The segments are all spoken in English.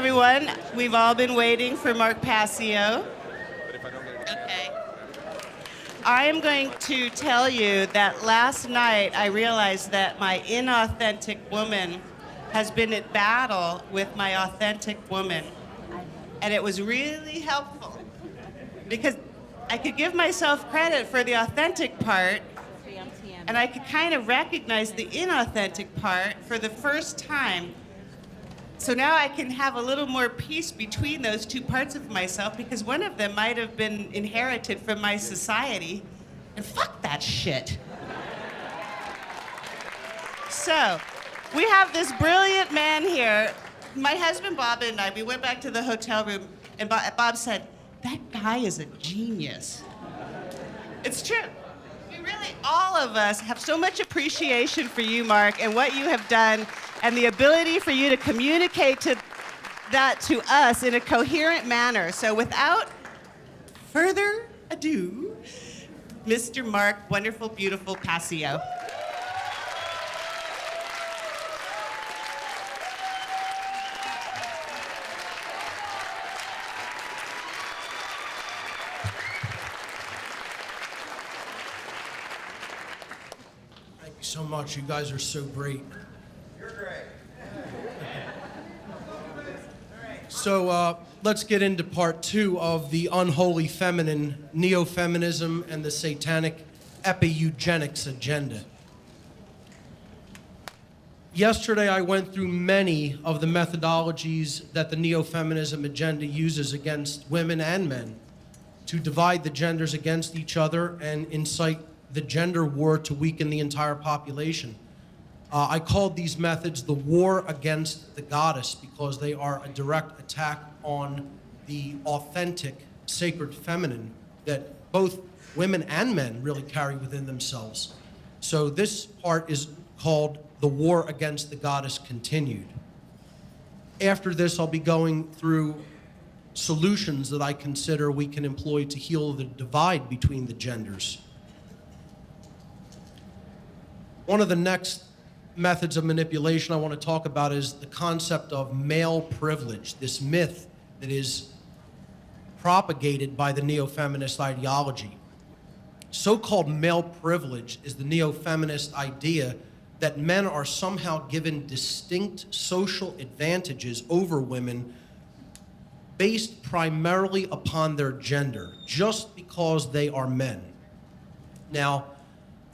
everyone. We've all been waiting for Mark Passio. Okay. I am going to tell you that last night I realized that my inauthentic woman has been at battle with my authentic woman. And it was really helpful because I could give myself credit for the authentic part, and I could kind of recognize the inauthentic part for the first time. So now I can have a little more peace between those two parts of myself, because one of them might have been inherited from my society, and fuck that shit. So, we have this brilliant man here. My husband Bob and I, we went back to the hotel room, and Bob said, "That guy is a genius." It's true. We really, all of us, have so much appreciation for you, Mark, and what you have done, and the ability for you to communicate that to us in a coherent manner. So without further ado, Mr. Mark, wonderful, beautiful Passio. Thank you so much. You guys are so great. You're great. So let's get into part 2 of the unholy feminine, neo-feminism, and the satanic epi-eugenics agenda. Yesterday, I went through many of the methodologies that the neo-feminism agenda uses against women and men to divide the genders against each other and incite the gender war to weaken the entire population. I called these methods the war against the goddess because they are a direct attack on the authentic, sacred feminine that both women and men really carry within themselves. So this part is called the war against the goddess continued. After this, I'll be going through solutions that I consider we can employ to heal the divide between the genders. One of the next methods of manipulation I want to talk about is the concept of male privilege, this myth that is propagated by the neo-feminist ideology. So-called male privilege is the neo-feminist idea that men are somehow given distinct social advantages over women based primarily upon their gender, just because they are men. Now,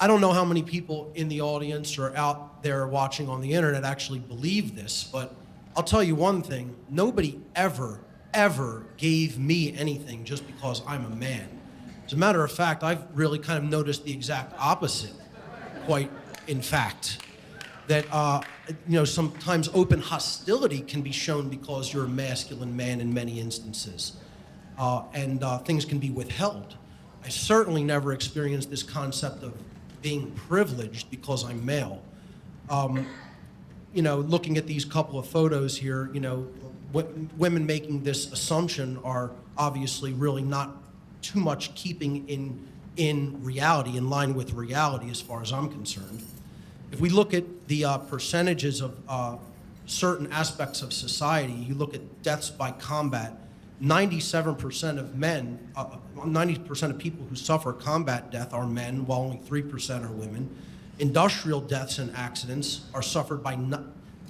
I don't know how many people in the audience or out there watching on the internet actually believe this, but I'll tell you one thing. Nobody ever gave me anything just because I'm a man. As a matter of fact, I've really kind of noticed the exact opposite, quite in fact, that sometimes open hostility can be shown because you're a masculine man in many instances, and things can be withheld. I certainly never experienced this concept of being privileged because I'm male. Looking at these couple of photos here, women making this assumption are obviously really not too much keeping in reality, in line with reality as far as I'm concerned. If we look at the percentages of certain aspects of society, you look at deaths by combat, 97% of men, 90% of people who suffer combat death are men, while only 3% are women. Industrial deaths and accidents are suffered by,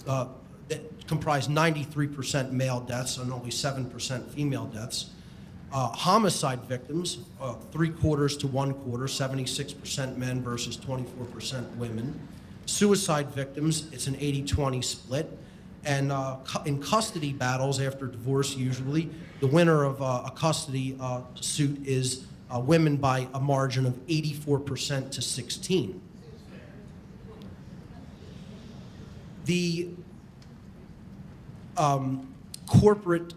that comprise 93% male deaths and only 7% female deaths. Homicide victims, 3/4 to 1/4, 76% men versus 24% women. Suicide victims, it's an 80-20 split. And in custody battles after divorce, usually, the winner of a custody suit is women by a margin of 84% to 16%. The corporate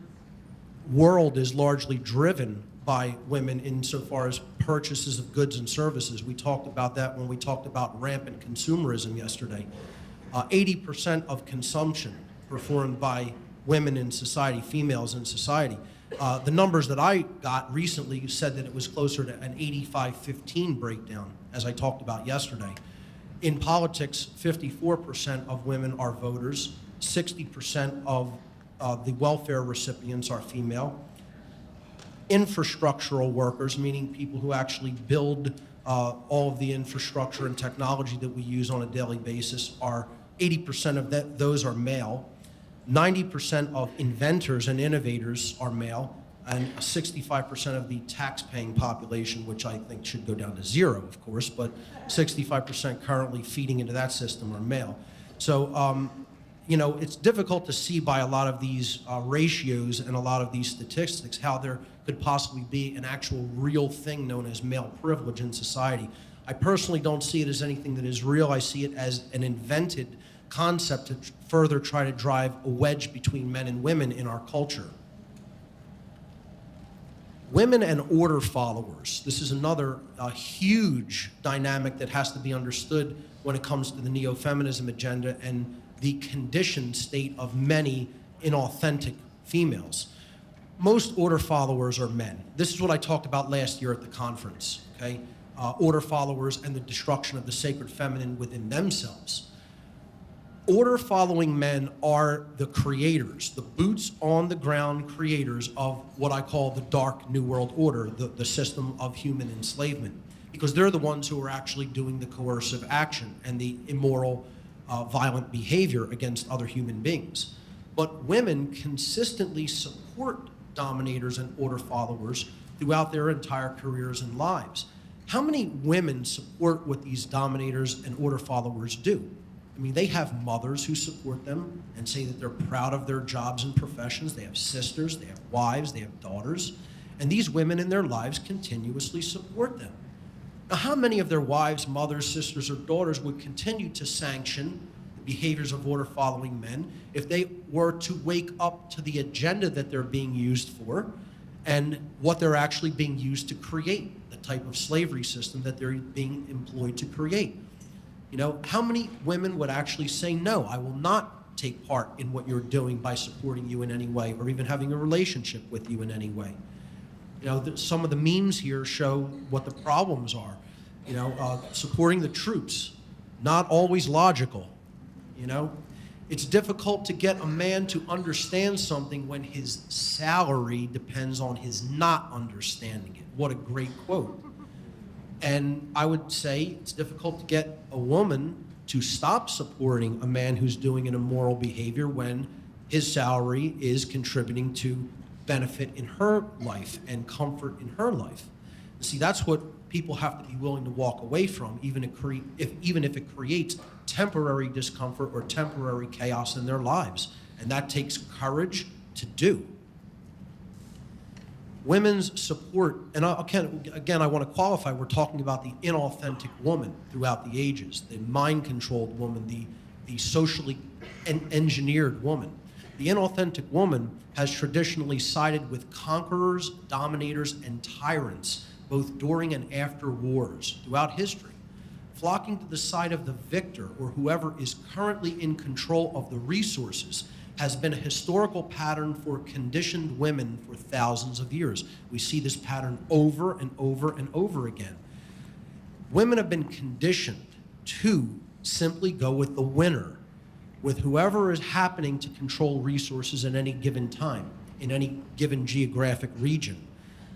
world is largely driven by women insofar as purchases of goods and services. We talked about that when we talked about rampant consumerism yesterday. 80% of consumption performed by women in society, females in society. The numbers that I got recently said that it was closer to an 85-15 breakdown, as I talked about yesterday. In politics, 54% of women are voters, 60% of the welfare recipients are female. Infrastructural workers, meaning people who actually build all of the infrastructure and technology that we use on a daily basis, are 80% of those are male. 90% of inventors and innovators are male, and 65% of the tax-paying population, which I think should go down to zero, of course, but 65% currently feeding into that system are male. So, you know, it's difficult to see by a lot of these ratios and a lot of these statistics how there could possibly be an actual real thing known as male privilege in society. I personally don't see it as anything that is real. I see it as an invented concept to further try to drive a wedge between men and women in our culture. Women and order followers. This is another huge dynamic that has to be understood when it comes to the neo-feminism agenda and the conditioned state of many inauthentic females. Most order followers are men. This is what I talked about last year at the conference, okay? Order followers and the destruction of the sacred feminine within themselves. Order following men are the creators, the boots on the ground creators of what I call the dark New World Order, the system of human enslavement, because they're the ones who are actually doing the coercive action and the immoral, violent behavior against other human beings. But women consistently support dominators and order followers throughout their entire careers and lives. How many women support what these dominators and order followers do? I mean, they have mothers who support them and say that they're proud of their jobs and professions. They have sisters, they have wives, they have daughters, and these women in their lives continuously support them. Now, how many of their wives, mothers, sisters, or daughters would continue to sanction the behaviors of order-following men if they were to wake up to the agenda that they're being used for and what they're actually being used to create, the type of slavery system that they're being employed to create? You know, how many women would actually say, no, I will not take part in what you're doing by supporting you in any way or even having a relationship with you in any way? You know, some of the memes here show what the problems are. You know, supporting the troops, not always logical, you know? It's difficult to get a man to understand something when his salary depends on his not understanding it. What a great quote. And I would say it's difficult to get a woman to stop supporting a man who's doing an immoral behavior when his salary is contributing to benefit in her life and comfort in her life. See, that's what people have to be willing to walk away from, even if it creates temporary discomfort or temporary chaos in their lives. And that takes courage to do. Women's support, and again, I want to qualify, we're talking about the inauthentic woman throughout the ages, the mind-controlled woman, the socially engineered woman. The inauthentic woman has traditionally sided with conquerors, dominators, and tyrants, both during and after wars throughout history, flocking to the side of the victor or whoever is currently in control of the resources has been a historical pattern for conditioned women for thousands of years. We see this pattern over and over and over again. Women have been conditioned to simply go with the winner, with whoever is happening to control resources at any given time, in any given geographic region.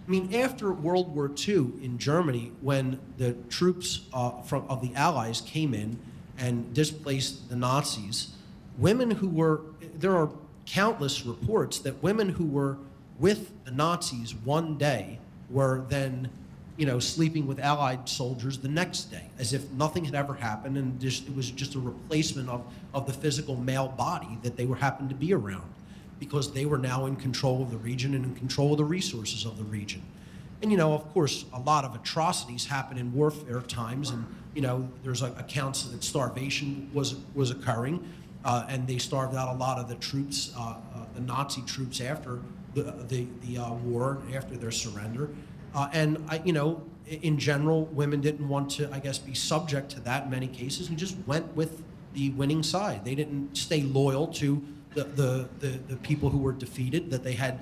I mean, after World War II in Germany, when the troops of the Allies came in and displaced the Nazis, women who were, there are countless reports that women who were with the Nazis one day were then, you know, sleeping with Allied soldiers the next day, as if nothing had ever happened, and it was just a replacement of the physical male body that they happened to be around, because they were now in control of the region and in control of the resources of the region. And, you know, of course, a lot of atrocities happen in warfare times, and, you know, there's accounts that starvation was occurring, and they starved out a lot of the troops, the Nazi troops after the war, after their surrender. And, you know, in general, women didn't want to, I guess, be subject to that in many cases and just went with the winning side. They didn't stay loyal to the people who were defeated, that they had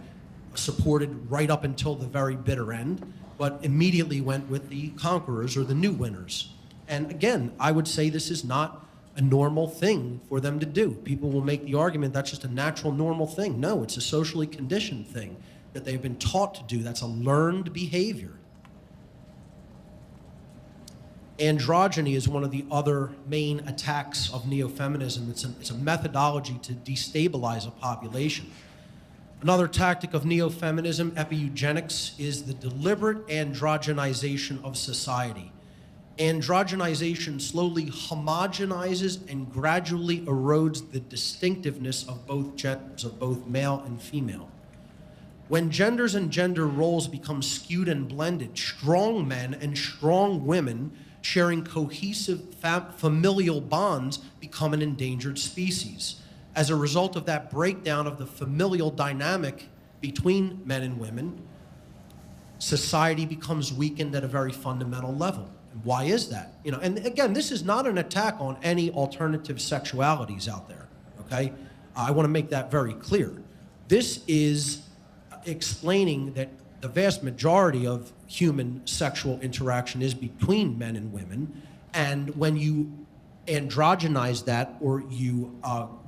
supported right up until the very bitter end, but immediately went with the conquerors or the new winners. And again, I would say this is not a normal thing for them to do. People will make the argument that's just a natural, normal thing. No, it's a socially conditioned thing that they've been taught to do. That's a learned behavior. Androgyny is one of the other main attacks of neo-feminism. It's a methodology to destabilize a population. Another tactic of neo-feminism, epi-eugenics, is the deliberate androgenization of society. Androgenization slowly homogenizes and gradually erodes the distinctiveness of both genders, of both male and female. When genders and gender roles become skewed and blended, strong men and strong women sharing cohesive familial bonds become an endangered species. As a result of that breakdown of the familial dynamic between men and women, society becomes weakened at a very fundamental level. And why is that? And again, this is not an attack on any alternative sexualities out there, okay? I want to make that very clear. This is explaining that the vast majority of human sexual interaction is between men and women, and when you androgynize that, or you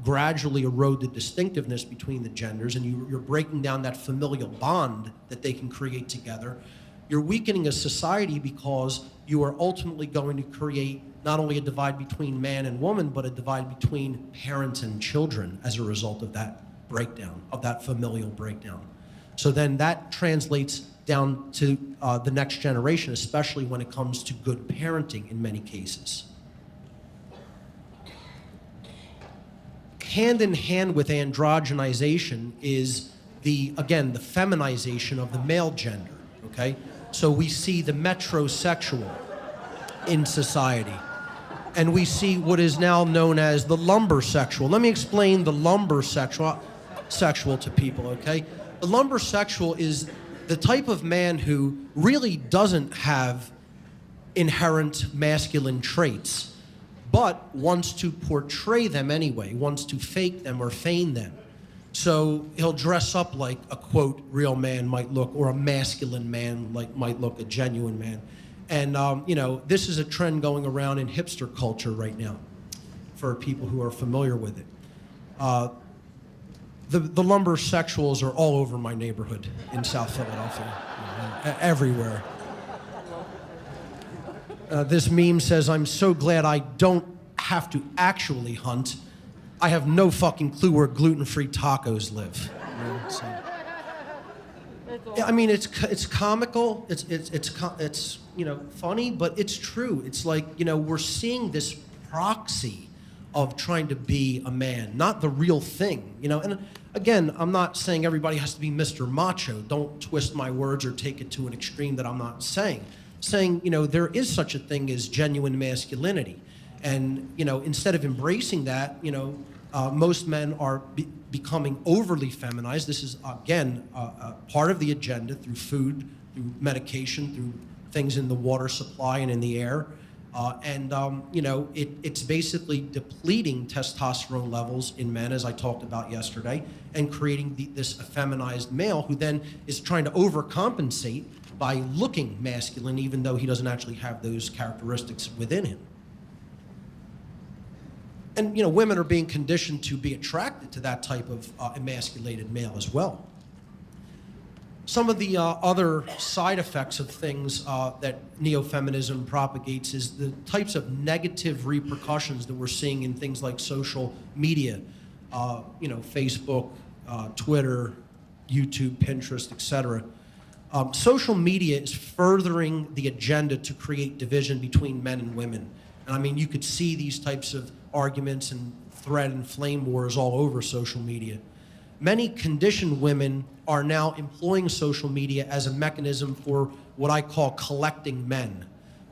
gradually erode the distinctiveness between the genders, and you're breaking down that familial bond that they can create together, you're weakening a society, because you are ultimately going to create not only a divide between man and woman, but a divide between parents and children as a result of that breakdown, of that familial breakdown. So then that translates down to the next generation, especially when it comes to good parenting in many cases. Hand in hand with androgenization is the feminization of the male gender, okay? So we see the metrosexual in society, and we see what is now known as the lumbersexual. Let me explain the lumbersexual to people, okay? The lumbersexual is the type of man who really doesn't have inherent masculine traits, but wants to portray them anyway, wants to fake them or feign them. So he'll dress up like a, quote, real man might look, or a masculine man might look, a genuine man. And, this is a trend going around in hipster culture right now for people who are familiar with it. The lumbersexuals are all over my neighborhood in South Philadelphia, everywhere. This meme says, "I'm so glad I don't have to actually hunt. I have no fucking clue where gluten-free tacos live." Yeah, I mean, it's comical. It's funny, but it's true. It's like, we're seeing this proxy of trying to be a man, not the real thing. And again, I'm not saying everybody has to be Mr. Macho. Don't twist my words or take it to an extreme that I'm not saying. Saying, there is such a thing as genuine masculinity. And, instead of embracing that, most men are becoming overly feminized. This is, again, part of the agenda through food, through medication, through things in the water supply and in the air. It's basically depleting testosterone levels in men, as I talked about yesterday, and creating this effeminized male who then is trying to overcompensate by looking masculine, even though he doesn't actually have those characteristics within him. And, women are being conditioned to be attracted to that type of emasculated male as well. Some of the other side effects of things that neo-feminism propagates is the types of negative repercussions that we're seeing in things like social media, Facebook, Twitter, YouTube, Pinterest, etc. Social media is furthering the agenda to create division between men and women. And I mean, you could see these types of arguments and thread and flame wars all over social media. Many conditioned women are now employing social media as a mechanism for what I call collecting men.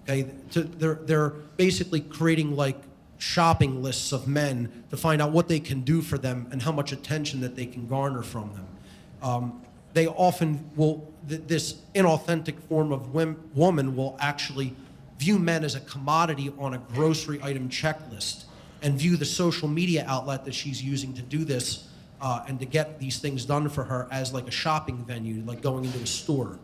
Okay, they're basically creating like shopping lists of men to find out what they can do for them and how much attention that they can garner from them. They often will, this inauthentic form of woman will actually view men as a commodity on a grocery item checklist and view the social media outlet that she's using to do this and to get these things done for her as like a shopping venue, like going into a store.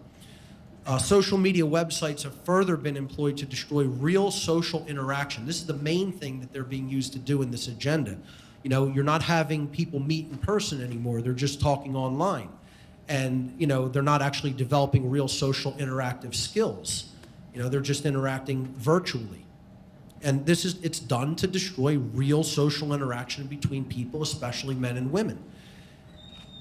Social media websites have further been employed to destroy real social interaction. This is the main thing that they're being used to do in this agenda. You know, you're not having people meet in person anymore. They're just talking online. And, you know, they're not actually developing real social interactive skills. You know, they're just interacting virtually. And it's done to destroy real social interaction between people, especially men and women.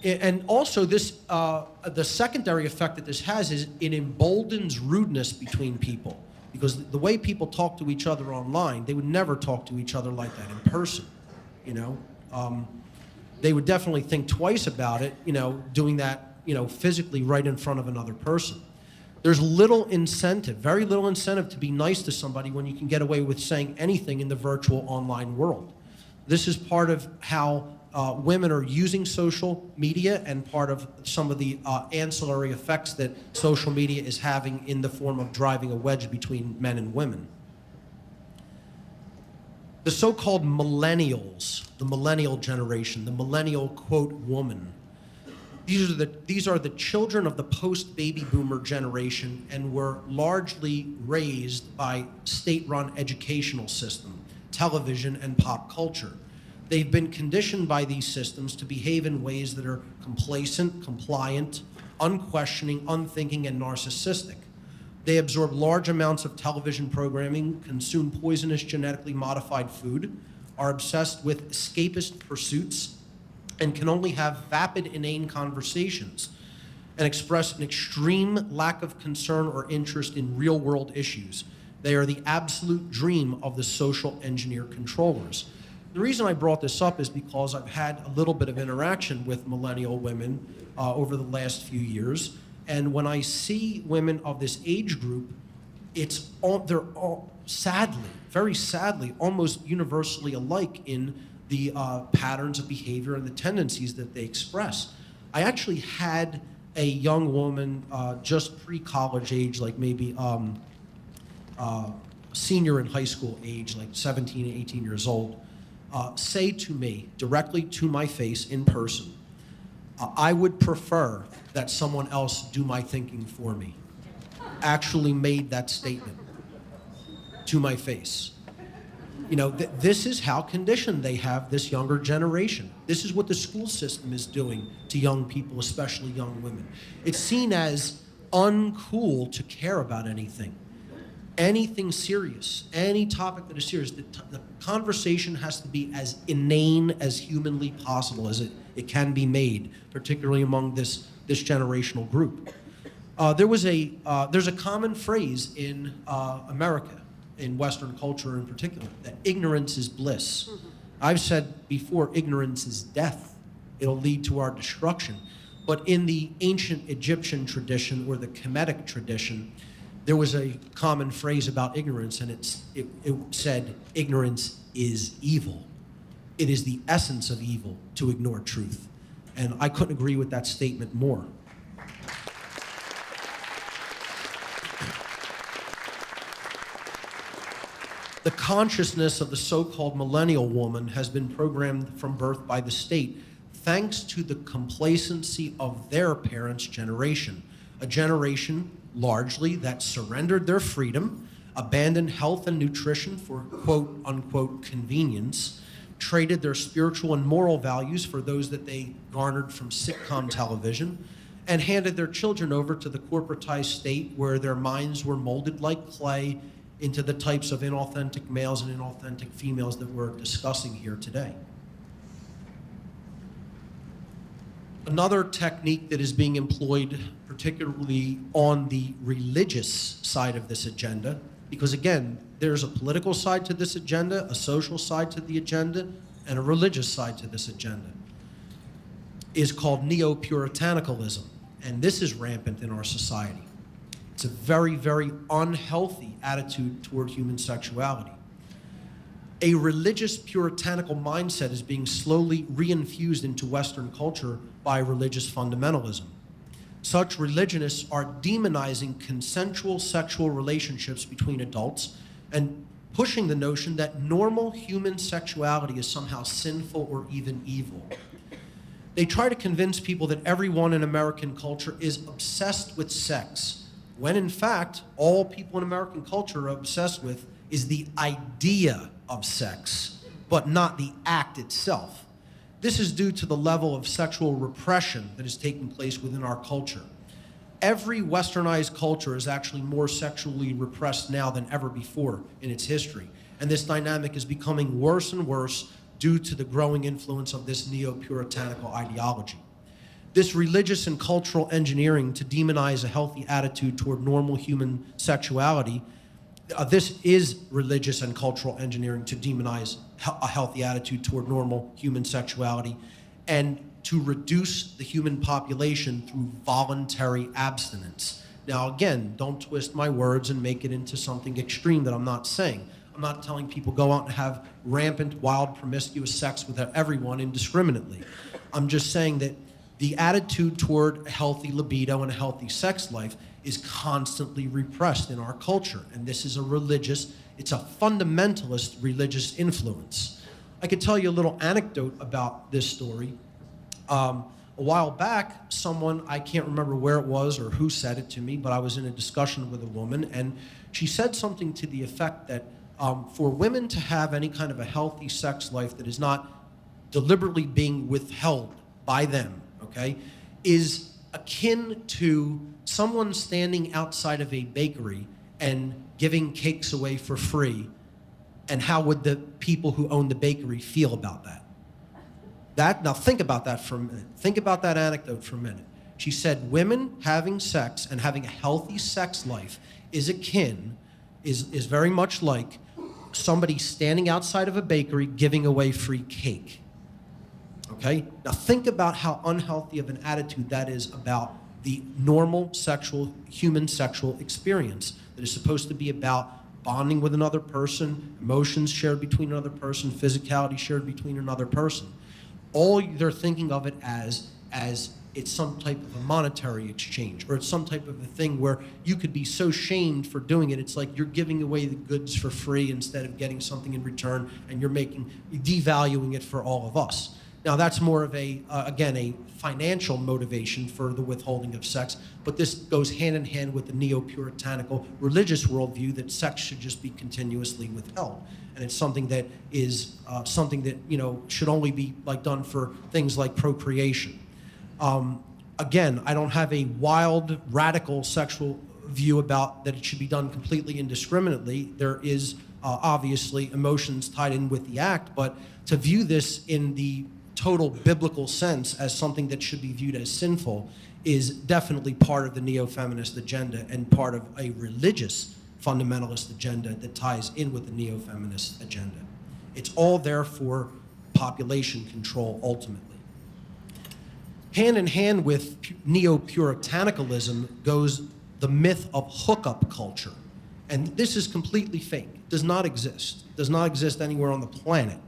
And also this, the secondary effect that this has is it emboldens rudeness between people. Because the way people talk to each other online, they would never talk to each other like that in person, you know. They would definitely think twice about it, you know, doing that, you know, physically right in front of another person. There's little incentive, very little incentive to be nice to somebody when you can get away with saying anything in the virtual online world. This is part of how women are using social media and part of some of the ancillary effects that social media is having in the form of driving a wedge between men and women. The so-called millennials, the millennial generation, the millennial, quote, woman, these are the children of the post-baby boomer generation and were largely raised by state-run educational system, television, and pop culture. They've been conditioned by these systems to behave in ways that are complacent, compliant, unquestioning, unthinking, and narcissistic. They absorb large amounts of television programming, consume poisonous genetically modified food, are obsessed with escapist pursuits, and can only have vapid, inane conversations and express an extreme lack of concern or interest in real-world issues. They are the absolute dream of the social engineer controllers. The reason I brought this up is because I've had a little bit of interaction with millennial women over the last few years, and when I see women of this age group, they're all sadly, very sadly, almost universally alike in the patterns of behavior and the tendencies that they express. I actually had a young woman just pre-college age, like maybe senior in high school age, like 17, 18 years old, say to me, directly to my face in person, I would prefer that someone else do my thinking for me. Actually made that statement to my face. You know, this is how conditioned they have this younger generation. This is what the school system is doing to young people, especially young women. It's seen as uncool to care about anything serious, any topic that is serious. The conversation has to be as inane as humanly possible as it can be made, particularly among this generational group. There's a common phrase in America, in Western culture in particular, that ignorance is bliss. Mm-hmm. I've said before, ignorance is death. It'll lead to our destruction. But in the ancient Egyptian tradition or the Kemetic tradition, there was a common phrase about ignorance, and it said, ignorance is evil. It is the essence of evil to ignore truth. And I couldn't agree with that statement more. The consciousness of the so-called millennial woman has been programmed from birth by the state thanks to the complacency of their parents' generation, a generation largely that surrendered their freedom, abandoned health and nutrition for quote-unquote convenience, traded their spiritual and moral values for those that they garnered from sitcom television, and handed their children over to the corporatized state where their minds were molded like clay into the types of inauthentic males and inauthentic females that we're discussing here today. Another technique that is being employed, particularly on the religious side of this agenda, because again, there's a political side to this agenda, a social side to the agenda, and a religious side to this agenda, is called neo-puritanicalism. And this is rampant in our society. It's a very, very unhealthy attitude toward human sexuality. A religious puritanical mindset is being slowly reinfused into Western culture by religious fundamentalism. Such religionists are demonizing consensual sexual relationships between adults and pushing the notion that normal human sexuality is somehow sinful or even evil. They try to convince people that everyone in American culture is obsessed with sex, when in fact, all people in American culture are obsessed with is the idea of sex, but not the act itself. This is due to the level of sexual repression that is taking place within our culture. Every westernized culture is actually more sexually repressed now than ever before in its history. And this dynamic is becoming worse and worse due to the growing influence of this neo-puritanical ideology. This religious and cultural engineering to demonize a healthy attitude toward normal human sexuality, this is religious and cultural engineering to demonize a healthy attitude toward normal human sexuality and to reduce the human population through voluntary abstinence. Now again, don't twist my words and make it into something extreme that I'm not saying. I'm not telling people go out and have rampant, wild, promiscuous sex with everyone indiscriminately. I'm just saying that the attitude toward a healthy libido and a healthy sex life is constantly repressed in our culture. And this is it's a fundamentalist religious influence. I could tell you a little anecdote about this story. A while back, someone, I can't remember where it was or who said it to me, but I was in a discussion with a woman, and she said something to the effect that for women to have any kind of a healthy sex life that is not deliberately being withheld by them, okay, is akin to someone standing outside of a bakery and giving cakes away for free, and how would the people who own the bakery feel about that? Now think about that for a minute. Think about that anecdote for a minute. She said women having sex and having a healthy sex life is very much like somebody standing outside of a bakery giving away free cake. Okay? Now think about how unhealthy of an attitude that is about the normal human sexual experience that is supposed to be about bonding with another person, emotions shared between another person, physicality shared between another person. All they're thinking of it as it's some type of a monetary exchange, or it's some type of a thing where you could be so shamed for doing it. It's like you're giving away the goods for free instead of getting something in return, and you're devaluing it for all of us. Now that's more of again, a financial motivation for the withholding of sex, but this goes hand in hand with the neo-puritanical religious worldview that sex should just be continuously withheld. And it's something that is something that, should only be done for things like procreation. Again, I don't have a wild, radical sexual view about that it should be done completely indiscriminately. There is obviously emotions tied in with the act, but to view this in the total biblical sense as something that should be viewed as sinful is definitely part of the neo-feminist agenda and part of a religious fundamentalist agenda that ties in with the neo-feminist agenda. It's all there for population control ultimately. Hand in hand with neo-puritanicalism goes the myth of hookup culture. And this is completely fake. It does not exist. It does not exist anywhere on the planet.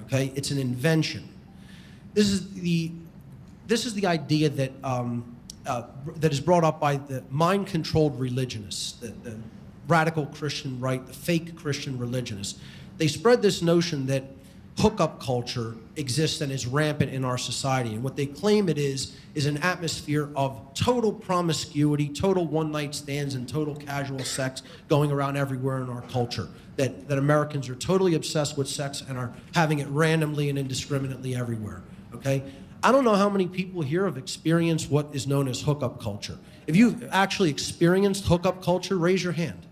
Okay? It's an invention. This is the idea that that is brought up by the mind-controlled religionists, the radical Christian right, the fake Christian religionists. They spread this notion that hookup culture exists and is rampant in our society. And what they claim it is an atmosphere of total promiscuity, total one-night stands, and total casual sex going around everywhere in our culture. That Americans are totally obsessed with sex and are having it randomly and indiscriminately everywhere. Okay? I don't know how many people here have experienced what is known as hookup culture. If you've actually experienced hookup culture, raise your hand.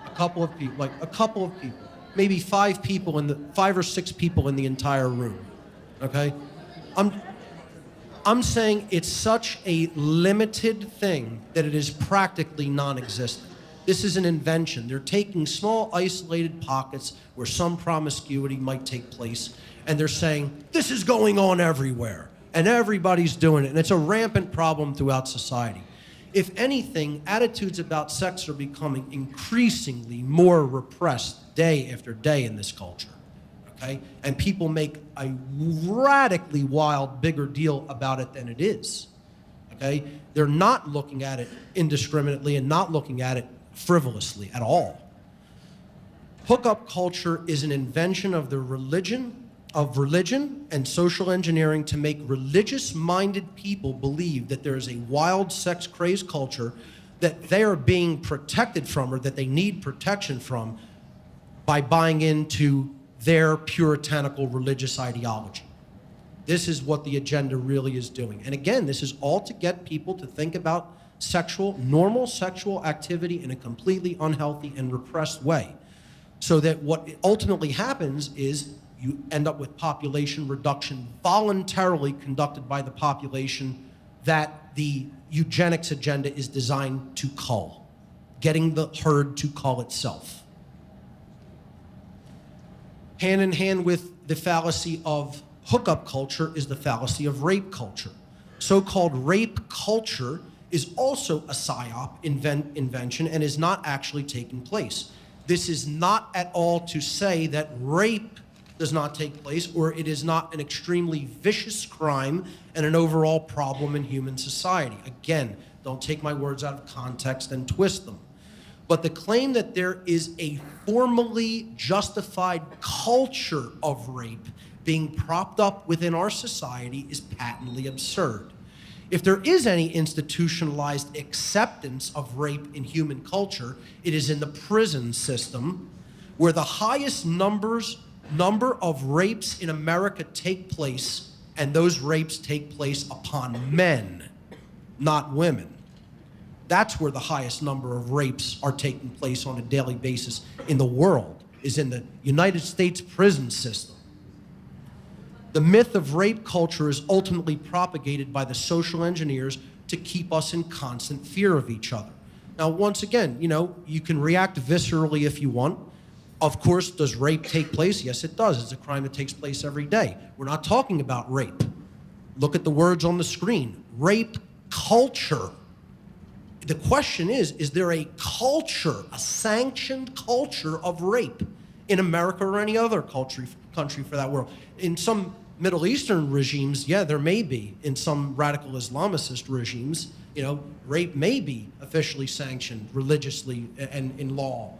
A couple of people, maybe 5 or 6 people in the entire room. Okay? I'm saying it's such a limited thing that it is practically non-existent. This is an invention. They're taking small isolated pockets where some promiscuity might take place, and they're saying, this is going on everywhere, and everybody's doing it, and it's a rampant problem throughout society. If anything, attitudes about sex are becoming increasingly more repressed day after day in this culture, okay? And people make a radically wild, bigger deal about it than it is, okay? They're not looking at it indiscriminately and not looking at it frivolously at all. Hookup culture is an invention of religion and social engineering to make religious-minded people believe that there is a wild sex-crazed culture that they are being protected from, or that they need protection from, by buying into their puritanical religious ideology. This is what the agenda really is doing. And again, this is all to get people to think about normal sexual activity in a completely unhealthy and repressed way. So that what ultimately happens is you end up with population reduction voluntarily conducted by the population that the eugenics agenda is designed to cull, getting the herd to cull itself. Hand in hand with the fallacy of hookup culture is the fallacy of rape culture. So-called rape culture is also a psyop invention and is not actually taking place. This is not at all to say that rape does not take place, or it is not an extremely vicious crime and an overall problem in human society. Again, don't take my words out of context and twist them. But the claim that there is a formally justified culture of rape being propped up within our society is patently absurd. If there is any institutionalized acceptance of rape in human culture, it is in the prison system, where the highest number of rapes in America take place, and those rapes take place upon men, not women. That's where the highest number of rapes are taking place on a daily basis in the world, is in the United States prison system. The myth of rape culture is ultimately propagated by the social engineers to keep us in constant fear of each other. Now, once again, you can react viscerally if you want. Of course, does rape take place? Yes, it does. It's a crime that takes place every day. We're not talking about rape. Look at the words on the screen. Rape culture. The question is there a culture, a sanctioned culture of rape in America or any other country for that world? In some Middle Eastern regimes, yeah, there may be. In some radical Islamicist regimes, rape may be officially sanctioned religiously and in law,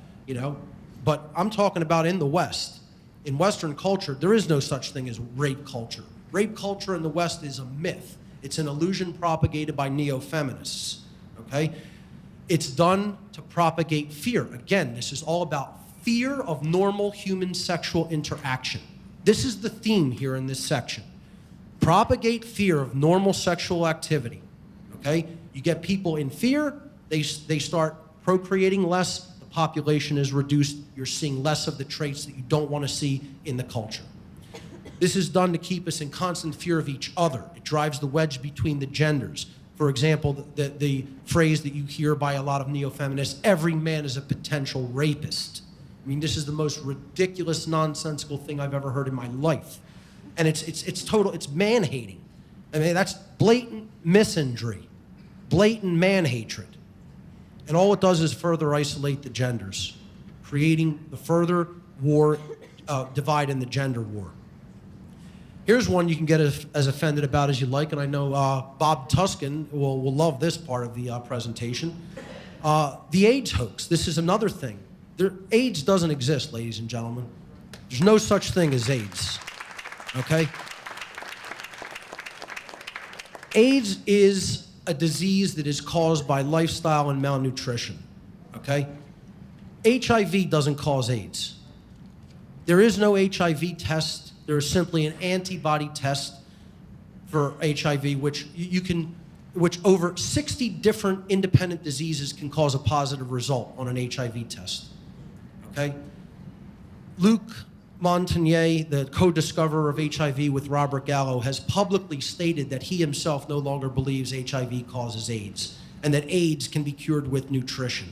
But I'm talking about in the West. In Western culture, there is no such thing as rape culture. Rape culture in the West is a myth. It's an illusion propagated by neo-feminists, okay? It's done to propagate fear. Again, this is all about fear of normal human sexual interaction. This is the theme here in this section. Propagate fear of normal sexual activity, okay? You get people in fear, they start procreating less, the population is reduced, you're seeing less of the traits that you don't want to see in the culture. This is done to keep us in constant fear of each other. It drives the wedge between the genders. For example, the phrase that you hear by a lot of neo-feminists, every man is a potential rapist. I mean, this is the most ridiculous, nonsensical thing I've ever heard in my life. And it's man-hating. I mean, that's blatant misandry, blatant man-hatred. And all it does is further isolate the genders, creating the further war, divide in the gender war. Here's one you can get as offended about as you like, and I know Bob Tuskin will love this part of the presentation. The AIDS hoax. This is another thing. AIDS doesn't exist, ladies and gentlemen. There's no such thing as AIDS, okay? AIDS is a disease that is caused by lifestyle and malnutrition, okay? HIV doesn't cause AIDS. There is no HIV test. There is simply an antibody test for HIV, which over 60 different independent diseases can cause a positive result on an HIV test. Okay? Luc Montagnier, the co-discoverer of HIV with Robert Gallo, has publicly stated that he himself no longer believes HIV causes AIDS, and that AIDS can be cured with nutrition.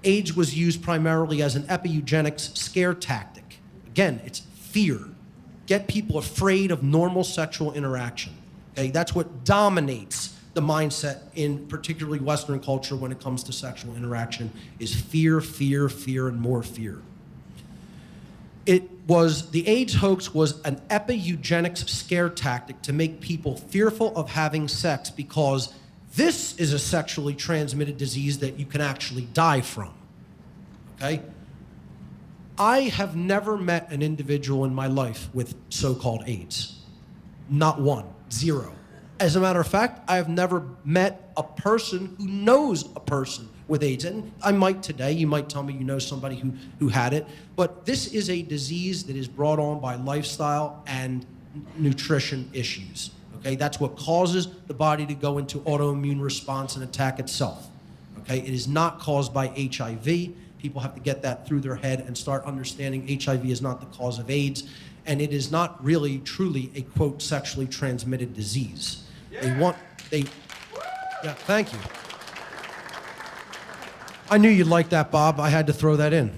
AIDS was used primarily as an epi-eugenics scare tactic. Again, it's fear. Get people afraid of normal sexual interaction. Okay? That's what dominates the mindset in particularly Western culture when it comes to sexual interaction, is fear, fear, fear, and more fear. The AIDS hoax was an epi-eugenics scare tactic to make people fearful of having sex, because this is a sexually transmitted disease that you can actually die from, okay? I have never met an individual in my life with so-called AIDS. Not one, zero. As a matter of fact, I have never met a person who knows a person with AIDS. And I might today. You might tell me you know somebody who had it. But this is a disease that is brought on by lifestyle and nutrition issues. Okay, that's what causes the body to go into autoimmune response and attack itself. Okay, it is not caused by HIV. People have to get that through their head and start understanding HIV is not the cause of AIDS, and it is not really, truly a, quote, sexually transmitted disease. Yeah, thank you. I knew you'd like that, Bob. I had to throw that in.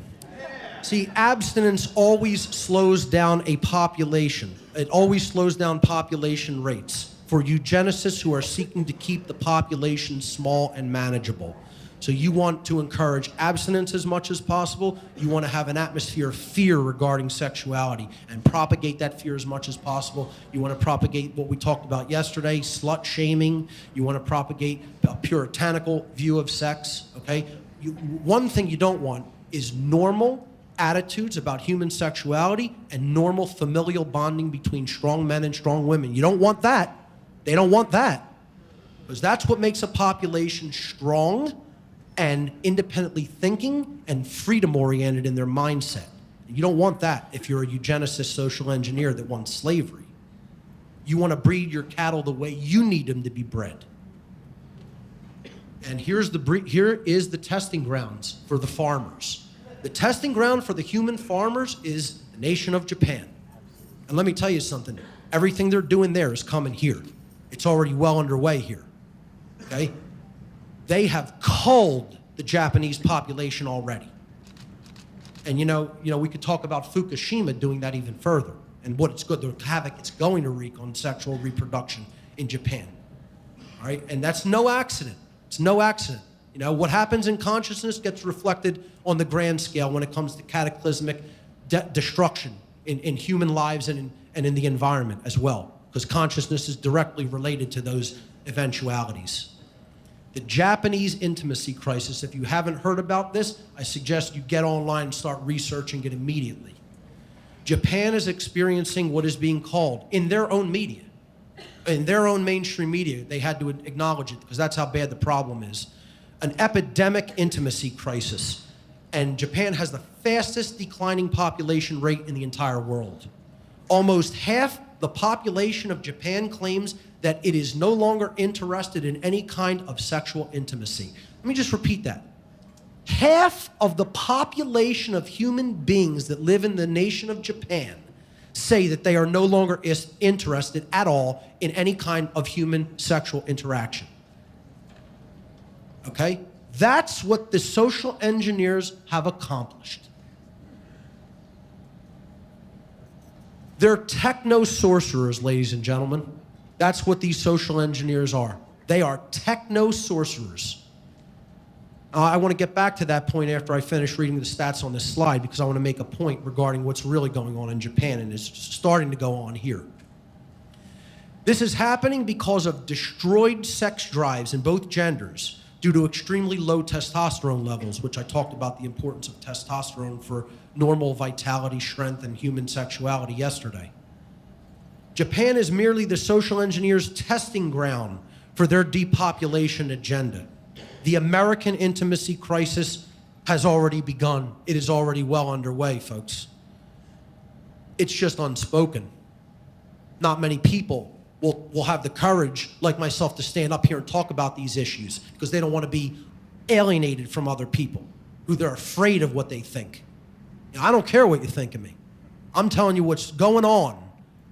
See, abstinence always slows down a population. It always slows down population rates for eugenicists who are seeking to keep the population small and manageable. So you want to encourage abstinence as much as possible. You want to have an atmosphere of fear regarding sexuality and propagate that fear as much as possible. You want to propagate what we talked about yesterday, slut shaming. You want to propagate a puritanical view of sex, okay? One thing you don't want is normal attitudes about human sexuality and normal familial bonding between strong men and strong women. You don't want that. They don't want that. Because that's what makes a population strong and independently thinking and freedom-oriented in their mindset. You don't want that if you're a eugenicist social engineer that wants slavery. You want to breed your cattle the way you need them to be bred. And here is the testing grounds for the farmers. The testing ground for the human farmers is the nation of Japan. And let me tell you something. Everything they're doing there is coming here. It's already well underway here. Okay? They have culled the Japanese population already. And you know, we could talk about Fukushima doing that even further and what it's good, the havoc it's going to wreak on sexual reproduction in Japan. All right? And that's no accident. It's no accident. You know, what happens in consciousness gets reflected on the grand scale when it comes to cataclysmic destruction in human lives and in the environment as well, because consciousness is directly related to those eventualities. The Japanese intimacy crisis, if you haven't heard about this, I suggest you get online and start researching it immediately. Japan is experiencing what is being called, in their own media, in their own mainstream media, they had to acknowledge it because that's how bad the problem is, an epidemic intimacy crisis. And Japan has the fastest declining population rate in the entire world. Almost half the population of Japan claims that it is no longer interested in any kind of sexual intimacy. Let me just repeat that. Half of the population of human beings that live in the nation of Japan say that they are no longer interested at all in any kind of human sexual interaction. Okay? That's what the social engineers have accomplished. They're techno-sorcerers, ladies and gentlemen. That's what these social engineers are. They are techno-sorcerers. I want to get back to that point after I finish reading the stats on this slide because I want to make a point regarding what's really going on in Japan and is starting to go on here. This is happening because of destroyed sex drives in both genders due to extremely low testosterone levels, which I talked about the importance of testosterone for normal vitality, strength, and human sexuality yesterday. Japan is merely the social engineers' testing ground for their depopulation agenda. The American intimacy crisis has already begun. It is already well underway, folks. It's just unspoken. Not many people will have the courage, like myself, to stand up here and talk about these issues because they don't want to be alienated from other people who they're afraid of what they think. You know, I don't care what you think of me. I'm telling you what's going on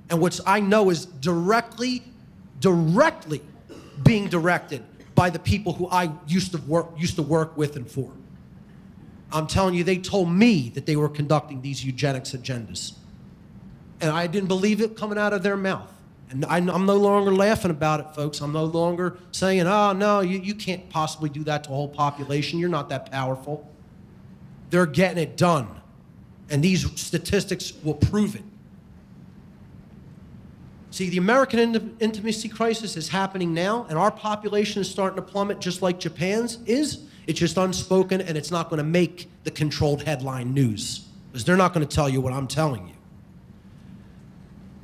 and what I know is directly being directed by the people who I used to work with and for. I'm telling you, they told me that they were conducting these eugenics agendas. And I didn't believe it coming out of their mouth. And I'm no longer laughing about it, folks. I'm no longer saying, oh, no, you can't possibly do that to a whole population. You're not that powerful. They're getting it done. And these statistics will prove it. See, the American intimacy crisis is happening now, and our population is starting to plummet just like Japan's is. It's just unspoken, and it's not going to make the controlled headline news because they're not going to tell you what I'm telling you.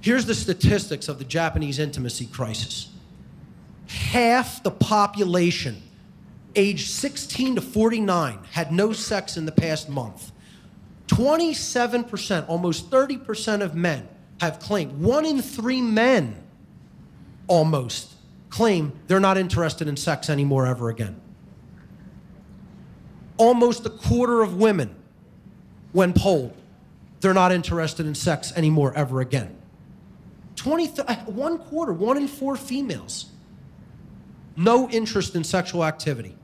Here's the statistics of the Japanese intimacy crisis. half the population aged 16 to 49 had no sex in the past month. 27%, almost 30% of men have claimed, 1 in 3 men almost claim they're not interested in sex anymore ever again. Almost a quarter of women, when polled, they're not interested in sex anymore ever again. 1 in 4 females, no interest in sexual activity.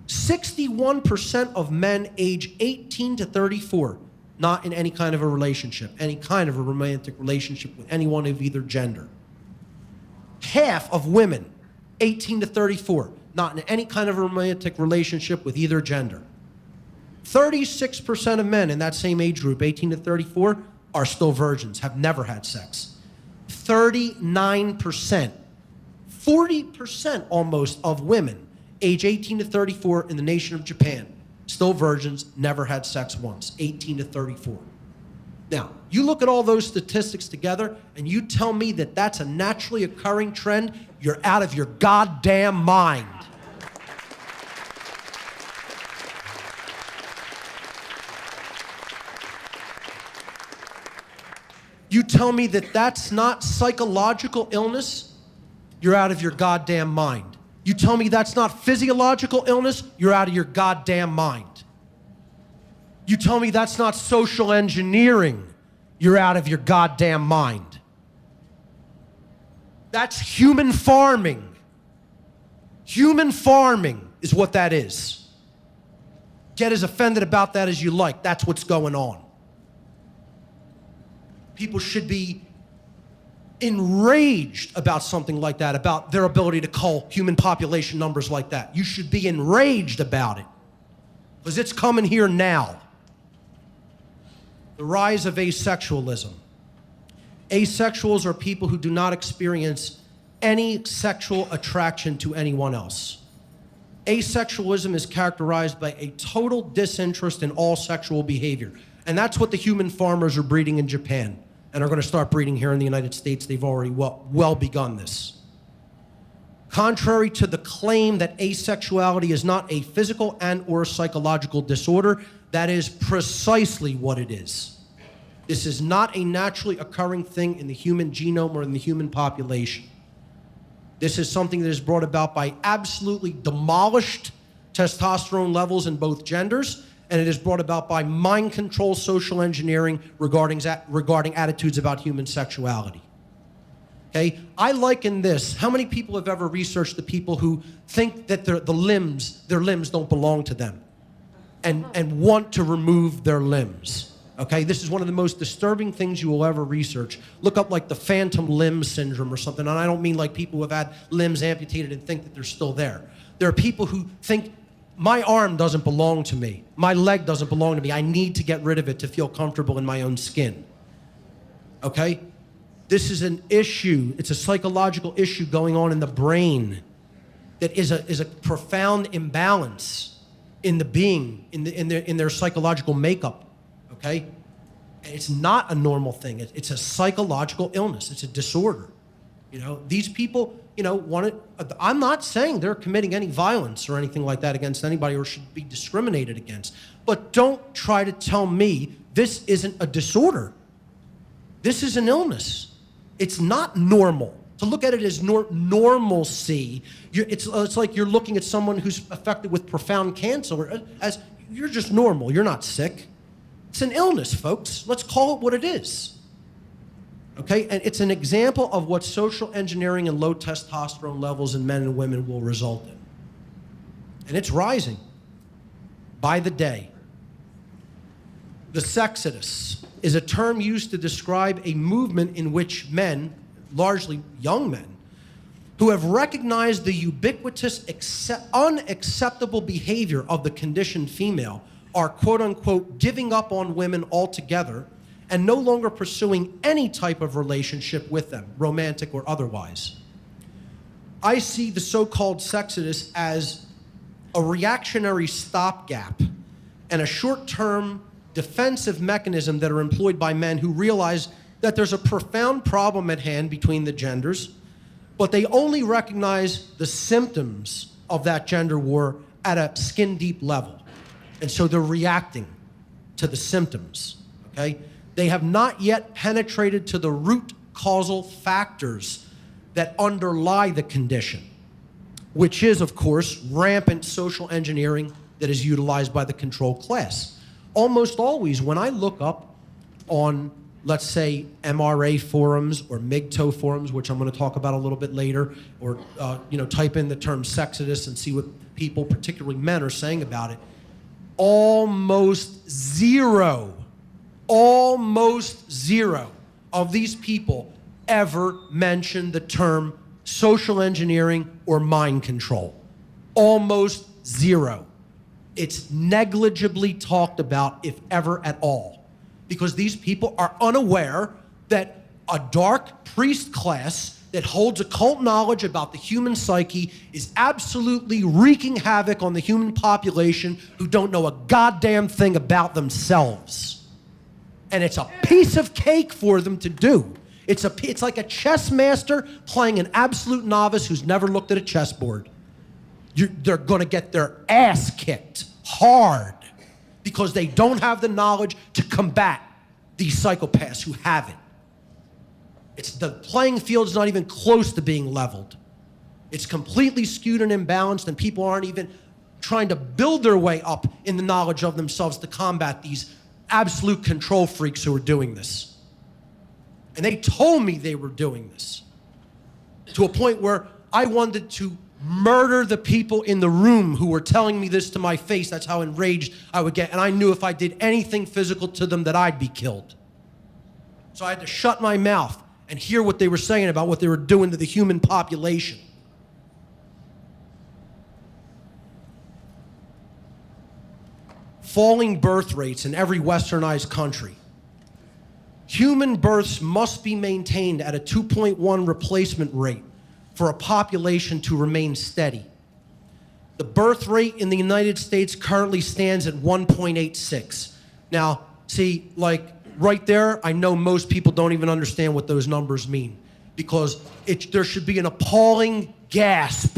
61% of men age 18 to 34, not in any kind of a relationship, any kind of a romantic relationship with anyone of either gender. Half of women, 18 to 34, not in any kind of a romantic relationship with either gender. 36% of men in that same age group, 18 to 34, are still virgins, have never had sex. 39%, 40% almost of women, age 18 to 34 in the nation of Japan, still virgins, never had sex once, 18 to 34. Now, you look at all those statistics together and you tell me that that's a naturally occurring trend, you're out of your goddamn mind. You tell me that that's not psychological illness, you're out of your goddamn mind. You tell me that's not physiological illness, you're out of your goddamn mind. You tell me that's not social engineering, you're out of your goddamn mind. That's human farming. Human farming is what that is. Get as offended about that as you like. That's what's going on. People should be enraged about something like that, about their ability to cull human population numbers like that. You should be enraged about it, because it's coming here now. The rise of asexualism. Asexuals are people who do not experience any sexual attraction to anyone else. Asexualism is characterized by a total disinterest in all sexual behavior. And that's what the human farmers are breeding in Japan, and are going to start breeding here in the United States. They've already well begun this. Contrary to the claim that asexuality is not a physical and or psychological disorder, that is precisely what it is. This is not a naturally occurring thing in the human genome or in the human population. This is something that is brought about by absolutely demolished testosterone levels in both genders, and it is brought about by mind control social engineering regarding attitudes about human sexuality. Okay? I liken this. How many people have ever researched the people who think that their limbs don't belong to them and want to remove their limbs? Okay? This is one of the most disturbing things you will ever research. Look up like the phantom limb syndrome or something, and I don't mean like people who have had limbs amputated and think that they're still there. There are people who think, my arm doesn't belong to me. My leg doesn't belong to me. I need to get rid of it to feel comfortable in my own skin. Okay? This is an issue. It's a psychological issue going on in the brain that is a profound imbalance in the being, in their psychological makeup. Okay? And it's not a normal thing. It's a psychological illness. It's a disorder. You know, these people, you know, I'm not saying they're committing any violence or anything like that against anybody or should be discriminated against. But don't try to tell me this isn't a disorder. This is an illness. It's not normal. To look at it as normalcy, it's like you're looking at someone who's affected with profound cancer as you're just normal. You're not sick. It's an illness, folks. Let's call it what it is. Okay, and it's an example of what social engineering and low testosterone levels in men and women will result in. And it's rising by the day. The sexodus is a term used to describe a movement in which men, largely young men, who have recognized the ubiquitous, unacceptable behavior of the conditioned female are, quote unquote, giving up on women altogether and no longer pursuing any type of relationship with them, romantic or otherwise. I see the so-called sexodus as a reactionary stopgap and a short-term defensive mechanism that are employed by men who realize that there's a profound problem at hand between the genders, but they only recognize the symptoms of that gender war at a skin-deep level. And so they're reacting to the symptoms, okay? They have not yet penetrated to the root causal factors that underlie the condition, which is, of course, rampant social engineering that is utilized by the control class. Almost always, when I look up on, let's say, MRA forums or MGTOW forums, which I'm going to talk about a little bit later, or type in the term sexist and see what people, particularly men, are saying about it, almost zero of these people ever mention the term social engineering or mind control. Almost zero. It's negligibly talked about, if ever at all, because these people are unaware that a dark priest class that holds occult knowledge about the human psyche is absolutely wreaking havoc on the human population who don't know a goddamn thing about themselves. And it's a piece of cake for them to do. It's like a chess master playing an absolute novice who's never looked at a chessboard. They're going to get their ass kicked hard because they don't have the knowledge to combat these psychopaths who have it. The playing field is not even close to being leveled. It's completely skewed and imbalanced, and people aren't even trying to build their way up in the knowledge of themselves to combat these absolute control freaks who are doing this. And they told me they were doing this to a point where I wanted to murder the people in the room who were telling me this to my face. That's how enraged I would get. And I knew if I did anything physical to them that I'd be killed. So I had to shut my mouth and hear what they were saying about what they were doing to the human population. Falling birth rates in every westernized country. Human births must be maintained at a 2.1 replacement rate for a population to remain steady. The birth rate in the United States currently stands at 1.86. Now, see, like right there, I know most people don't even understand what those numbers mean, because there should be an appalling gasp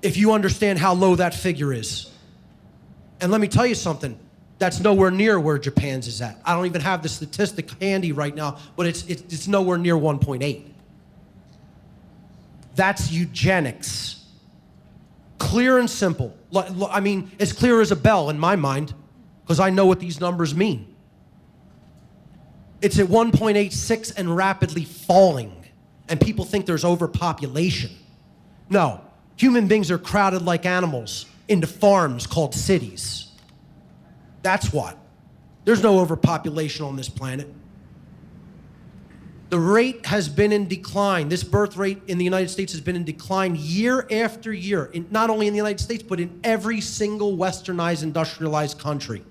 if you understand how low that figure is. And let me tell you something, that's nowhere near where Japan's is at. I don't even have the statistic handy right now, but it's nowhere near 1.8. That's eugenics. Clear and simple. I mean, as clear as a bell in my mind, because I know what these numbers mean. It's at 1.86 and rapidly falling, and people think there's overpopulation. No, human beings are crowded like animals into farms called cities. That's what. There's no overpopulation on this planet. The rate has been in decline. This birth rate in the United States has been in decline year after year, not only in the United States, but in every single westernized, industrialized country,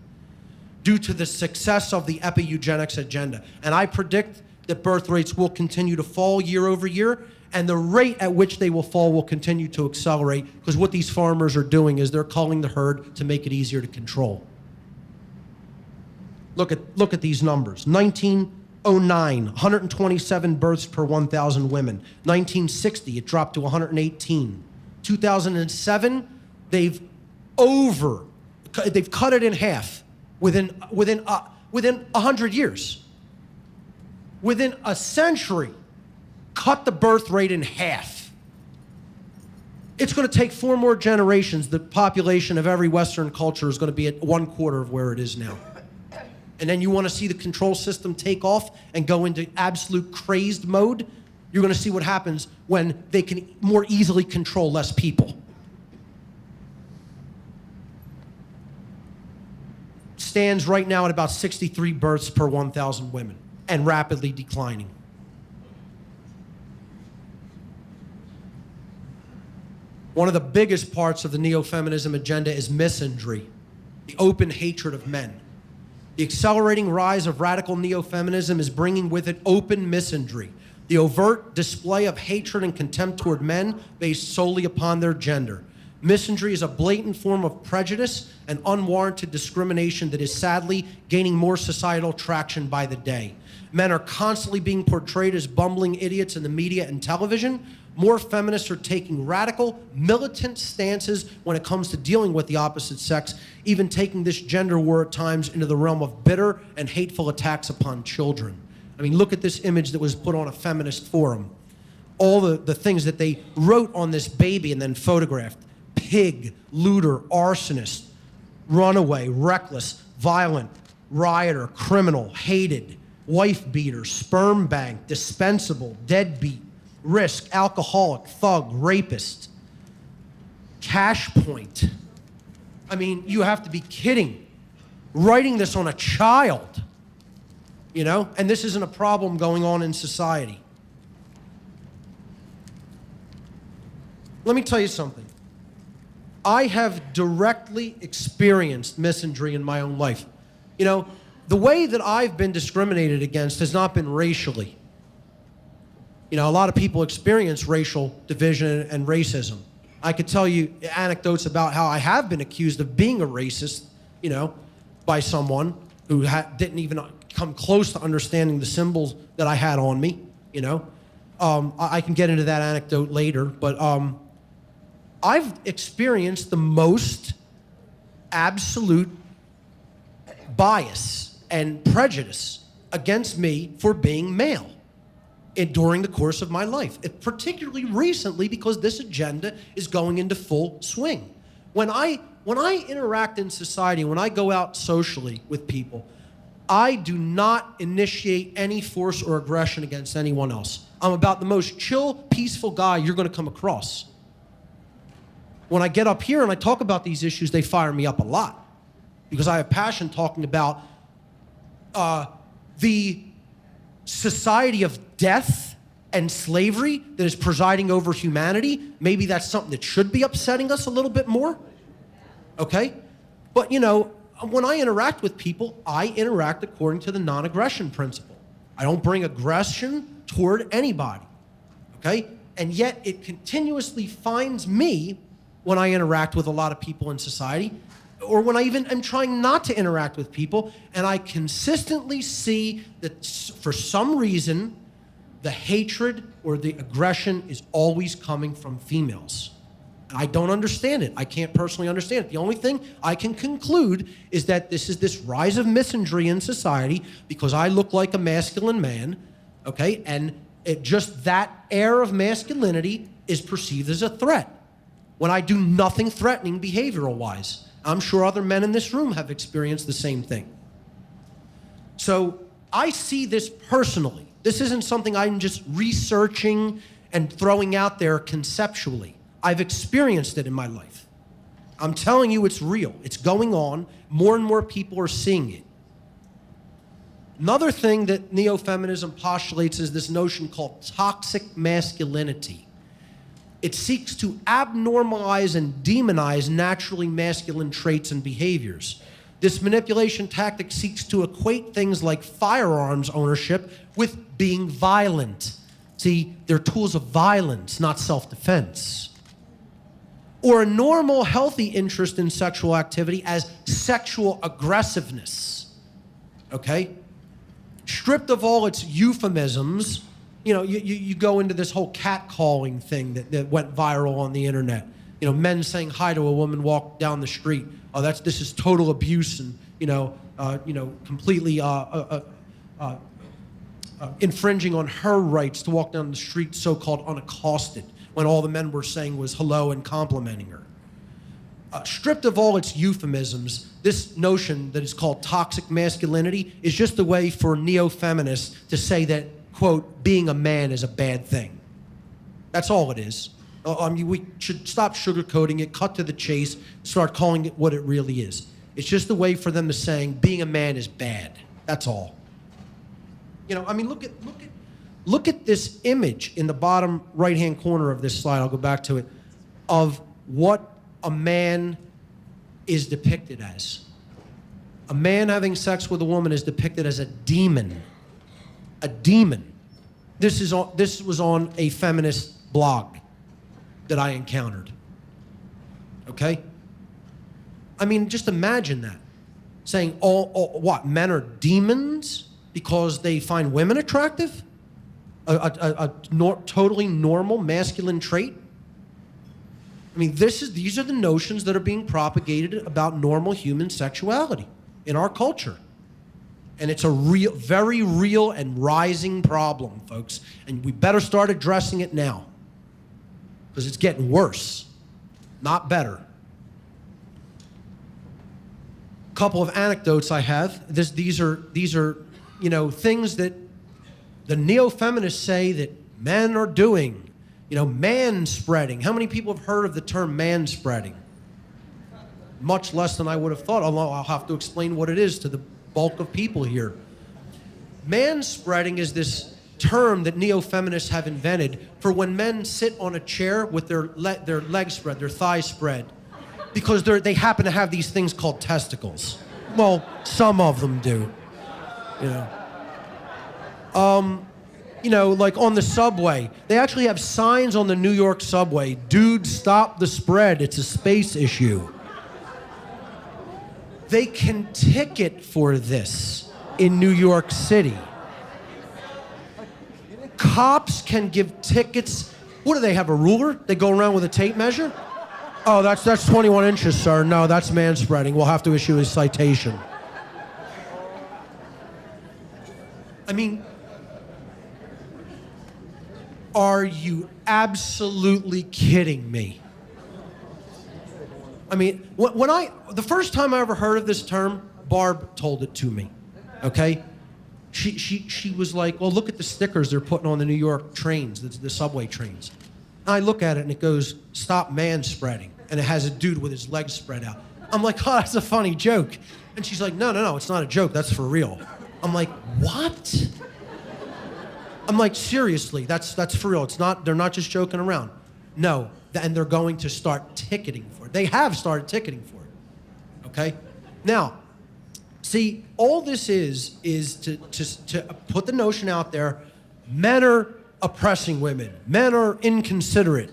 due to the success of the epi-eugenics agenda. And I predict that birth rates will continue to fall year over year, and the rate at which they will fall will continue to accelerate, because what these farmers are doing is they're culling the herd to make it easier to control. Look at these numbers. 1909, 127 births per 1,000 women. 1960, it dropped to 118. 2007, they've cut it in half within 100 years. Within a century, cut the birth rate in half. It's going to take 4 more generations. The population of every Western culture is going to be at 1/4 of where it is now. And then you want to see the control system take off and go into absolute crazed mode, you're going to see what happens when they can more easily control less people. Stands right now at about 63 births per 1,000 women and rapidly declining. One of the biggest parts of the neo-feminism agenda is misandry, the open hatred of men. The accelerating rise of radical neo-feminism is bringing with it open misandry, the overt display of hatred and contempt toward men based solely upon their gender. Misandry is a blatant form of prejudice and unwarranted discrimination that is sadly gaining more societal traction by the day. Men are constantly being portrayed as bumbling idiots in the media and television. More feminists are taking radical, militant stances when it comes to dealing with the opposite sex, even taking this gender war at times into the realm of bitter and hateful attacks upon children. I mean, look at this image that was put on a feminist forum. All the things that they wrote on this baby and then photographed. Pig, looter, arsonist, runaway, reckless, violent, rioter, criminal, hated, wife beater, sperm bank, dispensable, deadbeat, risk, alcoholic, thug, rapist, cash point. I mean, you have to be kidding. Writing this on a child, you know? And this isn't a problem going on in society. Let me tell you something. I have directly experienced misandry in my own life. You know, the way that I've been discriminated against has not been racially. You know, a lot of people experience racial division and racism. I could tell you anecdotes about how I have been accused of being a racist, you know, by someone who didn't even come close to understanding the symbols that I had on me, you know. I can get into that anecdote later, but I've experienced the most absolute bias and prejudice against me for being male during the course of my life, particularly recently because this agenda is going into full swing. When I interact in society, when I go out socially with people, I do not initiate any force or aggression against anyone else. I'm about the most chill, peaceful guy you're going to come across. When I get up here and I talk about these issues, they fire me up a lot because I have passion talking about the society of death and slavery that is presiding over humanity. Maybe that's something that should be upsetting us a little bit more, okay? But, you know, when I interact with people, I interact according to the non-aggression principle. I don't bring aggression toward anybody, okay? And yet it continuously finds me when I interact with a lot of people in society, or when I even am trying not to interact with people, and I consistently see that for some reason, the hatred or the aggression is always coming from females. And I don't understand it. I can't personally understand it. The only thing I can conclude is that this is this rise of misandry in society because I look like a masculine man, okay? And just that air of masculinity is perceived as a threat when I do nothing threatening behavioral-wise. I'm sure other men in this room have experienced the same thing. So I see this personally. This isn't something I'm just researching and throwing out there conceptually. I've experienced it in my life. I'm telling you it's real. It's going on. More and more people are seeing it. Another thing that neo-feminism postulates is this notion called toxic masculinity. It seeks to abnormalize and demonize naturally masculine traits and behaviors. This manipulation tactic seeks to equate things like firearms ownership with being violent. See, they're tools of violence, not self-defense. Or a normal, healthy interest in sexual activity as sexual aggressiveness, okay? Stripped of all its euphemisms, you know, you go into this whole catcalling thing that went viral on the internet. You know, men saying hi to a woman walk down the street. Oh, this is total abuse and, completely infringing on her rights to walk down the street so-called unaccosted when all the men were saying was hello and complimenting her. Stripped of all its euphemisms, this notion that is called toxic masculinity is just a way for neo-feminists to say that, quote, being a man is a bad thing. That's all it is. We should stop sugarcoating it, cut to the chase, start calling it what it really is. It's just a way for them to saying being a man is bad. That's all. You know, I mean, look at this image in the bottom right-hand corner of this slide. I'll go back to it, of what a man is depicted as. A man having sex with a woman is depicted as a demon. A demon. This was on a feminist blog that I encountered. okay? I mean, just imagine that. Saying, what, men are demons because they find women attractive? Totally normal masculine trait? I mean, these are the notions that are being propagated about normal human sexuality in our culture. And it's a very real and rising problem, folks. And we better start addressing it now, because it's getting worse, not better. A couple of anecdotes I have. These are things that the neo-feminists say that men are doing. Man-spreading. How many people have heard of the term man-spreading? Much less than I would have thought, although I'll have to explain what it is to the bulk of people here. Man-spreading is this term that neo-feminists have invented for when men sit on a chair with their legs spread, their thighs spread, because they happen to have these things called testicles. Well, some of them do. Like on the subway. They actually have signs on the New York subway. Dude, stop the spread. It's a space issue. They can ticket for this in New York City. Cops can give tickets. What do they have, a ruler? They go around with a tape measure? Oh, that's 21 inches, sir. No, that's man-spreading. We'll have to issue a citation. I mean, are you absolutely kidding me? I mean, the first time I ever heard of this term, Barb told it to me, okay? She was like, well, look at the stickers they're putting on the New York trains, the subway trains. And I look at it and it goes, stop man-spreading. And it has a dude with his legs spread out. I'm like, oh, that's a funny joke. And she's like, no, it's not a joke, that's for real. I'm like, what? I'm like, seriously, that's for real. They're not just joking around. No, and they're going to start ticketing for it. They have started ticketing for it, okay? Now, see, all this is to put the notion out there, men are oppressing women. Men are inconsiderate.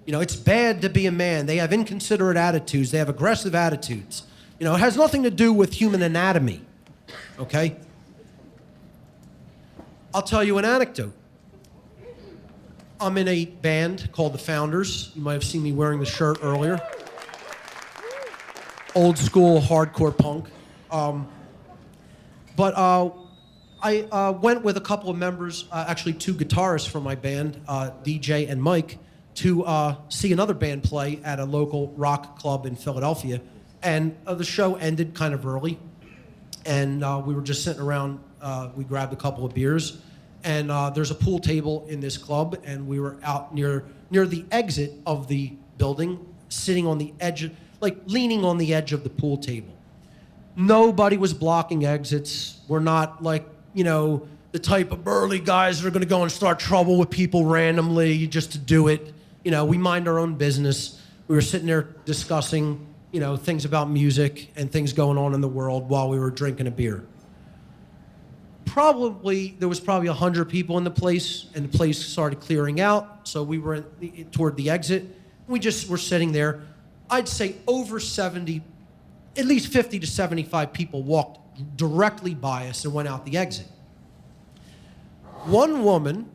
It's bad to be a man. They have inconsiderate attitudes. They have aggressive attitudes. It has nothing to do with human anatomy, okay? I'll tell you an anecdote. I'm in a band called The Founders. You might have seen me wearing the shirt earlier. Old school hardcore punk. But I went with a couple of members, actually two guitarists from my band, DJ and Mike, to see another band play at a local rock club in Philadelphia. And the show ended kind of early. And we were just sitting around. We grabbed a couple of beers. And there's a pool table in this club. And we were out near the exit of the building, sitting on the edge, like leaning on the edge of the pool table. Nobody was blocking exits. We're not like, the type of burly guys that are going to go and start trouble with people randomly just to do it. We mind our own business. We were sitting there discussing, things about music and things going on in the world while we were drinking a beer. There was probably 100 people in the place, and the place started clearing out. So we were toward the exit. We just were sitting there. I'd say over 70, at least 50 to 75 people walked directly by us and went out the exit. One woman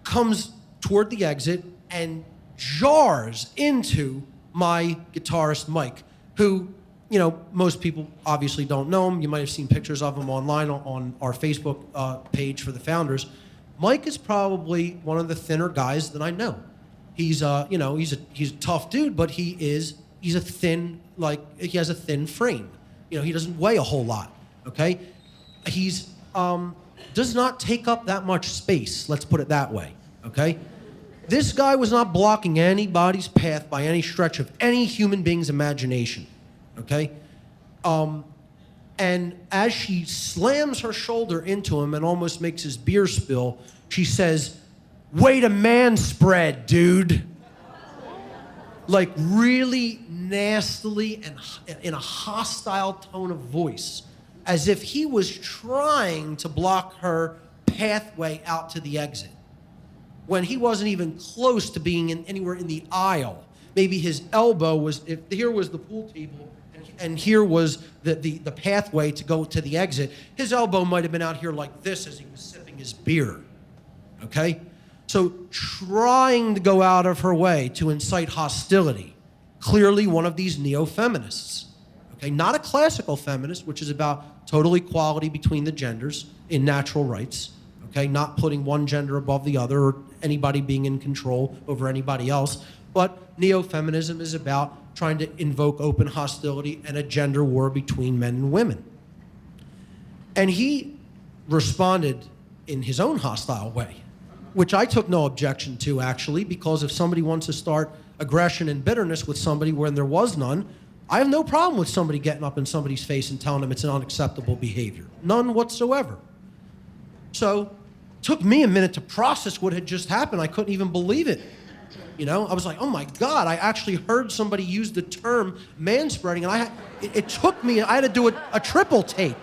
comes toward the exit and jars into my guitarist, Mike, who, most people obviously don't know him. You might have seen pictures of him online on our Facebook page for the Founders. Mike is probably one of the thinner guys that I know. He's a tough dude, but he's a thin, he has a thin frame. He doesn't weigh a whole lot, okay? He's does not take up that much space, let's put it that way, okay? This guy was not blocking anybody's path by any stretch of any human being's imagination, okay? And as she slams her shoulder into him and almost makes his beer spill, she says, "Way to man spread, dude." Like really nastily and in a hostile tone of voice, as if he was trying to block her pathway out to the exit, when he wasn't even close to being anywhere in the aisle. maybe his elbow was, if here was the pool table and here was the pathway to go to the exit, his elbow might have been out here like this as he was sipping his beer, okay? So trying to go out of her way to incite hostility, clearly one of these neo-feminists, okay? Not a classical feminist, which is about total equality between the genders in natural rights, okay? Not putting one gender above the other or anybody being in control over anybody else, but neo-feminism is about trying to invoke open hostility and a gender war between men and women. And he responded in his own hostile way, which I took no objection to, actually, because if somebody wants to start aggression and bitterness with somebody when there was none, I have no problem with somebody getting up in somebody's face and telling them it's an unacceptable behavior. None whatsoever. So it took me a minute to process what had just happened. I couldn't even believe it. You know, I was like, oh my God, I actually heard somebody use the term manspreading, and it took me, I had to do a triple take.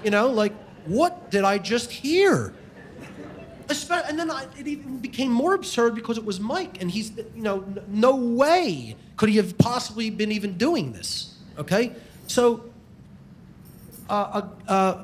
You know, like, what did I just hear? And then it even became more absurd because it was Mike, and he's, you know, no way could he have possibly been even doing this, okay? So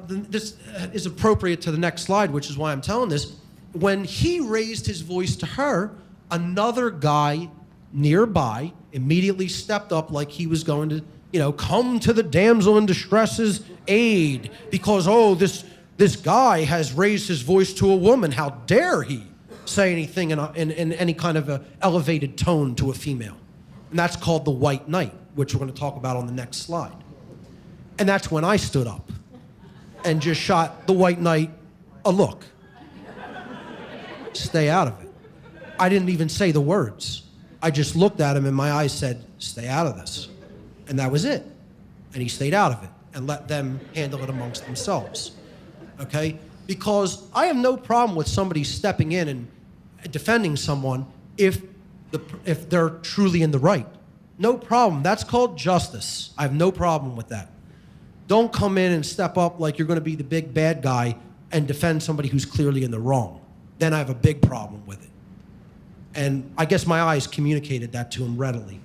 this is appropriate to the next slide, which is why I'm telling this. When he raised his voice to her, another guy nearby immediately stepped up like he was going to, you know, come to the damsel in distress's aid because, oh, this guy has raised his voice to a woman. How dare he say anything in any kind of a elevated tone to a female? And that's called the white knight, which we're going to talk about on the next slide. And that's when I stood up and just shot the white knight a look. Stay out of it. I didn't even say the words. I just looked at him and my eyes said, stay out of this. And that was it. And he stayed out of it and let them handle it amongst themselves. Okay? Because I have no problem with somebody stepping in and defending someone if they're truly in the right. No problem. That's called justice. I have no problem with that. Don't come in and step up like you're going to be the big bad guy and defend somebody who's clearly in the wrong. Then I have a big problem with it. And I guess my eyes communicated that to him readily.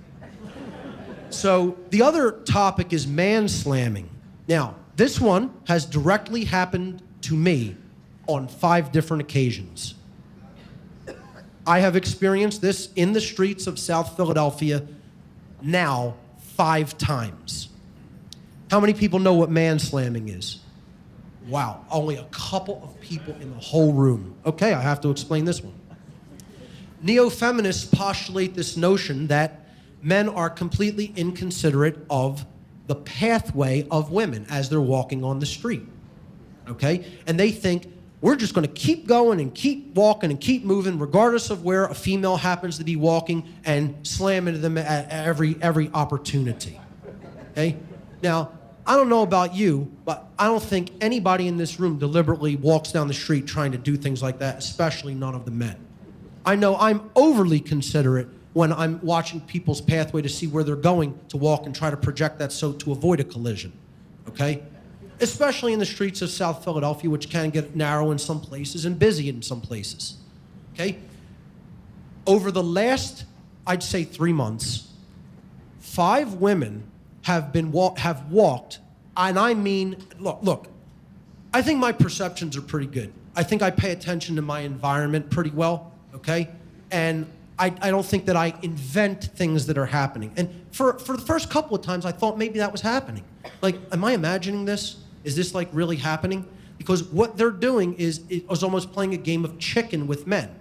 So the other topic is manslamming. Now, this one has directly happened to me on 5 different occasions. I have experienced this in the streets of South Philadelphia now 5 times. How many people know what manslamming is? Wow, only a couple of people in the whole room. Okay, I have to explain this one. Neo-feminists postulate this notion that men are completely inconsiderate of the pathway of women as they're walking on the street, okay? And they think we're just going to keep going and keep walking and keep moving regardless of where a female happens to be walking and slam into them at every opportunity, okay? Now, I don't know about you, but I don't think anybody in this room deliberately walks down the street trying to do things like that, especially none of the men. I know I'm overly considerate when I'm watching people's pathway to see where they're going to walk and try to project that so to avoid a collision, okay? Especially in the streets of South Philadelphia, which can get narrow in some places and busy in some places, okay? Over the last, I'd say 3 months, 5 women have walked, and I mean, look, I think my perceptions are pretty good. I think I pay attention to my environment pretty well, okay? And I don't think that I invent things that are happening. And for the first couple of times, I thought maybe that was happening. Like, am I imagining this? Is this like really happening? Because what they're doing is almost playing a game of chicken with men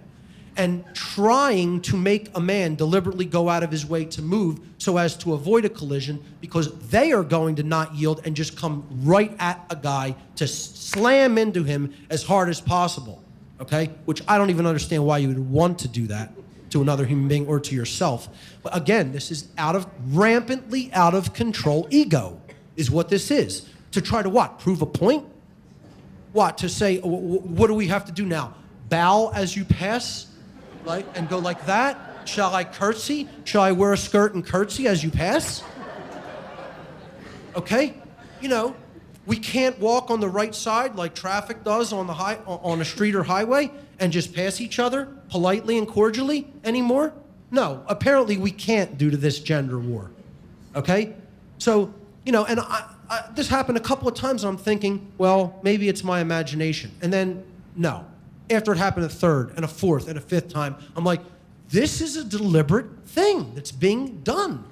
and trying to make a man deliberately go out of his way to move so as to avoid a collision because they are going to not yield and just come right at a guy to slam into him as hard as possible, okay? Which I don't even understand why you would want to do that to another human being or to yourself. But again, this is rampantly out of control ego is what this is. To try to what? Prove a point? What? To say, what do we have to do now? Bow as you pass? Like, and go like that? Shall I curtsy? Shall I wear a skirt and curtsy as you pass? Okay? You know, we can't walk on the right side like traffic does on a street or highway and just pass each other politely and cordially anymore. No, apparently we can't due to this gender war. Okay? So, you know, and this happened a couple of times and I'm thinking, well, maybe it's my imagination. And then, no. After it happened a third and a fourth and a fifth time, I'm like, this is a deliberate thing that's being done.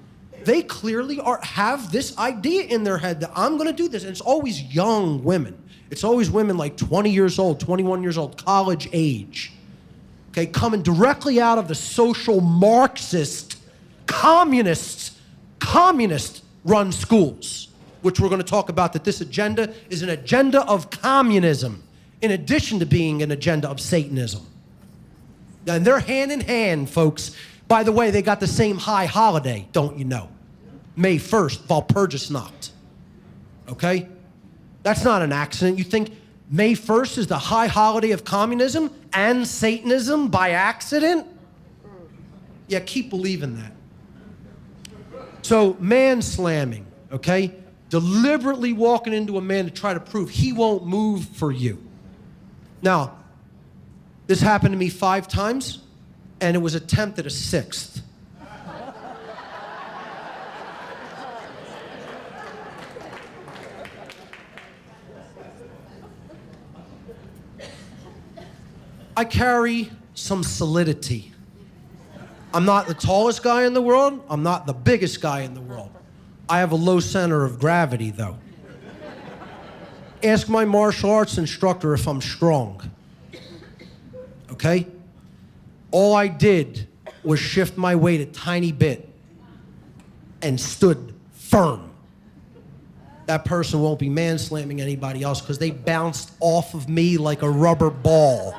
They clearly have this idea in their head that I'm going to do this. And it's always young women. It's always women like 20 years old, 21 years old, college age. Okay, coming directly out of the social Marxist, communist-run schools, which we're going to talk about, that this agenda is an agenda of communism in addition to being an agenda of Satanism. And they're hand in hand, folks. By the way, they got the same high holiday, don't you know? May 1st, Walpurgisnacht. Okay? That's not an accident. You think May 1st is the high holiday of communism and Satanism by accident? Yeah, keep believing that. So, man slamming, okay? Deliberately walking into a man to try to prove he won't move for you. Now, this happened to me 5 times, and it was attempted a 6th. I carry some solidity. I'm not the tallest guy in the world. I'm not the biggest guy in the world. I have a low center of gravity, though. Ask my martial arts instructor if I'm strong. Okay? All I did was shift my weight a tiny bit and stood firm. That person won't be man-slamming anybody else because they bounced off of me like a rubber ball.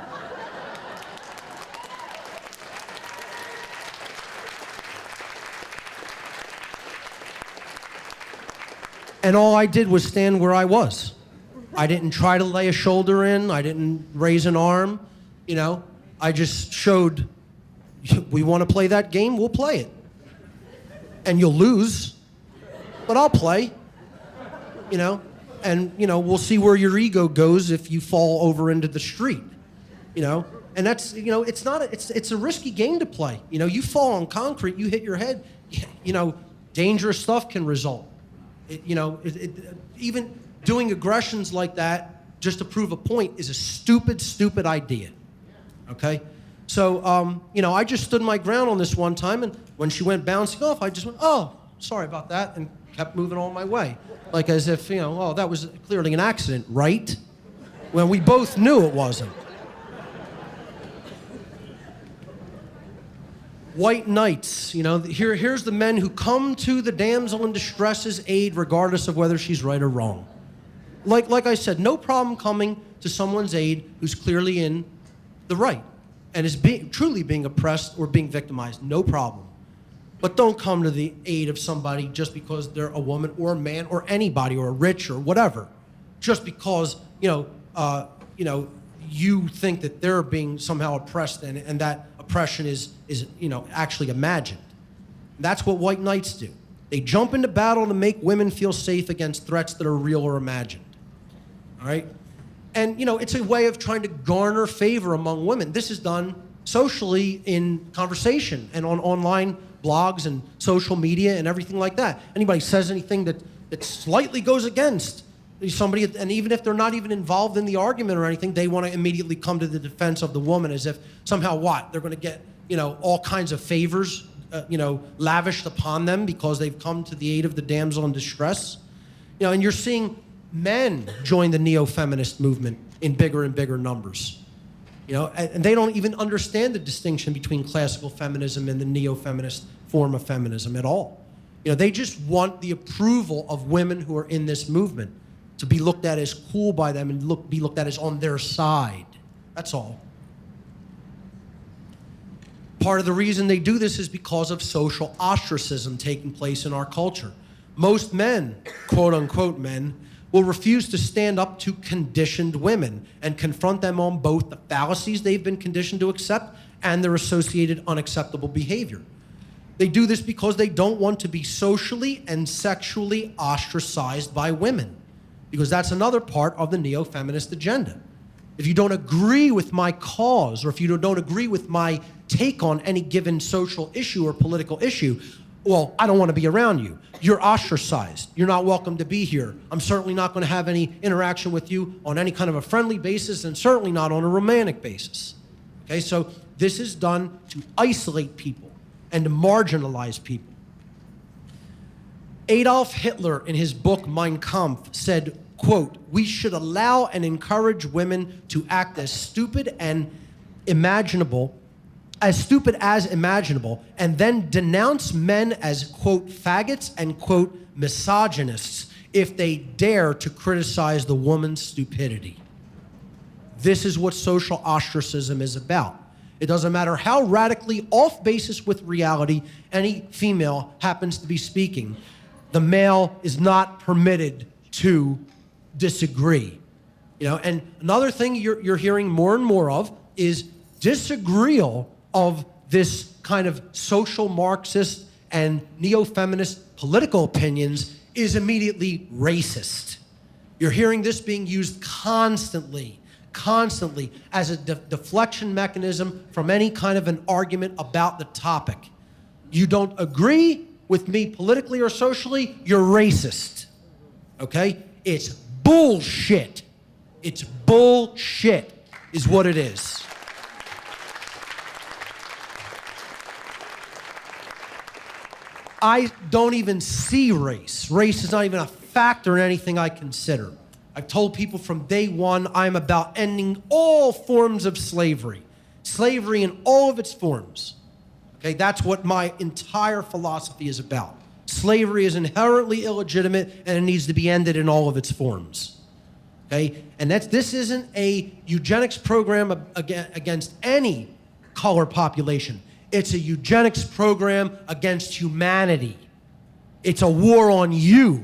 And all I did was stand where I was. I didn't try to lay a shoulder in. I didn't raise an arm. You know, I just showed, we want to play that game, we'll play it. And you'll lose, but I'll play. You know, and, you know, we'll see where your ego goes if you fall over into the street. You know, and that's, you know, it's a risky game to play. You know, you fall on concrete, you hit your head, you know, dangerous stuff can result. Even doing aggressions like that just to prove a point is a stupid idea. Okay? So, you know, I just stood my ground on this one time, and when she went bouncing off, I just went, oh, sorry about that, and kept moving on my way. Like as if, you know, oh, that was clearly an accident, right? When we both knew it wasn't. White knights, you know, here's the men who come to the damsel in distress's aid regardless of whether she's right or wrong. Like I said, no problem coming to someone's aid who's clearly in the right and is truly being oppressed or being victimized, no problem. But don't come to the aid of somebody just because they're a woman or a man or anybody or rich or whatever, just because, you think that they're being somehow oppressed and that oppression is you know, actually imagined. That's what white knights do. They jump into battle to make women feel safe against threats that are real or imagined. All right? And, you know, it's a way of trying to garner favor among women. This is done socially in conversation and on online blogs and social media and everything like that. Anybody says anything that slightly goes against somebody, and even if they're not even involved in the argument or anything, they want to immediately come to the defense of the woman as if somehow what? They're going to get, you know, all kinds of favors, lavished upon them because they've come to the aid of the damsel in distress. You know, and you're seeing men join the neo-feminist movement in bigger and bigger numbers. You know, and they don't even understand the distinction between classical feminism and the neo-feminist form of feminism at all. You know, they just want the approval of women who are in this movement to be looked at as cool by them and be looked at as on their side. That's all. Part of the reason they do this is because of social ostracism taking place in our culture. Most men, quote unquote men, will refuse to stand up to conditioned women and confront them on both the fallacies they've been conditioned to accept and their associated unacceptable behavior. They do this because they don't want to be socially and sexually ostracized by women, because that's another part of the neo-feminist agenda. if you don't agree with my cause, or if you don't agree with my take on any given social issue or political issue, well, I don't want to be around you. You're ostracized. You're not welcome to be here. I'm certainly not going to have any interaction with you on any kind of a friendly basis, and certainly not on a romantic basis. Okay, so this is done to isolate people and to marginalize people. Adolf Hitler, in his book Mein Kampf, said, quote, "We should allow and encourage women to act as stupid as imaginable, and then denounce men as, quote, faggots and, quote, misogynists if they dare to criticize the woman's stupidity." This is what social ostracism is about. It doesn't matter how radically off basis with reality any female happens to be speaking. The male is not permitted to disagree. You know, and another thing you're hearing more and more of is disagreeal of this kind of social Marxist and neo-feminist political opinions is immediately racist. You're hearing this being used constantly as a deflection mechanism from any kind of an argument about the topic. You don't agree with me politically or socially, you're racist. Okay? It's bullshit. It's bullshit is what it is. I don't even see race. Race is not even a factor in anything I consider. I've told people from day one I'm about ending all forms of slavery. Slavery in all of its forms. Okay, that's what my entire philosophy is about. Slavery is inherently illegitimate and it needs to be ended in all of its forms. Okay, and this isn't a eugenics program against any color population. It's a eugenics program against humanity. It's a war on you.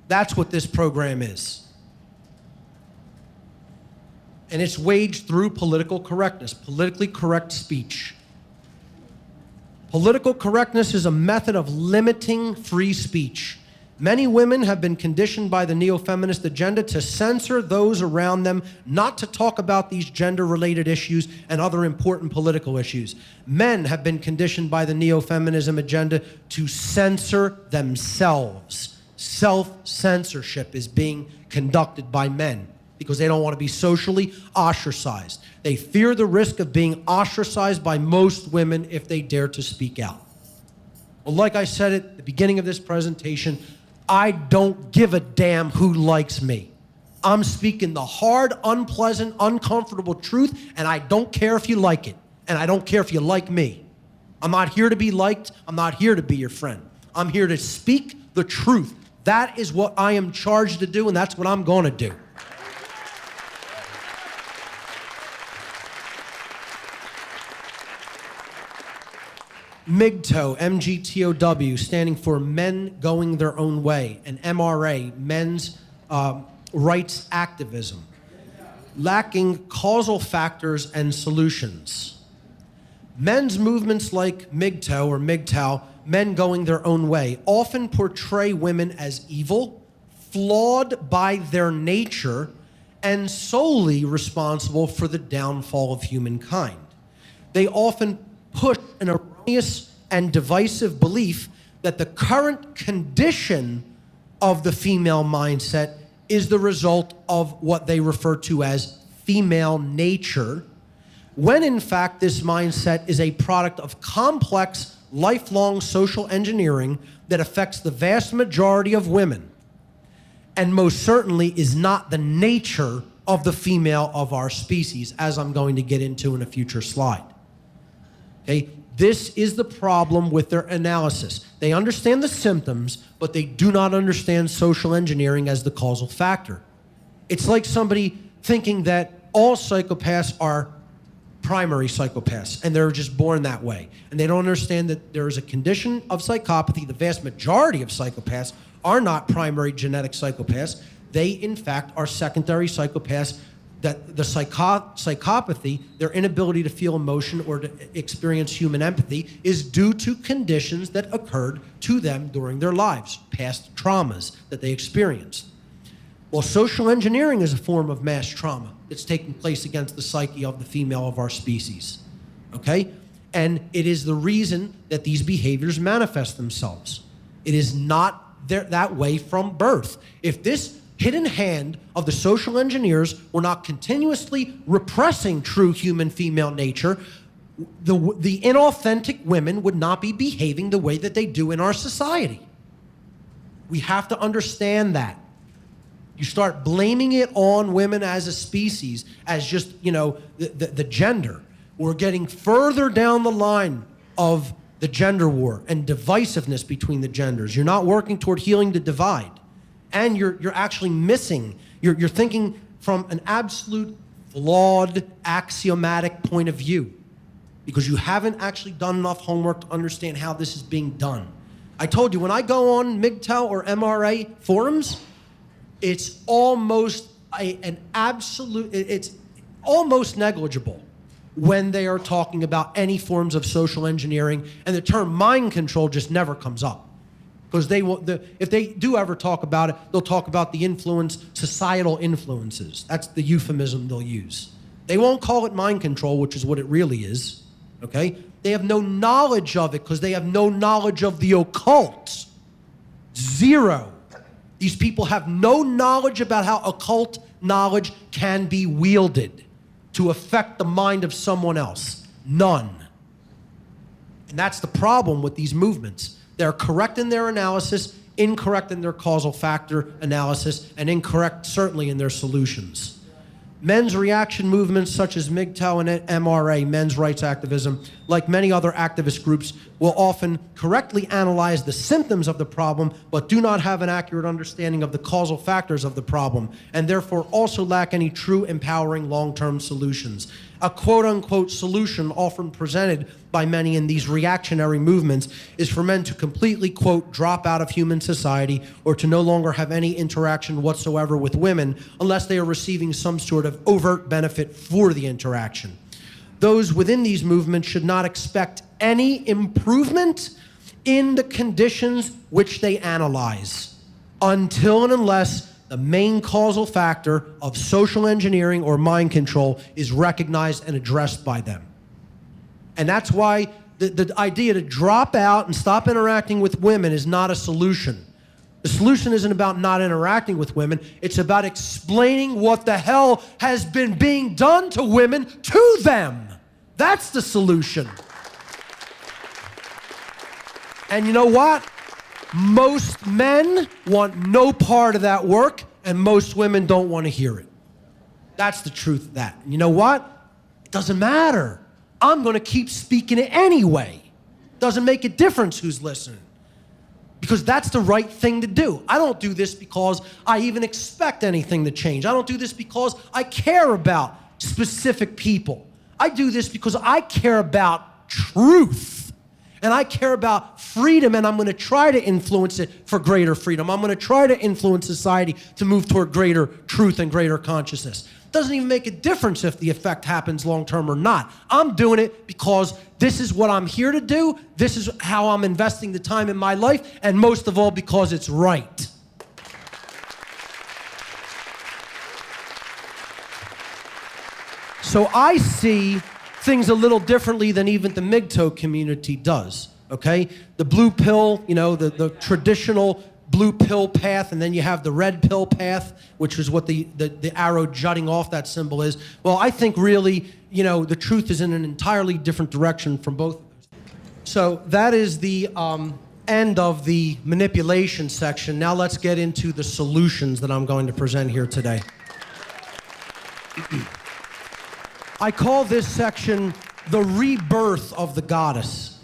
That's what this program is. And it's waged through political correctness, politically correct speech. Political correctness is a method of limiting free speech. Many women have been conditioned by the neo-feminist agenda to censor those around them, not to talk about these gender-related issues and other important political issues. Men have been conditioned by the neo-feminism agenda to censor themselves. Self-censorship is being conducted by men because they don't want to be socially ostracized. They fear the risk of being ostracized by most women if they dare to speak out. Well, like I said at the beginning of this presentation, I don't give a damn who likes me. I'm speaking the hard, unpleasant, uncomfortable truth, and I don't care if you like it, and I don't care if you like me. I'm not here to be liked. I'm not here to be your friend. I'm here to speak the truth. That is what I am charged to do, and that's what I'm going to do. MGTOW, M-G-T-O-W, standing for Men Going Their Own Way, and MRA, Men's Rights Activism, lacking causal factors and solutions. Men's movements like MGTOW or MGTOW, Men Going Their Own Way, often portray women as evil, flawed by their nature, and solely responsible for the downfall of humankind. They often push an erroneous and divisive belief that the current condition of the female mindset is the result of what they refer to as female nature, when in fact this mindset is a product of complex, lifelong social engineering that affects the vast majority of women, and most certainly is not the nature of the female of our species, as I'm going to get into in a future slide. Okay? This is the problem with their analysis. They understand the symptoms, but they do not understand social engineering as the causal factor. It's like somebody thinking that all psychopaths are primary psychopaths, and they're just born that way. And they don't understand that there is a condition of psychopathy. The vast majority of psychopaths are not primary genetic psychopaths. They, in fact, are secondary psychopaths. That the psychopathy, their inability to feel emotion or to experience human empathy, is due to conditions that occurred to them during their lives, past traumas that they experienced. Well, social engineering is a form of mass trauma that's taking place against the psyche of the female of our species, okay? And it is the reason that these behaviors manifest themselves. It is not that way from birth. If this hidden hand of the social engineers were not continuously repressing true human female nature, the inauthentic women would not be behaving the way that they do in our society. We have to understand that. You start blaming it on women as a species, as just, you know, the gender. We're getting further down the line of the gender war and divisiveness between the genders. You're not working toward healing the divide. And you're actually missing, you're thinking from an absolute flawed, axiomatic point of view, because you haven't actually done enough homework to understand how this is being done. I told you, when I go on MGTOW or MRA forums, it's almost it's almost negligible when they are talking about any forms of social engineering, and the term mind control just never comes up. Because if they do ever talk about it, they'll talk about the influence, societal influences. That's the euphemism they'll use. They won't call it mind control, which is what it really is, okay? They have no knowledge of it because they have no knowledge of the occult. Zero. These people have no knowledge about how occult knowledge can be wielded to affect the mind of someone else. None. And that's the problem with these movements. They're correct in their analysis, incorrect in their causal factor analysis, and incorrect certainly in their solutions. Men's reaction movements such as MGTOW and MRA, men's rights activism, like many other activist groups, will often correctly analyze the symptoms of the problem, but do not have an accurate understanding of the causal factors of the problem, and therefore also lack any true empowering long-term solutions. A quote-unquote solution often presented by many in these reactionary movements is for men to completely, quote, drop out of human society or to no longer have any interaction whatsoever with women unless they are receiving some sort of overt benefit for the interaction. Those within these movements should not expect any improvement in the conditions which they analyze until and unless the main causal factor of social engineering or mind control is recognized and addressed by them. And that's why the idea to drop out and stop interacting with women is not a solution. The solution isn't about not interacting with women. It's about explaining what the hell has been being done to women to them. That's the solution. And you know what? Most men want no part of that work, and most women don't want to hear it. That's the truth of that. And you know what? It doesn't matter. I'm going to keep speaking it anyway. Doesn't make a difference who's listening. Because that's the right thing to do. I don't do this because I even expect anything to change. I don't do this because I care about specific people. I do this because I care about truth. And I care about freedom, and I'm going to try to influence it for greater freedom. I'm going to try to influence society to move toward greater truth and greater consciousness. It doesn't even make a difference if the effect happens long-term or not. I'm doing it because this is what I'm here to do. This is how I'm investing the time in my life, and most of all because it's right. So I see things a little differently than even the MGTOW community does, okay? The blue pill, you know, the traditional blue pill path, and then you have the red pill path, which is what the arrow jutting off that symbol is. Well, I think really, you know, the truth is in an entirely different direction from both of those. So that is the end of the manipulation section. Now let's get into the solutions that I'm going to present here today. I call this section the rebirth of the goddess.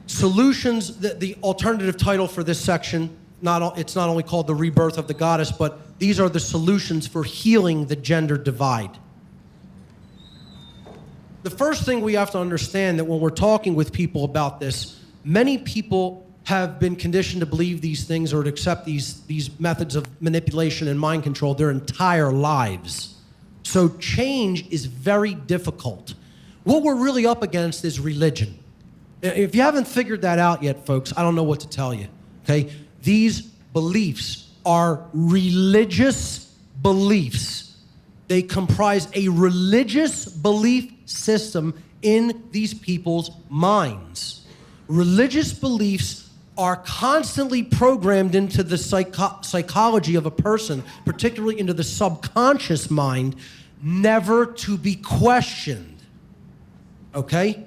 Solutions, the alternative title for this section, it's not only called the rebirth of the goddess, but these are the solutions for healing the gender divide. The first thing we have to understand that when we're talking with people about this, many people have been conditioned to believe these things or to accept these methods of manipulation and mind control their entire lives. So change is very difficult. What we're really up against is religion. If you haven't figured that out yet, folks, I don't know what to tell you, okay? These beliefs are religious beliefs. They comprise a religious belief system in these people's minds. Religious beliefs are constantly programmed into the psychology of a person, particularly into the subconscious mind, never to be questioned. Okay?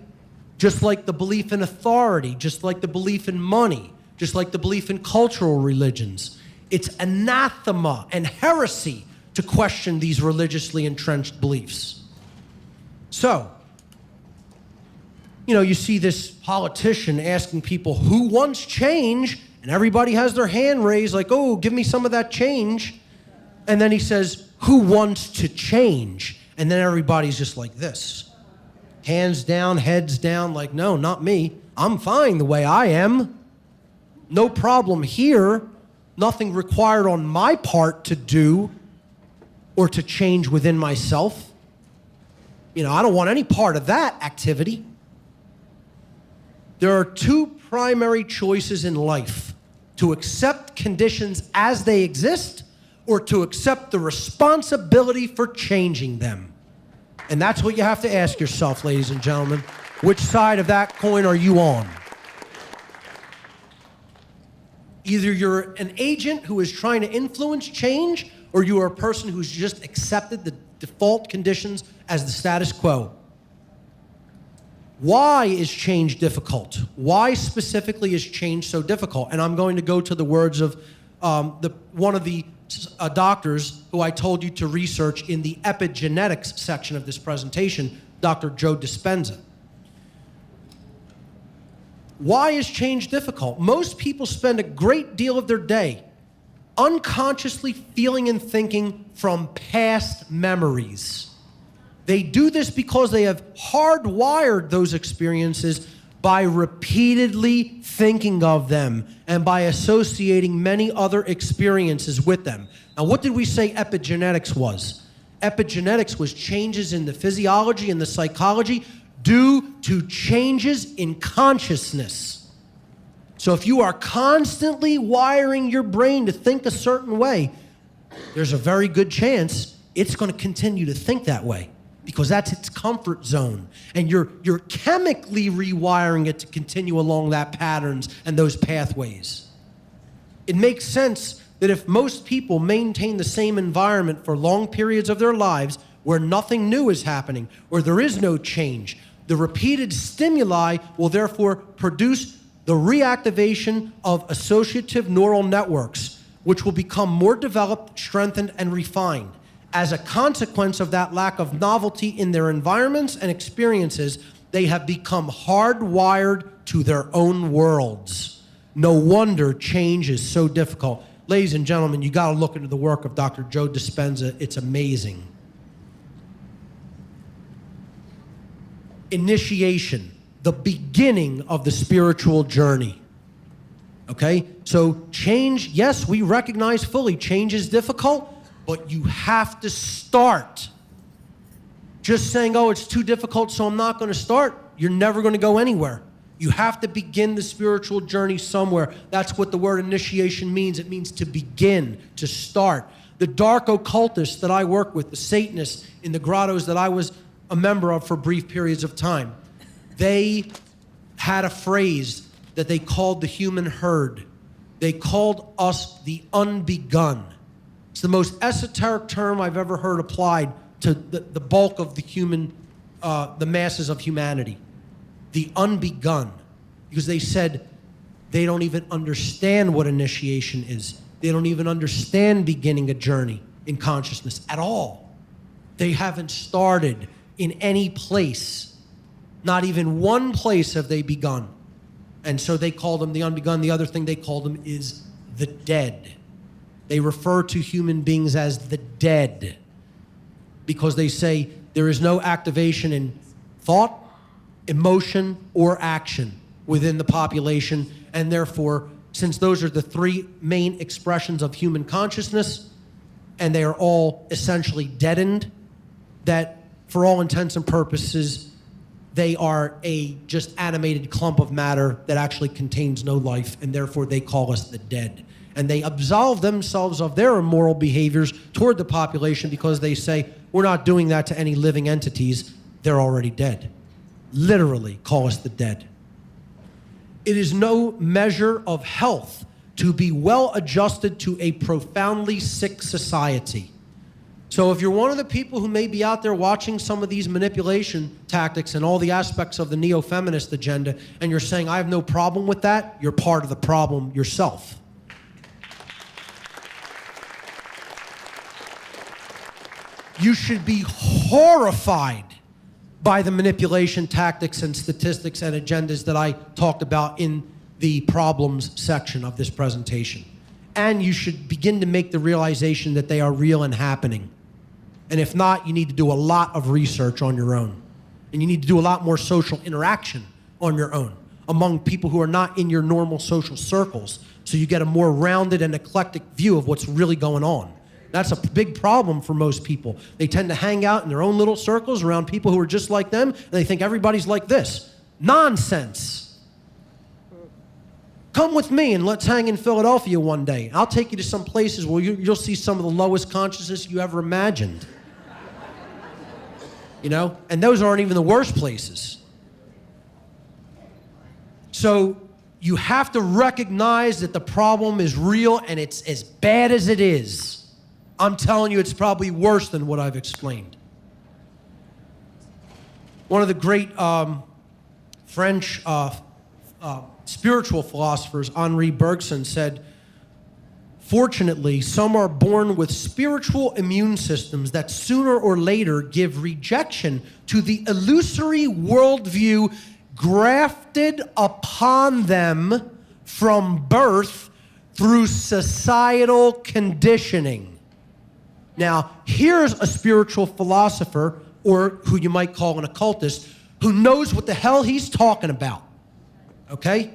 Just like the belief in authority, just like the belief in money, just like the belief in cultural religions. It's anathema and heresy to question these religiously entrenched beliefs. So, you see this politician asking people who wants change, and everybody has their hand raised like, oh, give me some of that change. And then he says, who wants to change? And then everybody's just like this. Hands down, heads down, like, no, not me. I'm fine the way I am. No problem here. Nothing required on my part to do or to change within myself. I don't want any part of that activity. There are two primary choices in life: to accept conditions as they exist or to accept the responsibility for changing them. And that's what you have to ask yourself, ladies and gentlemen. Which side of that coin are you on? Either you're an agent who is trying to influence change, or you are a person who's just accepted the default conditions as the status quo. Why is change difficult? Why specifically is change so difficult? And I'm going to go to the words of one of the doctors who I told you to research in the epigenetics section of this presentation, Dr. Joe Dispenza. Why is change difficult? Most people spend a great deal of their day unconsciously feeling and thinking from past memories. They do this because they have hardwired those experiences by repeatedly thinking of them and by associating many other experiences with them. Now, what did we say epigenetics was? Epigenetics was changes in the physiology and the psychology due to changes in consciousness. So if you are constantly wiring your brain to think a certain way, there's a very good chance it's going to continue to think that way, because that's its comfort zone. And you're chemically rewiring it to continue along that patterns and those pathways. It makes sense that if most people maintain the same environment for long periods of their lives where nothing new is happening or there is no change, the repeated stimuli will therefore produce the reactivation of associative neural networks, which will become more developed, strengthened, and refined. As a consequence of that lack of novelty in their environments and experiences, they have become hardwired to their own worlds. No wonder change is so difficult. Ladies and gentlemen, you got to look into the work of Dr. Joe Dispenza. It's amazing. Initiation, the beginning of the spiritual journey. Okay? So change, yes, we recognize fully change is difficult, but you have to start. Just saying, oh, it's too difficult, so I'm not going to start, you're never going to go anywhere. You have to begin the spiritual journey somewhere. That's what the word initiation means. It means to begin, to start. The dark occultists that I work with, the Satanists in the grottos that I was a member of for brief periods of time, they had a phrase that they called the human herd. They called us the unbegun. It's the most esoteric term I've ever heard applied to the bulk of the human, the masses of humanity. The unbegun. Because they said they don't even understand what initiation is. They don't even understand beginning a journey in consciousness at all. They haven't started in any place. Not even one place have they begun. And so they call them the unbegun. The other thing they call them is the dead. They refer to human beings as the dead because they say there is no activation in thought, emotion, or action within the population. And therefore, since those are the three main expressions of human consciousness, and they are all essentially deadened, that for all intents and purposes, they are a just animated clump of matter that actually contains no life, and therefore they call us the dead. And they absolve themselves of their immoral behaviors toward the population because they say, we're not doing that to any living entities. They're already dead. Literally call us the dead. It is no measure of health to be well adjusted to a profoundly sick society. So if you're one of the people who may be out there watching some of these manipulation tactics and all the aspects of the neo-feminist agenda, and you're saying, I have no problem with that, you're part of the problem yourself. You should be horrified by the manipulation tactics and statistics and agendas that I talked about in the problems section of this presentation. And you should begin to make the realization that they are real and happening. And if not, you need to do a lot of research on your own. And you need to do a lot more social interaction on your own among people who are not in your normal social circles, so you get a more rounded and eclectic view of what's really going on. That's a big problem for most people. They tend to hang out in their own little circles around people who are just like them, and they think everybody's like this. Nonsense. Come with me and let's hang in Philadelphia one day. I'll take you to some places where you'll see some of the lowest consciousness you ever imagined. You know? And those aren't even the worst places. So you have to recognize that the problem is real and it's as bad as it is. I'm telling you, it's probably worse than what I've explained. One of the great French spiritual philosophers, Henri Bergson, said, fortunately, some are born with spiritual immune systems that sooner or later give rejection to the illusory worldview grafted upon them from birth through societal conditioning. Now, here's a spiritual philosopher, or who you might call an occultist, who knows what the hell he's talking about, okay?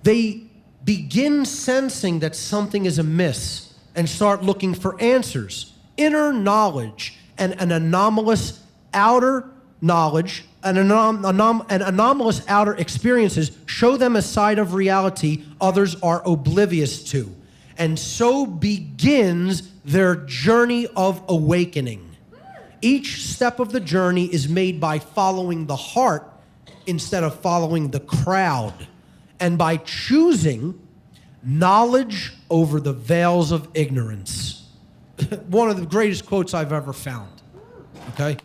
They begin sensing that something is amiss and start looking for answers. Inner knowledge and an anomalous outer knowledge and anomalous outer experiences show them a side of reality others are oblivious to. And so begins their journey of awakening. Each step of the journey is made by following the heart instead of following the crowd, and by choosing knowledge over the veils of ignorance. One of the greatest quotes I've ever found, okay?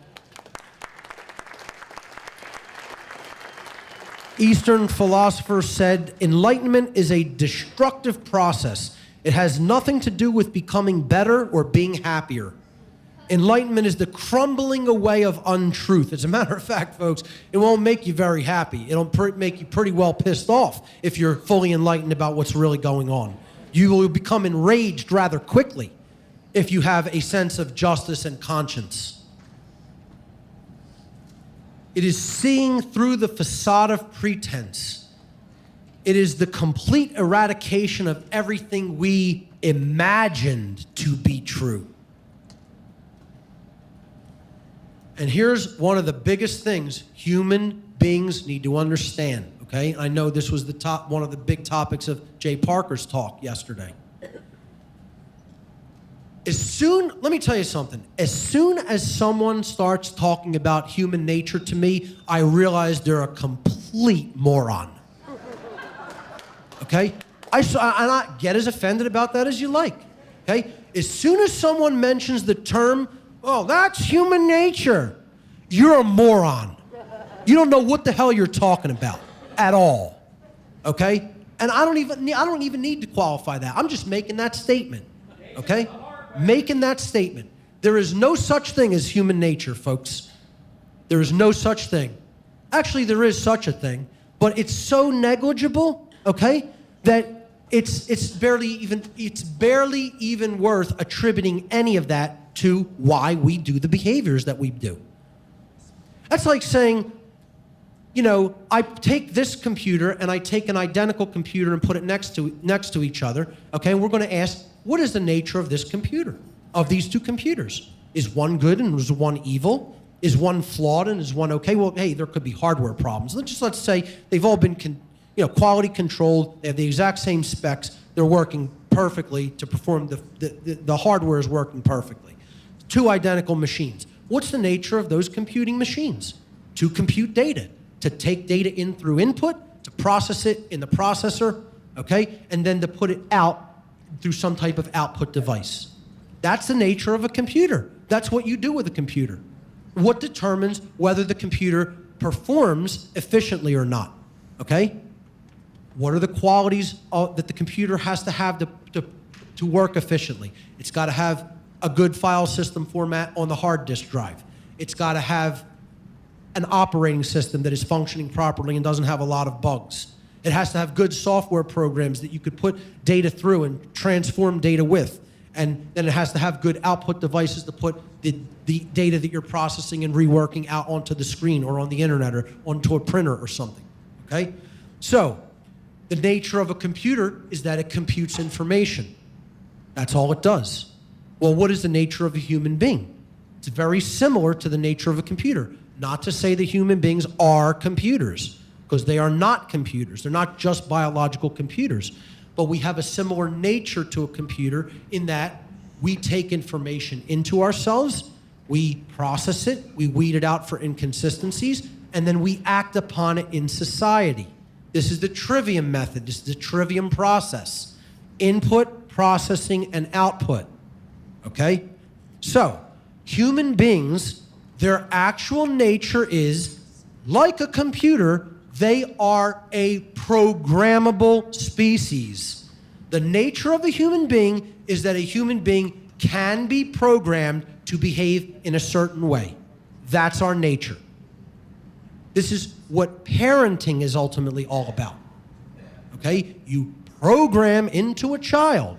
Eastern philosophers said, enlightenment is a destructive process. It has nothing to do with becoming better or being happier. Enlightenment is the crumbling away of untruth. As a matter of fact, folks, it won't make you very happy. It'll make you pretty well pissed off if you're fully enlightened about what's really going on. You will become enraged rather quickly if you have a sense of justice and conscience. It is seeing through the facade of pretense. It is the complete eradication of everything we imagined to be true. And here's one of the biggest things human beings need to understand, okay? I know this was one of the big topics of Jay Parker's talk yesterday. Let me tell you something. As soon as someone starts talking about human nature to me, I realize they're a complete moron. Okay? I get as offended about that as you like. Okay? As soon as someone mentions the term, oh, that's human nature, you're a moron. You don't know what the hell you're talking about at all. Okay? And I don't even need to qualify that. I'm just making that statement. Okay? Making that statement. There is no such thing as human nature, folks. There is no such thing. Actually, there is such a thing, but it's so negligible, okay, that it's barely even worth attributing any of that to why we do the behaviors that we do. That's like saying, you know, I take this computer and I take an identical computer and put it next to each other, okay, and we're going to ask, what is the nature of this computer, of these two computers? Is one good and is one evil? Is one flawed and is one okay? Well, hey, there could be hardware problems. Let's say they've all been quality controlled. They have the exact same specs. They're working perfectly to perform the hardware is working perfectly. Two identical machines. What's the nature of those computing machines? To compute data, to take data in through input, to process it in the processor, okay, and then to put it out through some type of output device. That's the nature of a computer. That's what you do with a computer. What determines whether the computer performs efficiently or not, okay? What are the qualities that the computer has to have to work efficiently? It's got to have a good file system format on the hard disk drive. It's got to have an operating system that is functioning properly and doesn't have a lot of bugs. It has to have good software programs that you could put data through and transform data with. And then it has to have good output devices to put the data that you're processing and reworking out onto the screen or on the internet or onto a printer or something, okay? So, the nature of a computer is that it computes information. That's all it does. Well, what is the nature of a human being? It's very similar to the nature of a computer. Not to say that human beings are computers, because they are not computers. They're not just biological computers. But we have a similar nature to a computer in that we take information into ourselves, we process it, we weed it out for inconsistencies, and then we act upon it in society. This is the trivium method. This is the trivium process. Input, processing, and output. Okay? So, human beings, their actual nature is, like a computer, they are a programmable species. The nature of a human being is that a human being can be programmed to behave in a certain way. That's our nature. This is what parenting is ultimately all about. Okay? You program into a child,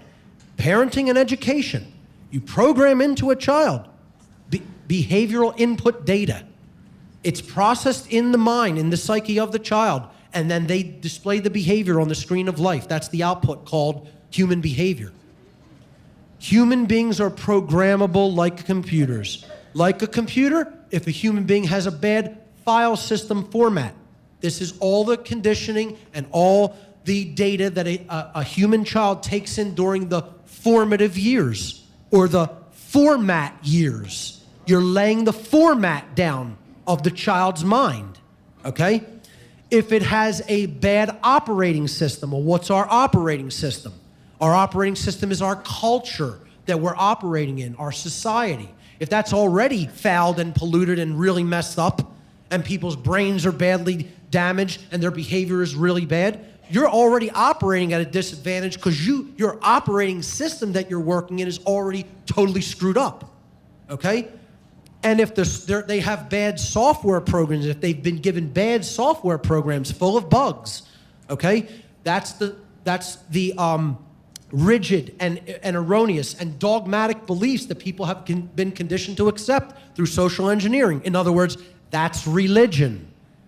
parenting and education, you program into a child behavioral input data. It's processed in the mind, in the psyche of the child, and then they display the behavior on the screen of life. That's the output called human behavior. Human beings are programmable like computers. Like a computer, if a human being has a bad file system format, this is all the conditioning and all the data that a human child takes in during the formative years or the format years. You're laying the format down of the child's mind, okay? If it has a bad operating system, well, what's our operating system? Our operating system is our culture that we're operating in, our society. If that's already fouled and polluted and really messed up, and people's brains are badly damaged and their behavior is really bad, you're already operating at a disadvantage because your operating system that you're working in is already totally screwed up, okay? And if they have bad software programs, if they've been given bad software programs full of bugs, okay, that's the rigid and erroneous and dogmatic beliefs that people have been conditioned to accept through social engineering. In other words, that's religion.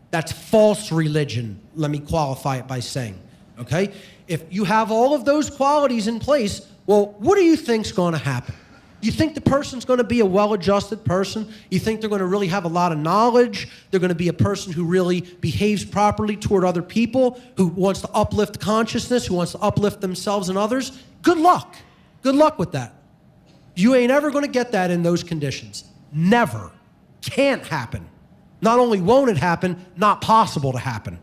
That's false religion, let me qualify it by saying, okay? If you have all of those qualities in place, well, what do you think's going to happen? You think the person's going to be a well-adjusted person? You think they're going to really have a lot of knowledge? They're going to be a person who really behaves properly toward other people, who wants to uplift consciousness, who wants to uplift themselves and others? Good luck. Good luck with that. You ain't ever going to get that in those conditions. Never. Can't happen. Not only won't it happen, not possible to happen.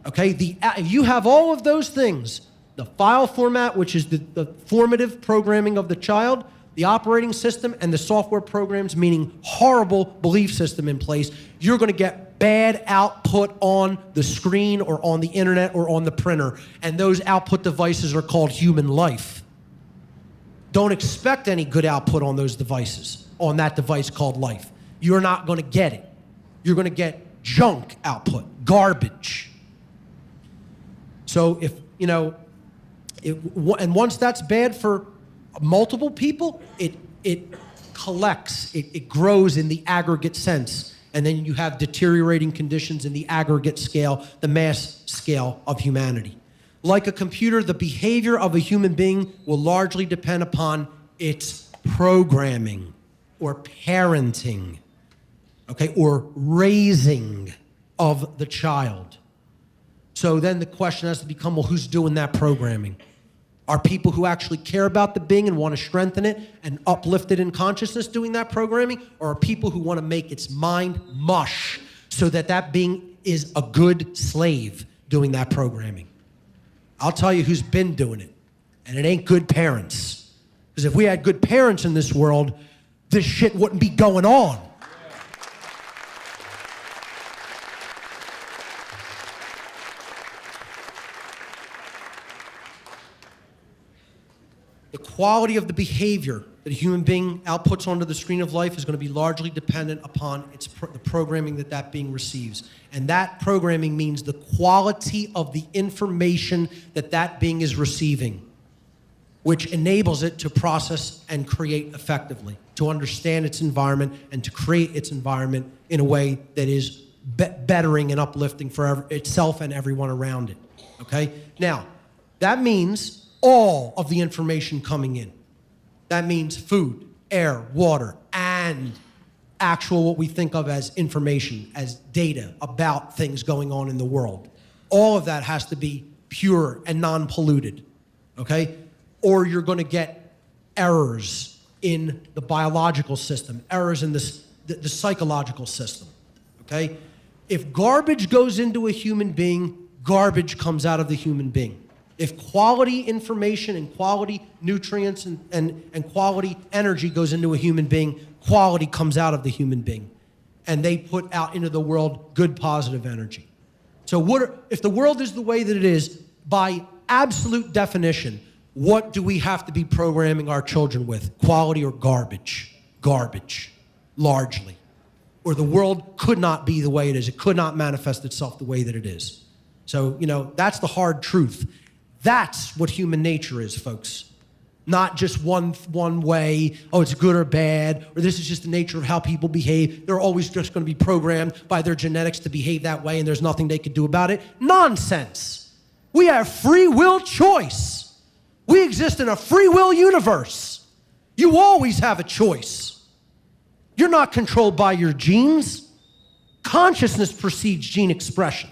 Okay? If you have all of those things, the file format, which is the formative programming of the child, the operating system, and the software programs, meaning horrible belief system in place, you're going to get bad output on the screen or on the internet or on the printer. And those output devices are called human life. Don't expect any good output on those devices, on that device called life. You're not going to get it. You're going to get junk output, garbage. So and once that's bad for multiple people, it collects, it grows in the aggregate sense. And then you have deteriorating conditions in the aggregate scale, the mass scale of humanity. Like a computer, the behavior of a human being will largely depend upon its programming or parenting, okay, or raising of the child. So then the question has to become, well, who's doing that programming? Are people who actually care about the being and want to strengthen it and uplift it in consciousness doing that programming? Or are people who want to make its mind mush so that that being is a good slave doing that programming? I'll tell you who's been doing it, and it ain't good parents. Because if we had good parents in this world, this shit wouldn't be going on. The quality of the behavior that a human being outputs onto the screen of life is going to be largely dependent upon the programming that that being receives. And that programming means the quality of the information that that being is receiving, which enables it to process and create effectively, to understand its environment and to create its environment in a way that is bettering and uplifting for itself and everyone around it, okay? Now, that means all of the information coming in. That means food, air, water, and actual what we think of as information, as data about things going on in the world. All of that has to be pure and non-polluted, okay? Or you're going to get errors in the biological system, errors in the psychological system, okay? If garbage goes into a human being, garbage comes out of the human being. If quality information and quality nutrients and quality energy goes into a human being, quality comes out of the human being. And they put out into the world good, positive energy. So if the world is the way that it is, by absolute definition, what do we have to be programming our children with? Quality or garbage? Garbage, largely. Or the world could not be the way it is. It could not manifest itself the way that it is. So, that's the hard truth. That's what human nature is, folks. Not just one way, oh, it's good or bad, or this is just the nature of how people behave. They're always just going to be programmed by their genetics to behave that way, and there's nothing they can do about it. Nonsense. We have free will choice. We exist in a free will universe. You always have a choice. You're not controlled by your genes. Consciousness precedes gene expression.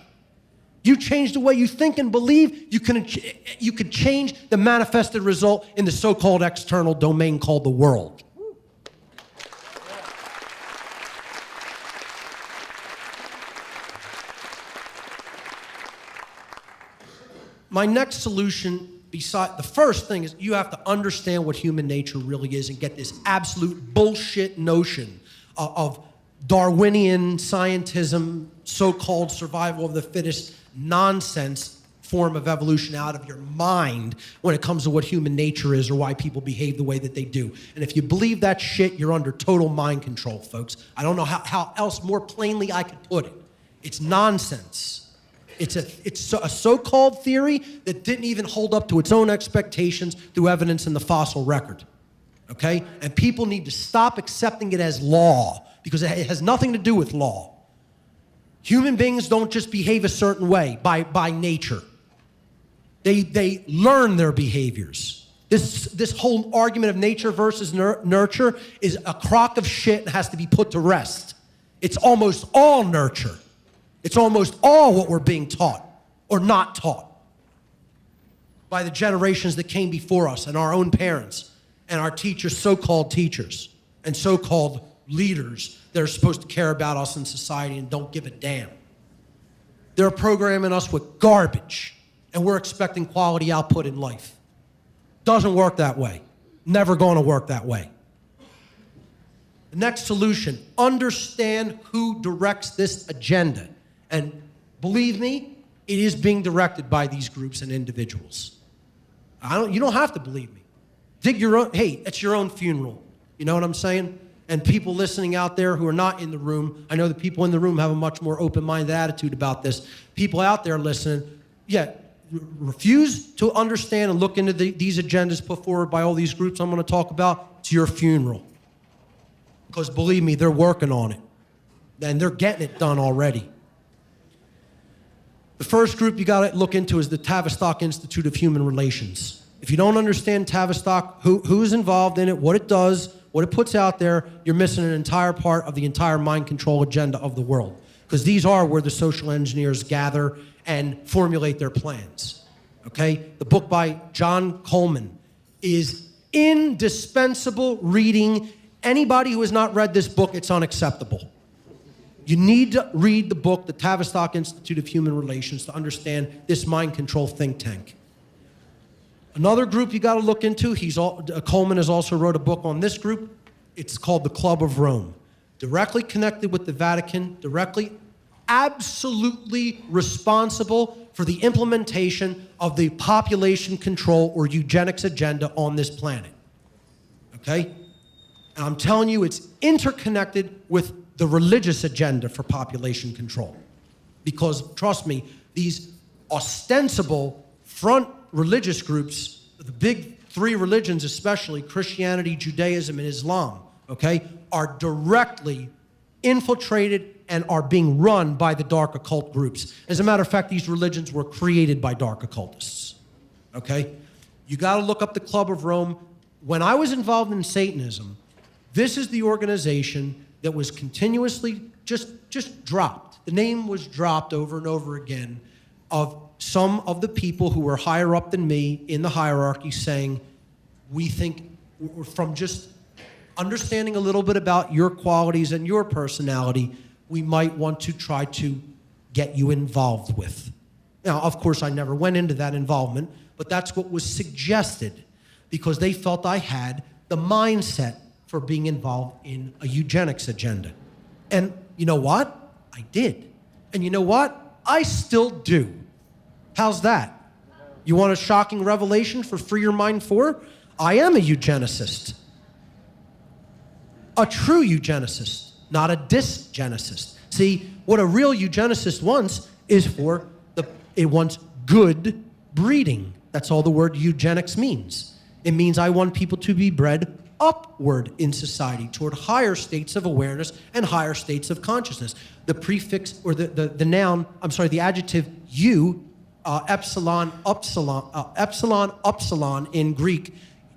You change the way you think and believe, you could change the manifested result in the so-called external domain called the world. My next solution, the first thing is you have to understand what human nature really is and get this absolute bullshit notion of Darwinian scientism, so-called survival of the fittest nonsense form of evolution out of your mind when it comes to what human nature is or why people behave the way that they do. And if you believe that shit, you're under total mind control, folks. I don't know how else more plainly I could put it. It's nonsense. It's a so-called theory that didn't even hold up to its own expectations through evidence in the fossil record, okay? And people need to stop accepting it as law because it has nothing to do with law. Human beings don't just behave a certain way by nature. They learn their behaviors. This whole argument of nature versus nurture is a crock of shit and has to be put to rest. It's almost all nurture. It's almost all what we're being taught or not taught by the generations that came before us and our own parents and our teachers, so-called teachers and so-called leaders that are supposed to care about us in society and don't give a damn. They're programming us with garbage, and we're expecting quality output in life. Doesn't work that way. Never going to work that way. The next solution, understand who directs this agenda. And believe me, it is being directed by these groups and individuals. You don't have to believe me. Dig your own, hey, it's your own funeral. You know what I'm saying? And people listening out there who are not in the room, I know the people in the room have a much more open-minded attitude about this. People out there listening, refuse to understand and look into these agendas put forward by all these groups I'm going to talk about. It's your funeral. Because believe me, they're working on it. And they're getting it done already. The first group you got to look into is the Tavistock Institute of Human Relations. If you don't understand Tavistock, who is involved in it, what it does, what it puts out there, you're missing an entire part of the entire mind control agenda of the world. because these are where the social engineers gather and formulate their plans, okay? The book by John Coleman is indispensable reading. Anybody who has not read this book, it's unacceptable. You need to read the book, The Tavistock Institute of Human Relations, to understand this mind control think tank. Another group you got to look into, Coleman has also wrote a book on this group. It's called the Club of Rome. Directly connected with the Vatican, absolutely responsible for the implementation of the population control or eugenics agenda on this planet. Okay? And I'm telling you, it's interconnected with the religious agenda for population control. Because, trust me, these ostensible front religious groups, the big three religions especially, Christianity, Judaism, and Islam, okay, are directly infiltrated and are being run by the dark occult groups. As a matter of fact, these religions were created by dark occultists, okay? You gotta look up the Club of Rome. When I was involved in Satanism, this is the organization that was continuously just dropped. The name was dropped over and over again of some of the people who were higher up than me in the hierarchy saying, we think, from just understanding a little bit about your qualities and your personality, we might want to try to get you involved with. Now, of course, I never went into that involvement, but that's what was suggested because they felt I had the mindset for being involved in a eugenics agenda. And you know what? I did. And you know what? I still do. How's that? You want a shocking revelation for Free Your Mind 4? I am a eugenicist. A true eugenicist, not a dysgenicist. See, what a real eugenicist wants is it wants good breeding. That's all the word eugenics means. It means I want people to be bred upward in society toward higher states of awareness and higher states of consciousness. The prefix or the noun, the adjective you, epsilon in Greek,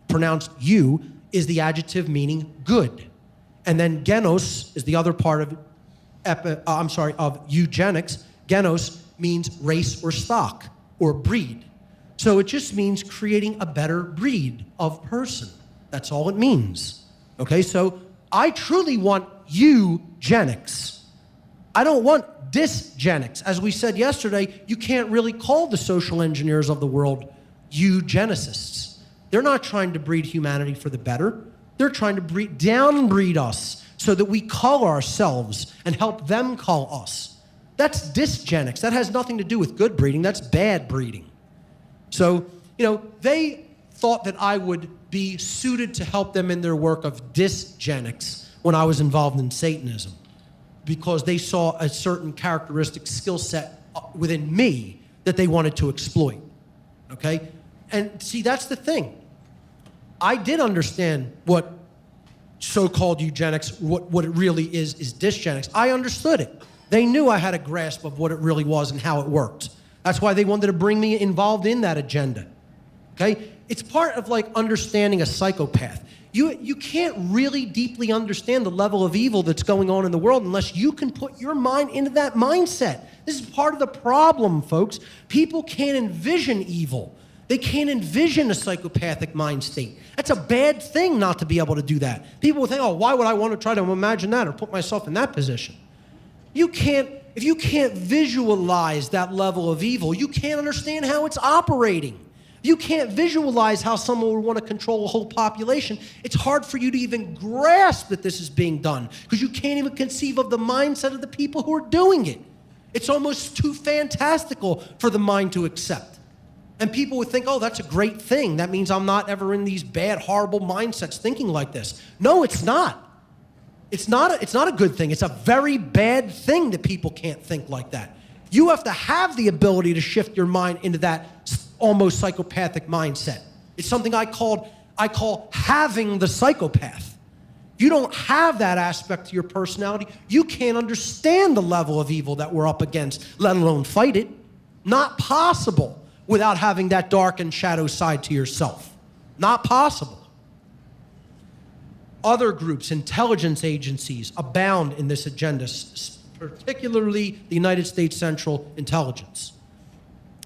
pronounced you, is the adjective meaning good. And then genos is the other part of eugenics. Genos means race or stock or breed. So it just means creating a better breed of person. That's all it means. Okay, so I truly want eugenics. I don't want dysgenics. As we said yesterday, you can't really call the social engineers of the world eugenicists. They're not trying to breed humanity for the better. They're trying to downbreed us so that we cull ourselves and help them cull us. That's dysgenics. That has nothing to do with good breeding. That's bad breeding. So, they thought that I would be suited to help them in their work of dysgenics when I was involved in Satanism because they saw a certain characteristic skill set within me that they wanted to exploit, okay? And see, that's the thing. I did understand what so-called eugenics, what it really is dysgenics. I understood it. They knew I had a grasp of what it really was and how it worked. That's why they wanted to bring me involved in that agenda, okay? It's part of like understanding a psychopath. You can't really deeply understand the level of evil that's going on in the world unless you can put your mind into that mindset. This is part of the problem, folks. People can't envision evil. They can't envision a psychopathic mind state. That's a bad thing not to be able to do that. People will think, oh, why would I want to try to imagine that or put myself in that position? If you can't visualize that level of evil, you can't understand how it's operating. If you can't visualize how someone would want to control a whole population, it's hard for you to even grasp that this is being done because you can't even conceive of the mindset of the people who are doing it. It's almost too fantastical for the mind to accept. And people would think, oh, that's a great thing. That means I'm not ever in these bad, horrible mindsets thinking like this. No, it's not. It's not a good thing. It's a very bad thing that people can't think like that. You have to have the ability to shift your mind into that almost psychopathic mindset. It's something I call having the psychopath. You don't have that aspect to your personality. You can't understand the level of evil that we're up against, let alone fight it. Not possible without having that dark and shadow side to yourself. Not possible. Other groups, intelligence agencies, abound in this agenda, particularly the United States Central Intelligence.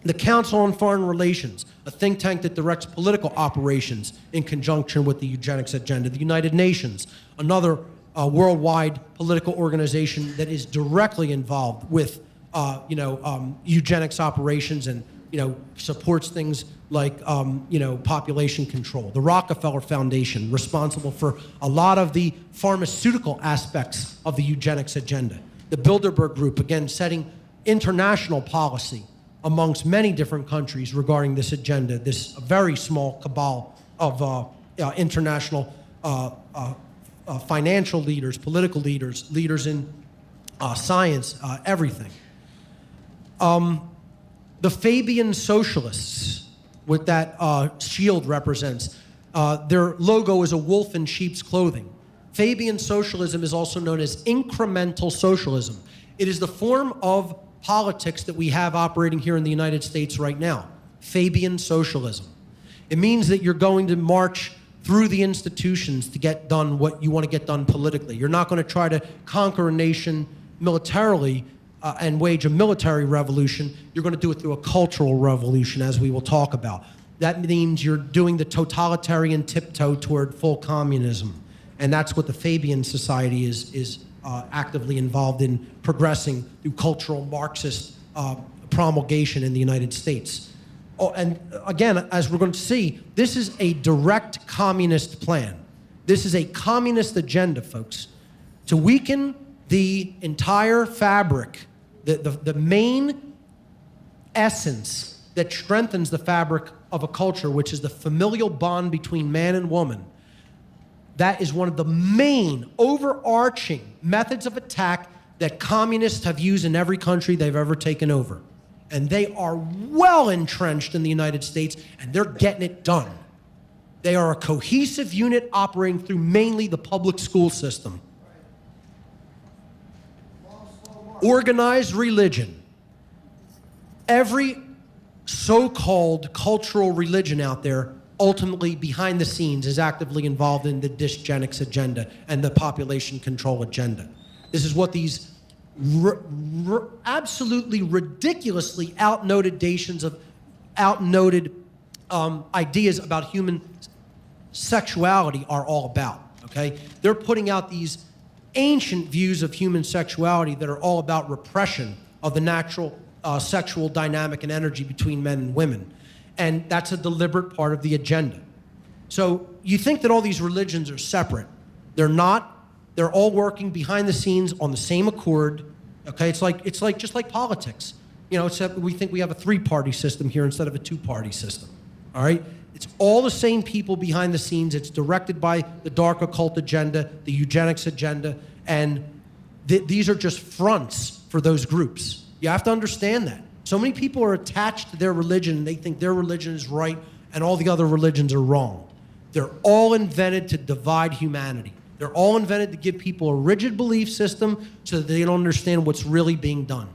The Council on Foreign Relations, a think tank that directs political operations in conjunction with the eugenics agenda. The United Nations, another worldwide political organization that is directly involved with eugenics operations and supports things like population control. The Rockefeller Foundation, responsible for a lot of the pharmaceutical aspects of the eugenics agenda. The Bilderberg Group, again, setting international policy amongst many different countries regarding this agenda, this very small cabal of international financial leaders, political leaders, leaders in science, everything. The Fabian Socialists, what that shield represents, their logo is a wolf in sheep's clothing. Fabian socialism is also known as incremental socialism. It is the form of politics that we have operating here in the United States right now, Fabian socialism. It means that you're going to march through the institutions to get done what you want to get done politically. You're not going to try to conquer a nation militarily and wage a military revolution. You're going to do it through a cultural revolution, as we will talk about. That means you're doing the totalitarian tiptoe toward full communism. And that's what the Fabian Society is actively involved in progressing through cultural Marxist promulgation in the United States. Oh, and again, as we're going to see, this is a direct communist plan. This is a communist agenda, folks, to weaken the entire fabric, the main essence that strengthens the fabric of a culture, which is the familial bond between man and woman. That is one of the main overarching methods of attack that communists have used in every country they've ever taken over. And they are well entrenched in the United States, and they're getting it done. They are a cohesive unit operating through mainly the public school system. Organized religion. Every so-called cultural religion out there ultimately behind the scenes is actively involved in the dysgenics agenda and the population control agenda. This is what these absolutely ridiculously outnoted ideas about human sexuality are all about, okay? They're putting out these ancient views of human sexuality that are all about repression of the natural sexual dynamic and energy between men and women. And that's a deliberate part of the agenda. So you think that all these religions are separate. They're not. They're all working behind the scenes on the same accord. Okay, it's like just like politics. You know, except we think we have a three-party system here instead of a two-party system. All right? It's all the same people behind the scenes. It's directed by the dark occult agenda, the eugenics agenda, and these are just fronts for those groups. You have to understand that. So many people are attached to their religion, and they think their religion is right and all the other religions are wrong. They're all invented to divide humanity. They're all invented to give people a rigid belief system so that they don't understand what's really being done.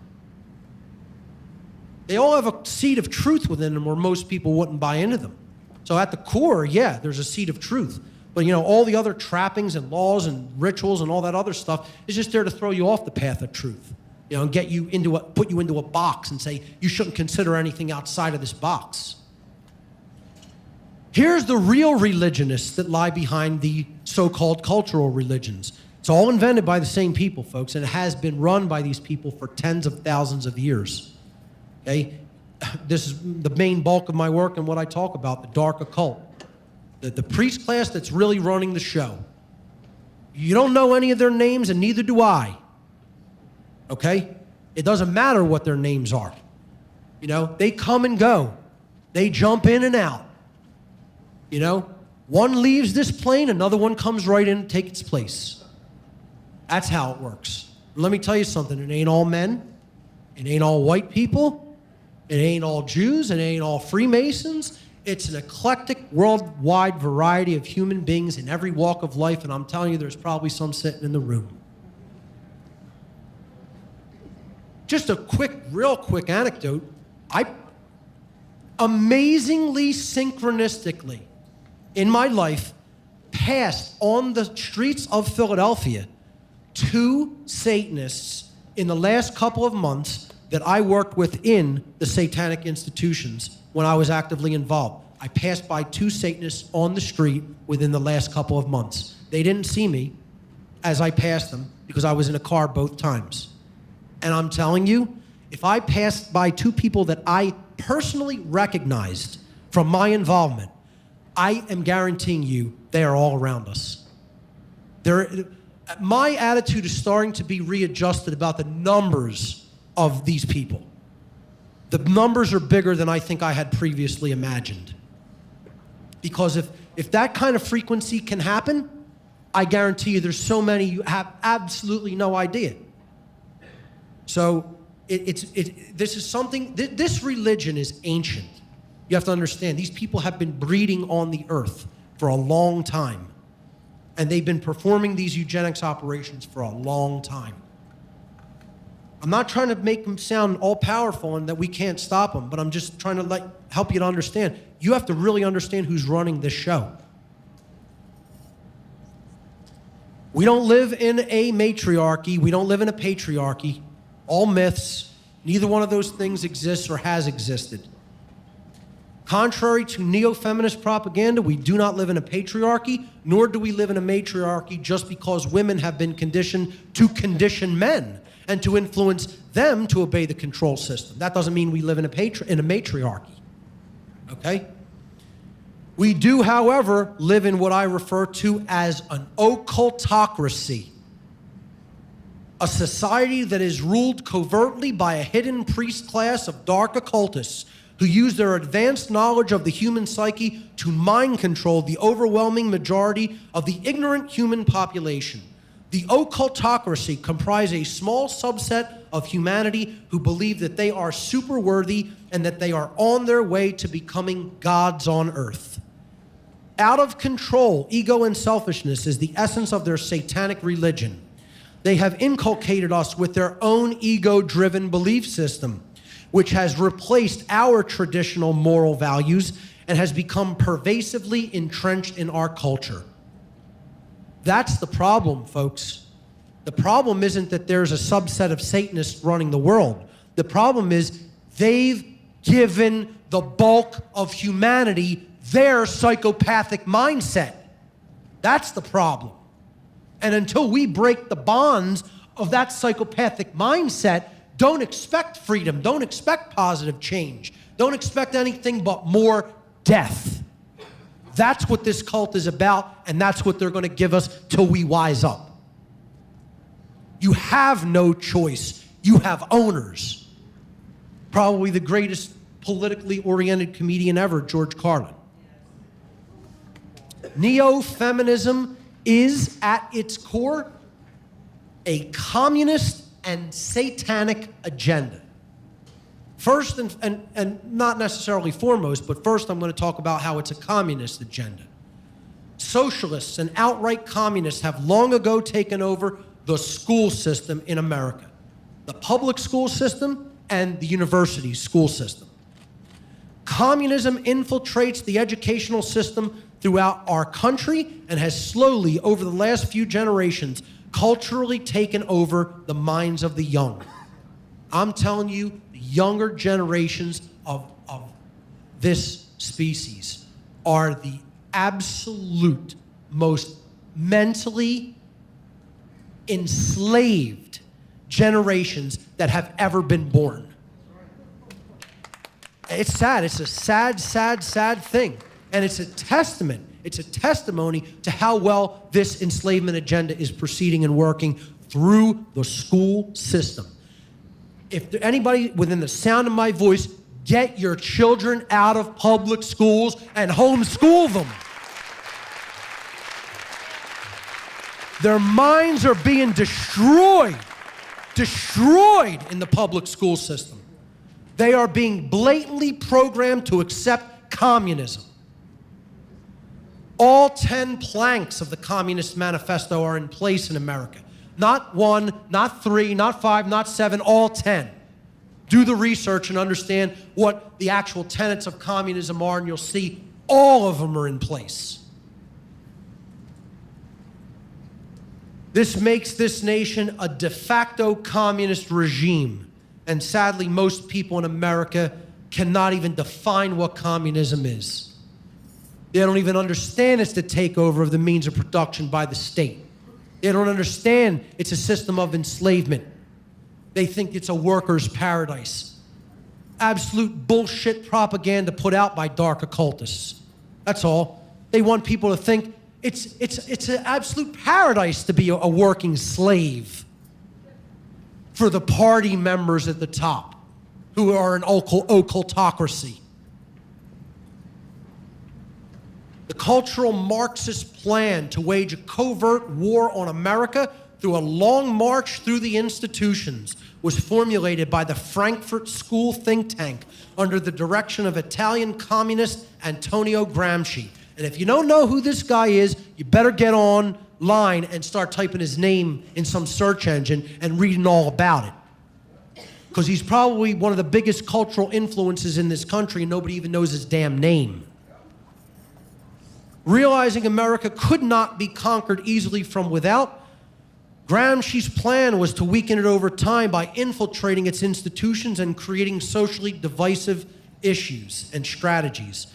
They all have a seed of truth within them where most people wouldn't buy into them. So at the core, yeah, there's a seed of truth. But you know, all the other trappings and laws and rituals and all that other stuff is just there to throw you off the path of truth. You know, and get you into put you into a box and say you shouldn't consider anything outside of this box. Here's the real religionists that lie behind the so-called cultural religions. It's all invented by the same people, folks, and it has been run by these people for tens of thousands of years. Okay? This is the main bulk of my work and what I talk about, the dark occult. The priest class that's really running the show. You don't know any of their names, and neither do I. Okay? It doesn't matter what their names are. You know, they come and go. They jump in and out. You know, one leaves this plane, another one comes right in to take its place. That's how it works. Let me tell you something. It ain't all men. It ain't all white people. It ain't all Jews. It ain't all Freemasons. It's an eclectic, worldwide variety of human beings in every walk of life, and I'm telling you, there's probably some sitting in the room. Just a real quick anecdote. I amazingly synchronistically in my life passed on the streets of Philadelphia 2 Satanists in the last couple of months that I worked within the satanic institutions when I was actively involved. I passed by 2 Satanists on the street within the last couple of months. They didn't see me as I passed them because I was in a car both times. And I'm telling you, if I passed by 2 people that I personally recognized from my involvement, I am guaranteeing you they are all around us. My attitude is starting to be readjusted about the numbers of these people. The numbers are bigger than I think I had previously imagined. Because if that kind of frequency can happen, I guarantee you there's so many you have absolutely no idea. So this is something, this religion is ancient. You have to understand, these people have been breeding on the earth for a long time. And they've been performing these eugenics operations for a long time. I'm not trying to make them sound all-powerful and that we can't stop them, but I'm just trying to help you to understand. You have to really understand who's running this show. We don't live in a matriarchy. We don't live in a patriarchy. All myths. Neither one of those things exists or has existed. Contrary to neo-feminist propaganda, we do not live in a patriarchy, nor do we live in a matriarchy just because women have been conditioned to condition men and to influence them to obey the control system. That doesn't mean we live in a matriarchy, okay? We do, however, live in what I refer to as an occultocracy, a society that is ruled covertly by a hidden priest class of dark occultists who use their advanced knowledge of the human psyche to mind control the overwhelming majority of the ignorant human population. The occultocracy comprise a small subset of humanity who believe that they are super worthy and that they are on their way to becoming gods on earth. Out of control, ego and selfishness is the essence of their satanic religion. They have inculcated us with their own ego-driven belief system, which has replaced our traditional moral values and has become pervasively entrenched in our culture. That's the problem, folks. The problem isn't that there's a subset of Satanists running the world. The problem is they've given the bulk of humanity their psychopathic mindset. That's the problem. And until we break the bonds of that psychopathic mindset, don't expect freedom. Don't expect positive change. Don't expect anything but more death. That's what this cult is about, and that's what they're going to give us till we wise up. You have no choice. You have owners. Probably the greatest politically oriented comedian ever, George Carlin. Neo-feminism is, at its core, a communist and satanic agenda. First, and not necessarily foremost, but first I'm going to talk about how it's a communist agenda. Socialists and outright communists have long ago taken over the school system in America, the public school system and the university school system. Communism infiltrates the educational system throughout our country and has slowly, over the last few generations, culturally taken over the minds of the young. I'm telling you, the younger generations of this species are the absolute most mentally enslaved generations that have ever been born. It's sad. It's a sad, sad, sad thing. And it's a testament. It's a testimony to how well this enslavement agenda is proceeding and working through the school system. If anybody within the sound of my voice, get your children out of public schools and homeschool them. Their minds are being destroyed in the public school system. They are being blatantly programmed to accept communism. All 10 planks of the Communist Manifesto are in place in America. Not 1, not 3, not 5, not 7, all 10. Do the research and understand what the actual tenets of communism are, and you'll see all of them are in place. This makes this nation a de facto communist regime. And sadly, most people in America cannot even define what communism is. They don't even understand it's the takeover of the means of production by the state. They don't understand it's a system of enslavement. They think it's a worker's paradise. Absolute bullshit propaganda put out by dark occultists. That's all. They want people to think it's an absolute paradise to be a working slave for the party members at the top who are an occultocracy. The cultural Marxist plan to wage a covert war on America through a long march through the institutions was formulated by the Frankfurt School think tank under the direction of Italian communist Antonio Gramsci. And if you don't know who this guy is, you better get online and start typing his name in some search engine and reading all about it. Because he's probably one of the biggest cultural influences in this country and nobody even knows his damn name. Realizing America could not be conquered easily from without, Gramsci's plan was to weaken it over time by infiltrating its institutions and creating socially divisive issues and strategies.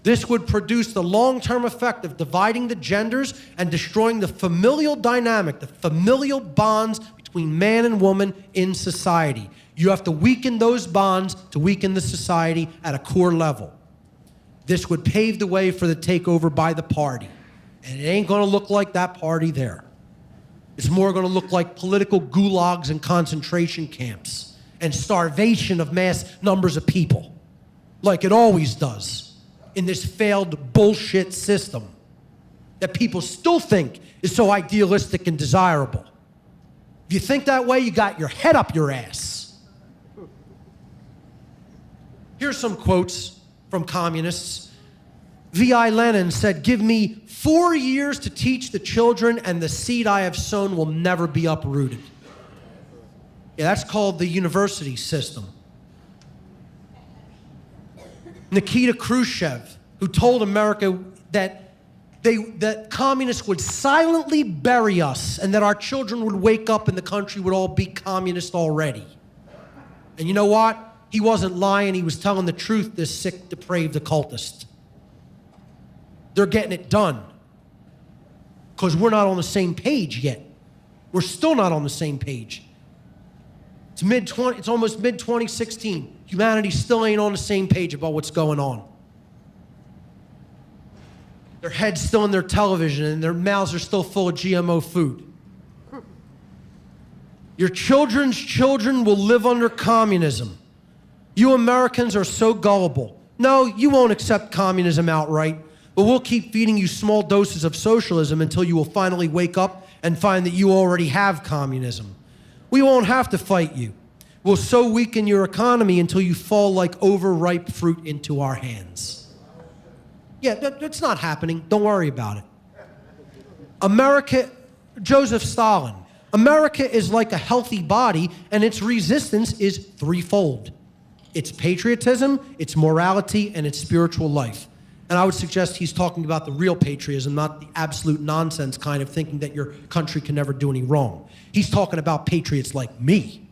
This would produce the long-term effect of dividing the genders and destroying the familial dynamic, the familial bonds between man and woman in society. You have to weaken those bonds to weaken the society at a core level. This would pave the way for the takeover by the party. And it ain't gonna look like that party there. It's more gonna look like political gulags and concentration camps and starvation of mass numbers of people, like it always does in this failed bullshit system that people still think is so idealistic and desirable. If you think that way, you got your head up your ass. Here's some quotes from communists. V.I. Lenin said, "Give me 4 years to teach the children, and the seed I have sown will never be uprooted." Yeah, that's called the university system. Nikita Khrushchev, who told America that communists would silently bury us and that our children would wake up and the country would all be communist already. And you know what? He wasn't lying. He was telling the truth, this sick, depraved occultist. They're getting it done because we're not on the same page yet. We're still not on the same page. It's almost mid-2016. Humanity still ain't on the same page about what's going on. Their head's still in their television and their mouths are still full of GMO food. Your children's children will live under communism. You Americans are so gullible. No, you won't accept communism outright, but we'll keep feeding you small doses of socialism until you will finally wake up and find that you already have communism. We won't have to fight you. We'll so weaken your economy until you fall like overripe fruit into our hands. Yeah, that's not happening. Don't worry about it. America, Joseph Stalin, America is like a healthy body, and its resistance is threefold. It's patriotism, it's morality, and it's spiritual life. And I would suggest he's talking about the real patriotism, not the absolute nonsense kind of thinking that your country can never do any wrong. He's talking about patriots like me.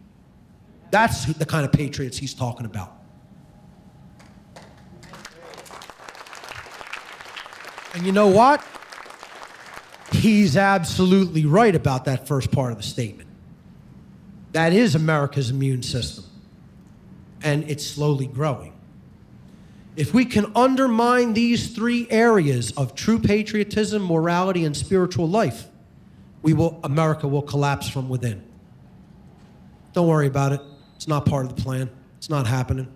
That's the kind of patriots he's talking about. And you know what? He's absolutely right about that first part of the statement. That is America's immune system. And it's slowly growing. If we can undermine these three areas of true patriotism, morality, and spiritual life, America will collapse from within. Don't worry about it. It's not part of the plan. It's not happening.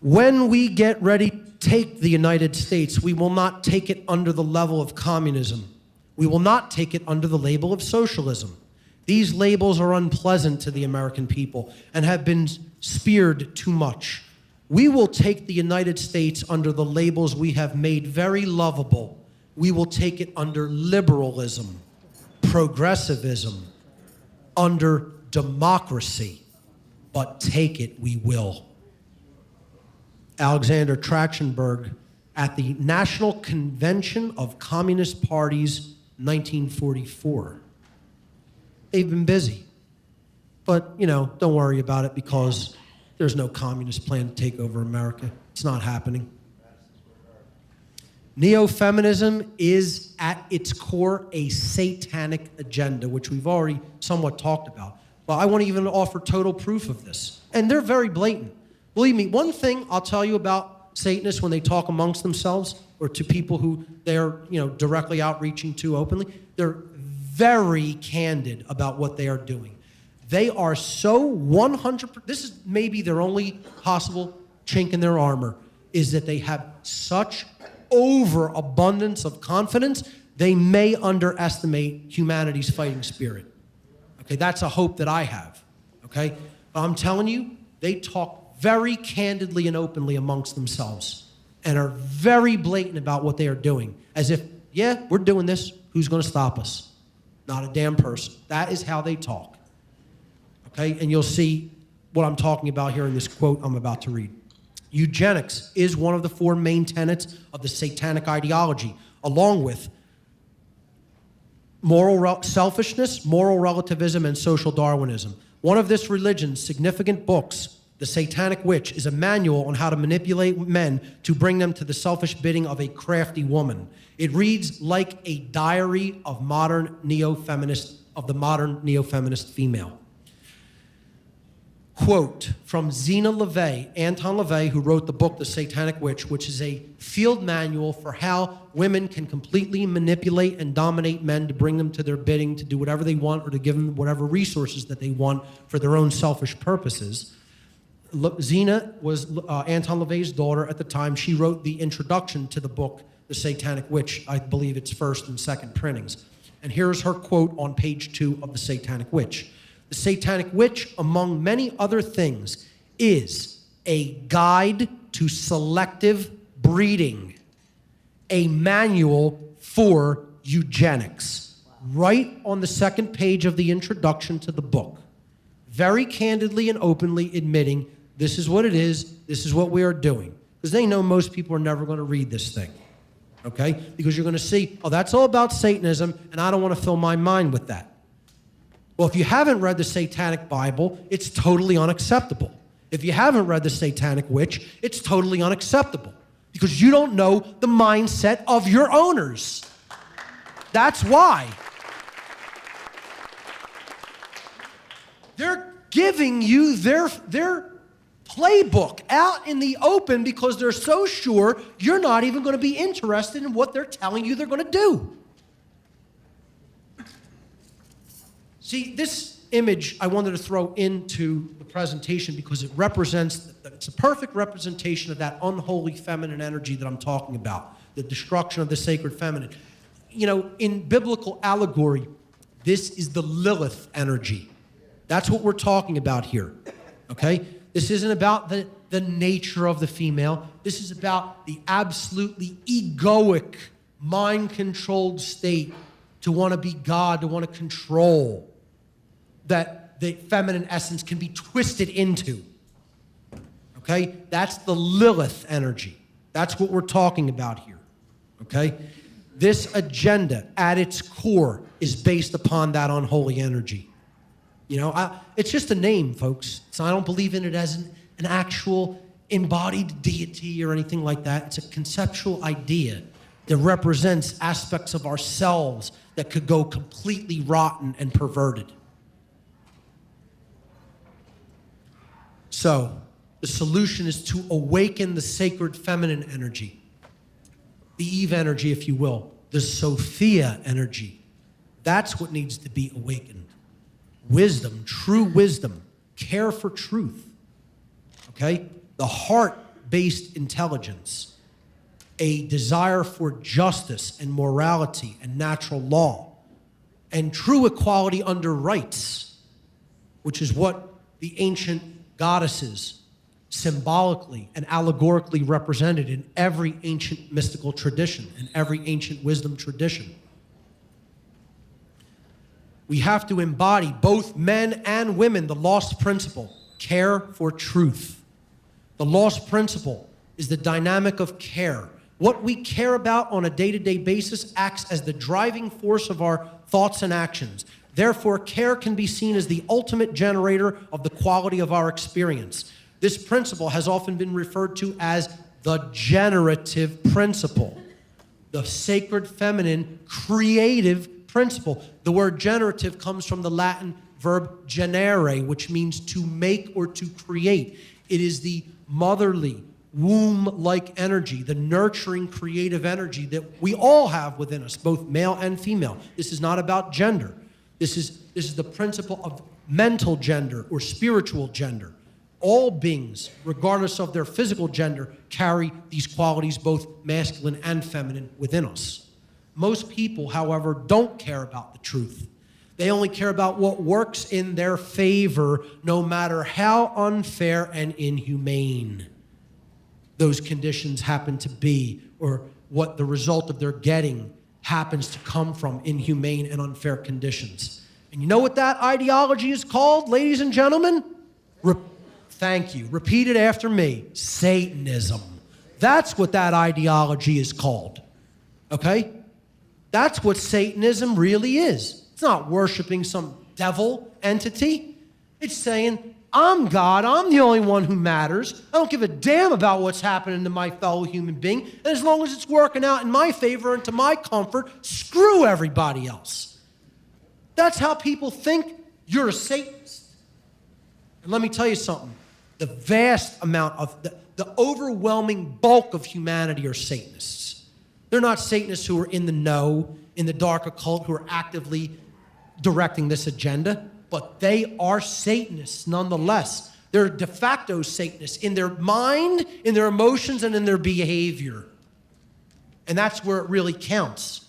When we get ready to take the United States, we will not take it under the level of communism. We will not take it under the label of socialism. These labels are unpleasant to the American people and have been speared too much. We will take the United States under the labels we have made very lovable. We will take it under liberalism, progressivism, under democracy, but take it we will. Alexander Trachtenberg at the National Convention of Communist Parties 1944. They've been busy. But, don't worry about it because there's no communist plan to take over America. It's not happening. Neo-feminism is at its core a satanic agenda, which we've already somewhat talked about. But I want to even offer total proof of this. And they're very blatant. Believe me, one thing I'll tell you about Satanists when they talk amongst themselves or to people who they're directly outreaching to openly, they're very candid about what they are doing. They are so 100%, this is maybe their only possible chink in their armor, is that they have such overabundance of confidence, they may underestimate humanity's fighting spirit. Okay, that's a hope that I have. Okay, but I'm telling you, they talk very candidly and openly amongst themselves and are very blatant about what they are doing. As if, yeah, we're doing this. Who's going to stop us? Not a damn person. That is how they talk. Okay, and you'll see what I'm talking about here in this quote I'm about to read. Eugenics is one of the four main tenets of the satanic ideology, along with moral selfishness, moral relativism, and social Darwinism. One of this religion's significant books, The Satanic Witch, is a manual on how to manipulate men to bring them to the selfish bidding of a crafty woman. It reads like a diary of the modern neo-feminist female. Quote from Zena LaVey, Anton LaVey, who wrote the book The Satanic Witch, which is a field manual for how women can completely manipulate and dominate men to bring them to their bidding, to do whatever they want, or to give them whatever resources that they want for their own selfish purposes. Zena was Anton LaVey's daughter at the time. She wrote the introduction to the book, The Satanic Witch, I believe its first and second printings. And here's her quote on page 2 of The Satanic Witch. The Satanic Witch, among many other things, is a guide to selective breeding, a manual for eugenics. Right on the second page of the introduction to the book, very candidly and openly admitting this is what it is, this is what we are doing. Because they know most people are never going to read this thing, okay? Because you're going to see, oh, that's all about Satanism, and I don't want to fill my mind with that. Well, if you haven't read the Satanic Bible, it's totally unacceptable. If you haven't read the Satanic Witch, it's totally unacceptable because you don't know the mindset of your owners. That's why. They're giving you their playbook out in the open because they're so sure you're not even going to be interested in what they're telling you they're going to do. See, this image I wanted to throw into the presentation because it represents, it's a perfect representation of that unholy feminine energy that I'm talking about, the destruction of the sacred feminine. In biblical allegory, this is the Lilith energy. That's what we're talking about here, okay? This isn't about the nature of the female. This is about the absolutely egoic, mind-controlled state to want to be God, to want to control, that the feminine essence can be twisted into, okay? That's the Lilith energy. That's what we're talking about here, okay? This agenda at its core is based upon that unholy energy. It's just a name, folks. So I don't believe in it as an actual embodied deity or anything like that. It's a conceptual idea that represents aspects of ourselves that could go completely rotten and perverted. So the solution is to awaken the sacred feminine energy, the Eve energy, if you will, the Sophia energy. That's what needs to be awakened. Wisdom, true wisdom, care for truth, okay? The heart-based intelligence, a desire for justice and morality and natural law, and true equality under rights, which is what the ancient goddesses symbolically and allegorically represented in every ancient mystical tradition and every ancient wisdom tradition. We have to embody, both men and women, the lost principle, care for truth. The lost principle is the dynamic of care, What we care about on a day-to-day basis acts as the driving force of our thoughts and actions. Therefore, care can be seen as the ultimate generator of the quality of our experience. This principle has often been referred to as the generative principle, the sacred feminine creative principle. The word generative comes from the Latin verb generare, which means to make or to create. It is the motherly, womb-like energy, the nurturing, creative energy that we all have within us, both male and female. This is not about gender. This is the principle of mental gender or spiritual gender. All beings, regardless of their physical gender, carry these qualities, both masculine and feminine, within us. Most people, however, don't care about the truth. They only care about what works in their favor, no matter how unfair and inhumane those conditions happen to be, or what the result of their getting happens to come from inhumane and unfair conditions. And you know what that ideology is called, ladies and gentlemen? Thank you. Repeat it after me. Satanism. That's what that ideology is called. Okay? That's what Satanism really is. It's not worshiping some devil entity. It's saying, I'm God, I'm the only one who matters. I don't give a damn about what's happening to my fellow human being. And as long as it's working out in my favor and to my comfort, screw everybody else. That's how people think you're a Satanist. And let me tell you something. The vast amount of, the overwhelming bulk of humanity are Satanists. They're not Satanists who are in the know, in the dark occult, who are actively directing this agenda. But they are Satanists nonetheless. They're de facto Satanists in their mind, in their emotions, and in their behavior. And that's where it really counts.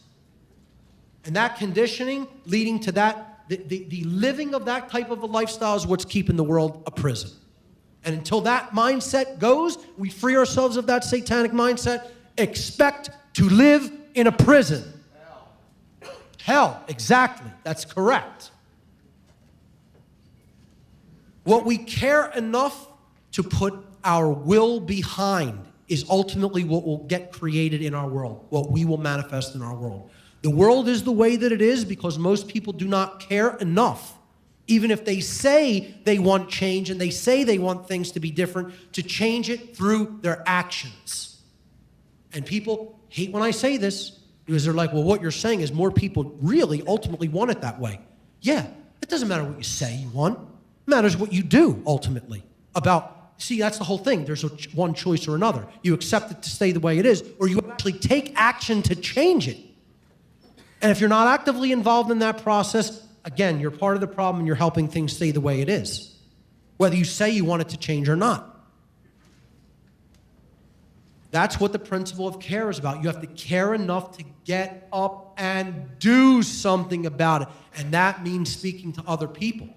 And that conditioning leading to that, the living of that type of a lifestyle is what's keeping the world a prison. And until that mindset goes, we free ourselves of that satanic mindset, expect to live in a prison. Hell, exactly. That's correct. What we care enough to put our will behind is ultimately what will get created in our world, what we will manifest in our world. The world is the way that it is because most people do not care enough, even if they say they want change and they say they want things to be different, to change it through their actions. And people hate when I say this because they're like, well, what you're saying is more people really ultimately want it that way. Yeah, it doesn't matter what you say you want. It matters what you do, ultimately. See, that's the whole thing. There's one choice or another. You accept it to stay the way it is, or you actually take action to change it. And if you're not actively involved in that process, again, you're part of the problem and you're helping things stay the way it is, whether you say you want it to change or not. That's what the principle of care is about. You have to care enough to get up and do something about it. And that means speaking to other people.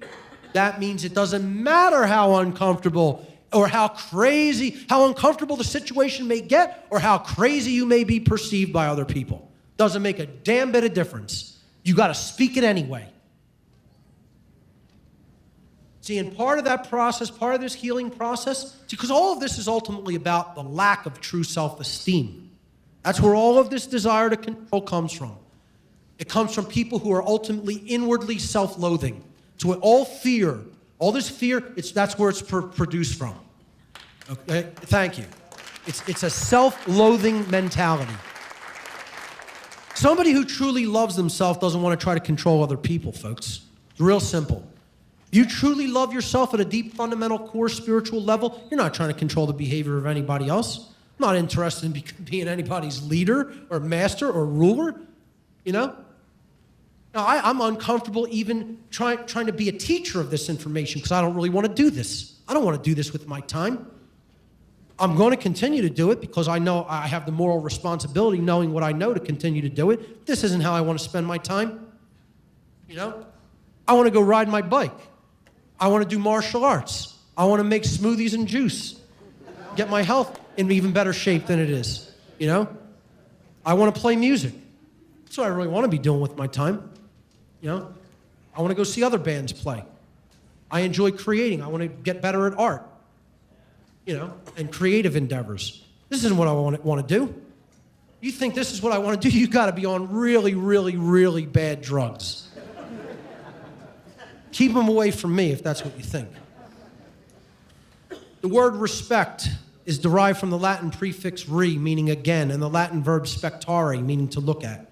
That means it doesn't matter how uncomfortable or how uncomfortable the situation may get or how crazy you may be perceived by other people. Doesn't make a damn bit of difference. You got to speak it anyway. See, and part of that process, part of this healing process, because all of this is ultimately about the lack of true self-esteem. That's where all of this desire to control comes from. It comes from people who are ultimately inwardly self-loathing. So all fear, all this fear, that's where it's produced from. Okay, thank you. It's a self-loathing mentality. Somebody who truly loves themselves doesn't want to try to control other people, folks. It's real simple. You truly love yourself at a deep, fundamental, core spiritual level, you're not trying to control the behavior of anybody else. I'm not interested in being anybody's leader or master or ruler, you know? Now, I'm uncomfortable even trying to be a teacher of this information because I don't really want to do this. I don't want to do this with my time. I'm going to continue to do it because I know I have the moral responsibility, knowing what I know, to continue to do it. This isn't how I want to spend my time. You know? I want to go ride my bike. I want to do martial arts. I want to make smoothies and juice. Get my health in even better shape than it is. You know? I want to play music. That's what I really want to be doing with my time. You know? I want to go see other bands play. I enjoy creating. I want to get better at art. You know, and creative endeavors. This isn't what I want to do. you think this is what I want to do, you got to be on really, really, really bad drugs. Keep them away from me if that's what you think. The word respect is derived from the Latin prefix re, meaning again, and the Latin verb spectare, meaning to look at.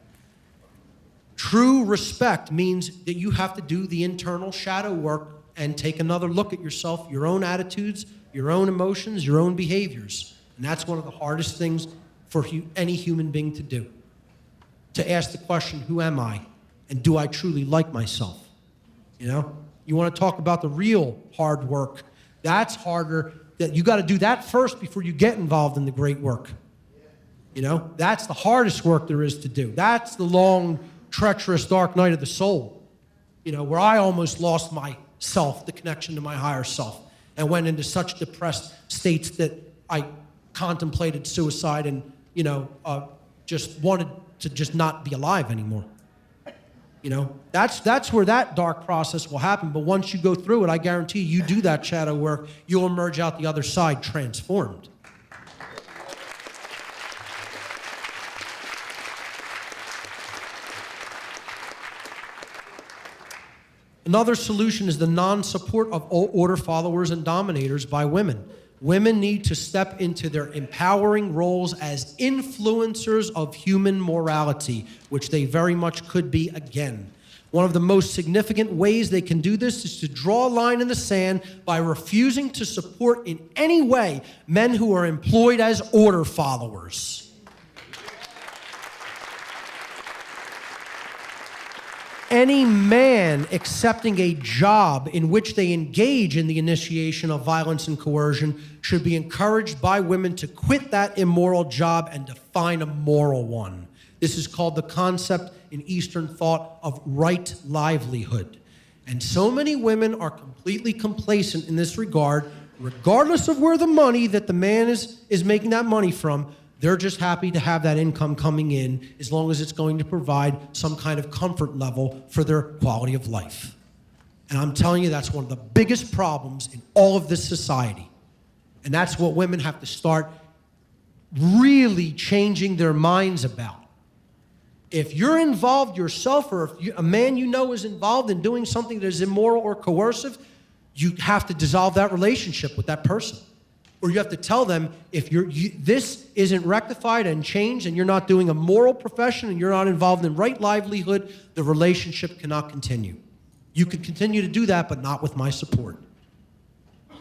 True respect means that you have to do the internal shadow work and take another look at yourself, your own attitudes, your own emotions, your own behaviors. And that's one of the hardest things for any human being to do. To ask the question, who am I? And do I truly like myself? You know? You want to talk about the real hard work. That's harder. That you got to do that first before you get involved in the great work. You know? That's the hardest work there is to do. That's the long, treacherous, dark night of the soul. You know, where I almost lost myself, the connection to my higher self, and went into such depressed states that I contemplated suicide and, you know, just wanted to just not be alive anymore. You know, that's where that dark process will happen. But once you go through it, I guarantee you do that shadow work, you'll emerge out the other side transformed. Another solution is the non-support of order followers and dominators by women. Women need to step into their empowering roles as influencers of human morality, which they very much could be again. One of the most significant ways they can do this is to draw a line in the sand by refusing to support in any way men who are employed as order followers. Any man accepting a job in which they engage in the initiation of violence and coercion should be encouraged by women to quit that immoral job and to find a moral one. This is called the concept in Eastern thought of right livelihood. And so many women are completely complacent in this regard, regardless of where the money that the man is making that money from. They're just happy to have that income coming in as long as it's going to provide some kind of comfort level for their quality of life. And I'm telling you, that's one of the biggest problems in all of this society. And that's what women have to start really changing their minds about. If you're involved yourself, or if a man you know is involved in doing something that is immoral or coercive, you have to dissolve that relationship with that person. Or you have to tell them, if this isn't rectified and changed and you're not doing a moral profession and you're not involved in right livelihood, the relationship cannot continue. You could continue to do that, but not with my support.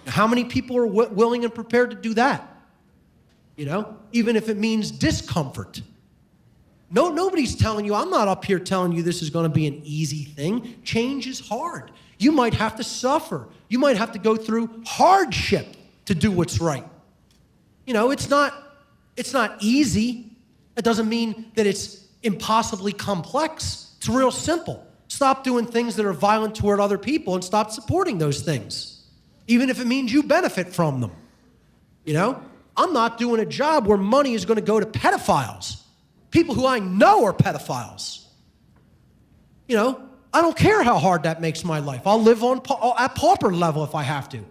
Now, how many people are willing and prepared to do that? You know, even if it means discomfort. No, nobody's telling you, I'm not up here telling you this is going to be an easy thing. Change is hard. You might have to suffer. You might have to go through hardship to do what's right. You know, it's not easy. It doesn't mean that it's impossibly complex. It's real simple. Stop doing things that are violent toward other people and stop supporting those things, even if it means you benefit from them. You know, I'm not doing a job where money is going to go to pedophiles, people who I know are pedophiles. You know, I don't care how hard that makes my life. I'll live at pauper level if I have to.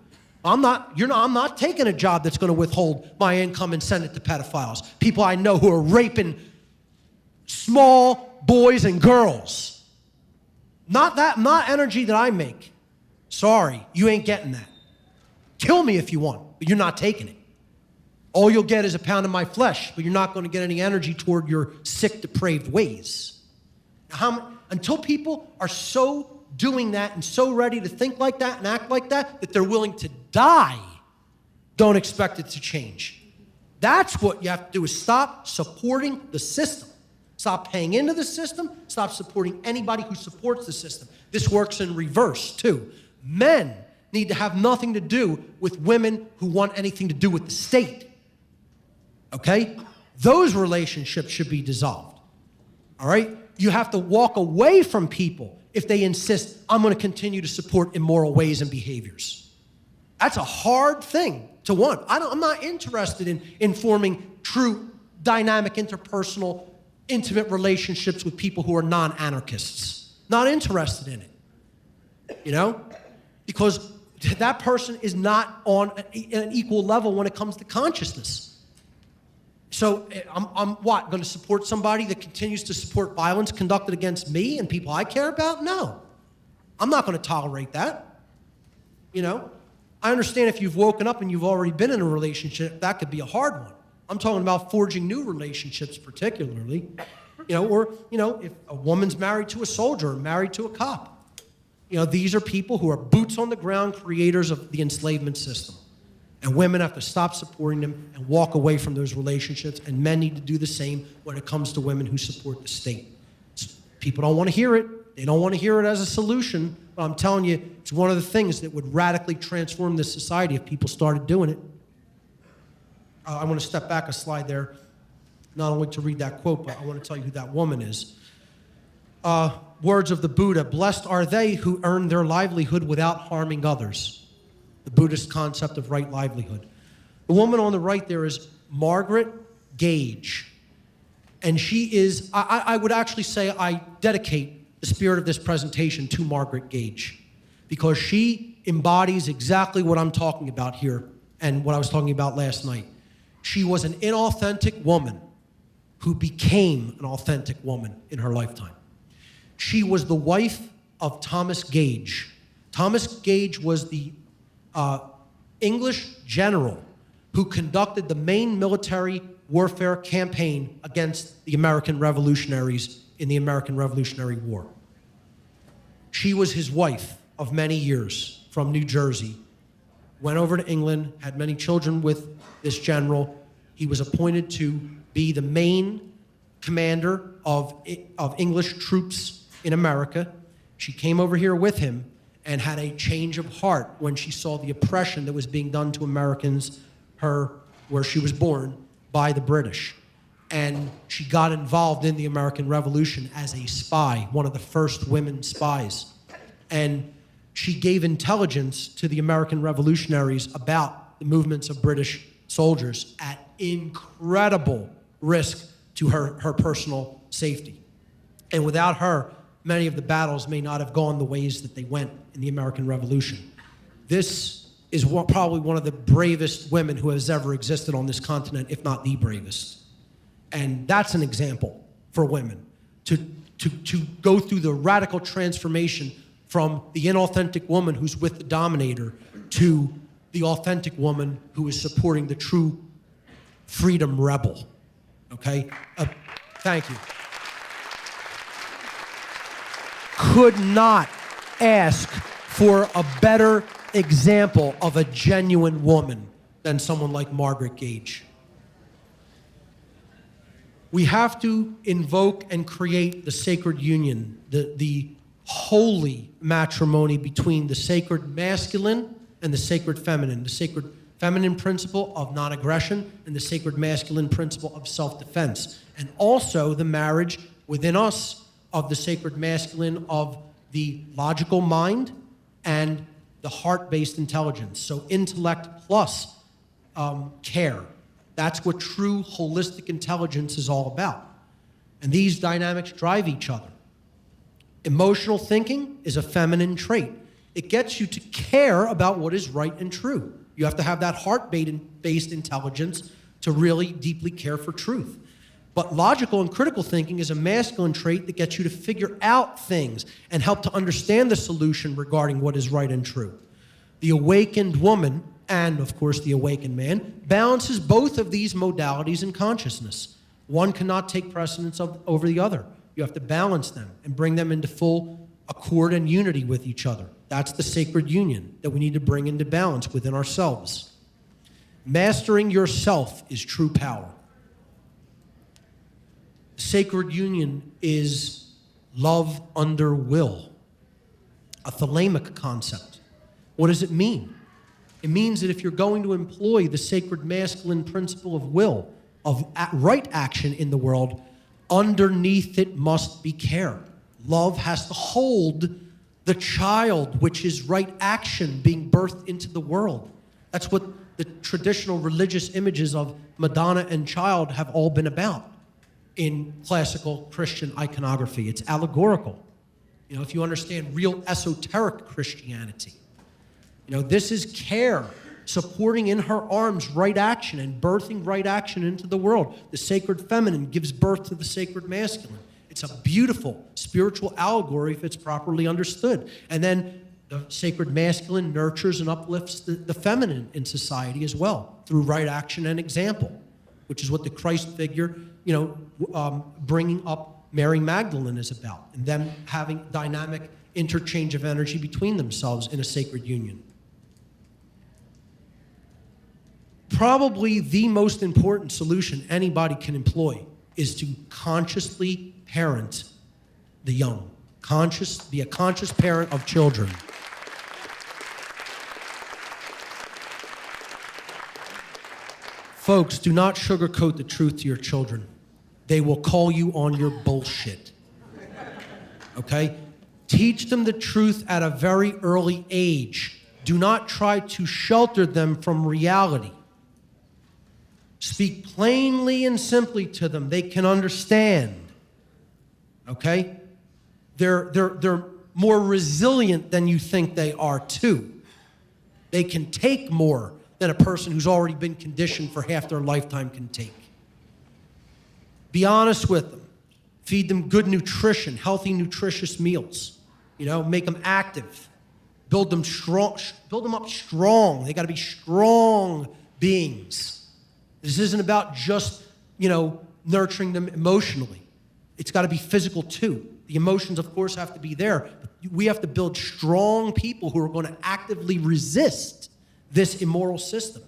I'm not taking a job that's going to withhold my income and send it to pedophiles. People I know who are raping small boys and girls. Not energy that I make. Sorry, you ain't getting that. Kill me if you want, but you're not taking it. All you'll get is a pound of my flesh, but you're not going to get any energy toward your sick, depraved ways. Until people are so doing that and so ready to think like that and act like that they're willing to die, don't expect it to change. That's what you have to do, is stop supporting the system. Stop paying into the system. Stop supporting anybody who supports the system. This works in reverse, too. Men need to have nothing to do with women who want anything to do with the state. Okay? Those relationships should be dissolved. All right? You have to walk away from people if they insist, I'm going to continue to support immoral ways and behaviors. That's a hard thing to want. I'm not interested in forming true, dynamic, interpersonal, intimate relationships with people who are non-anarchists. Not interested in it. You know? Because that person is not on an equal level when it comes to consciousness. So I'm what, going to support somebody that continues to support violence conducted against me and people I care about? No. I'm not going to tolerate that. You know, I understand if you've woken up and you've already been in a relationship, that could be a hard one. I'm talking about forging new relationships particularly. You know, or, you know, if a woman's married to a soldier or married to a cop. You know, these are people who are boots on the ground creators of the enslavement system. And women have to stop supporting them and walk away from those relationships. And men need to do the same when it comes to women who support the state. People don't want to hear it. They don't want to hear it as a solution. But I'm telling you, it's one of the things that would radically transform this society if people started doing it. I want to step back a slide there, not only to read that quote, but I want to tell you who that woman is. Words of the Buddha, blessed are they who earn their livelihood without harming others. The Buddhist concept of right livelihood. The woman on the right there is Margaret Gage. And she is, I would actually say I dedicate the spirit of this presentation to Margaret Gage, because she embodies exactly what I'm talking about here and what I was talking about last night. She was an inauthentic woman who became an authentic woman in her lifetime. She was the wife of Thomas Gage. Thomas Gage was the English general who conducted the main military warfare campaign against the American revolutionaries in the American Revolutionary War. She was his wife of many years from New Jersey, went over to England, had many children with this general. He was appointed to be the main commander of English troops in America. She came over here with him and had a change of heart when she saw the oppression that was being done to Americans, where she was born, by the British. And she got involved in the American Revolution as a spy, one of the first women spies. And she gave intelligence to the American revolutionaries about the movements of British soldiers at incredible risk to her personal safety. And without her, many of the battles may not have gone the ways that they went in the American Revolution. This is probably one of the bravest women who has ever existed on this continent, if not the bravest. And that's an example for women, to go through the radical transformation from the inauthentic woman who's with the dominator to the authentic woman who is supporting the true freedom rebel. Okay? Thank you. Could not ask for a better example of a genuine woman than someone like Margaret Gage. We have to invoke and create the sacred union, the holy matrimony between the sacred masculine and the sacred feminine, the sacred feminine principle of non-aggression and the sacred masculine principle of self-defense, and also the marriage within us of the sacred masculine of the logical mind and the heart-based intelligence. So intellect plus care. That's what true holistic intelligence is all about. And these dynamics drive each other. Emotional thinking is a feminine trait. It gets you to care about what is right and true. You have to have that heart-based intelligence to really deeply care for truth. But logical and critical thinking is a masculine trait that gets you to figure out things and help to understand the solution regarding what is right and true. The awakened woman, and of course the awakened man, balances both of these modalities in consciousness. One cannot take precedence over the other. You have to balance them and bring them into full accord and unity with each other. That's the sacred union that we need to bring into balance within ourselves. Mastering yourself is true power. Sacred union is love under will, a thalamic concept. What does it mean? It means that if you're going to employ the sacred masculine principle of will, of right action in the world, underneath it must be care. Love has to hold the child, which is right action being birthed into the world. That's what the traditional religious images of Madonna and child have all been about in classical Christian iconography. It's allegorical. You know, if you understand real esoteric Christianity, you know, this is care supporting in her arms right action and birthing right action into the world. The sacred feminine gives birth to the sacred masculine. It's a beautiful spiritual allegory if it's properly understood. And then the sacred masculine nurtures and uplifts the feminine in society as well through right action and example, which is what the Christ figure, bringing up Mary Magdalene is about, and them having dynamic interchange of energy between themselves in a sacred union. Probably the most important solution anybody can employ is to consciously parent the young. Be a conscious parent of children. Folks, do not sugarcoat the truth to your children. They will call you on your bullshit. Okay? Teach them the truth at a very early age. Do not try to shelter them from reality. Speak plainly and simply to them. They can understand. Okay? They're more resilient than you think they are, too. They can take more than a person who's already been conditioned for half their lifetime can take. Be honest with them. Feed them good nutrition, healthy, nutritious meals. Make them active. Build them up strong. They got to be strong beings. This isn't about just, nurturing them emotionally. It's got to be physical too. The emotions, of course, have to be there. But we have to build strong people who are going to actively resist this immoral system.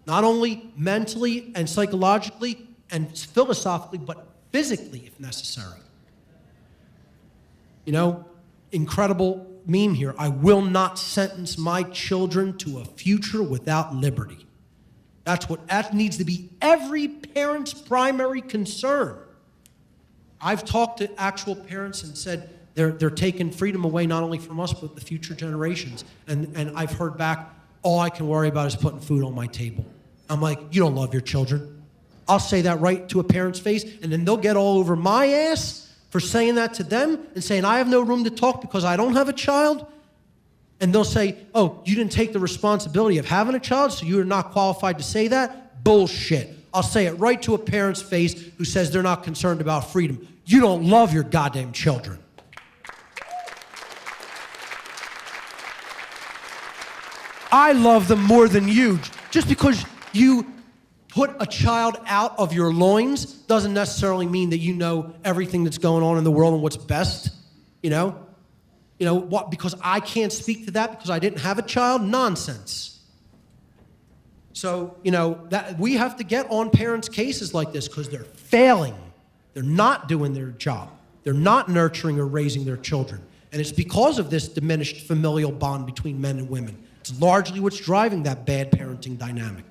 Not only mentally and psychologically and philosophically, but physically if necessary. Incredible meme here. I will not sentence my children to a future without liberty. That needs to be every parent's primary concern. I've talked to actual parents and said they're taking freedom away not only from us, but the future generations. And I've heard back, all I can worry about is putting food on my table. I'm like, you don't love your children. I'll say that right to a parent's face, and then they'll get all over my ass for saying that to them and saying I have no room to talk because I don't have a child. And they'll say, oh, you didn't take the responsibility of having a child, so you're not qualified to say that? Bullshit. I'll say it right to a parent's face who says they're not concerned about freedom. You don't love your goddamn children. I love them more than you. Just because you put a child out of your loins doesn't necessarily mean that you know everything that's going on in the world and what's best. What? Because I can't speak to that because I didn't have a child? Nonsense. So, that we have to get on parents' cases like this because they're failing. They're not doing their job. They're not nurturing or raising their children. And it's because of this diminished familial bond between men and women. It's largely what's driving that bad parenting dynamic.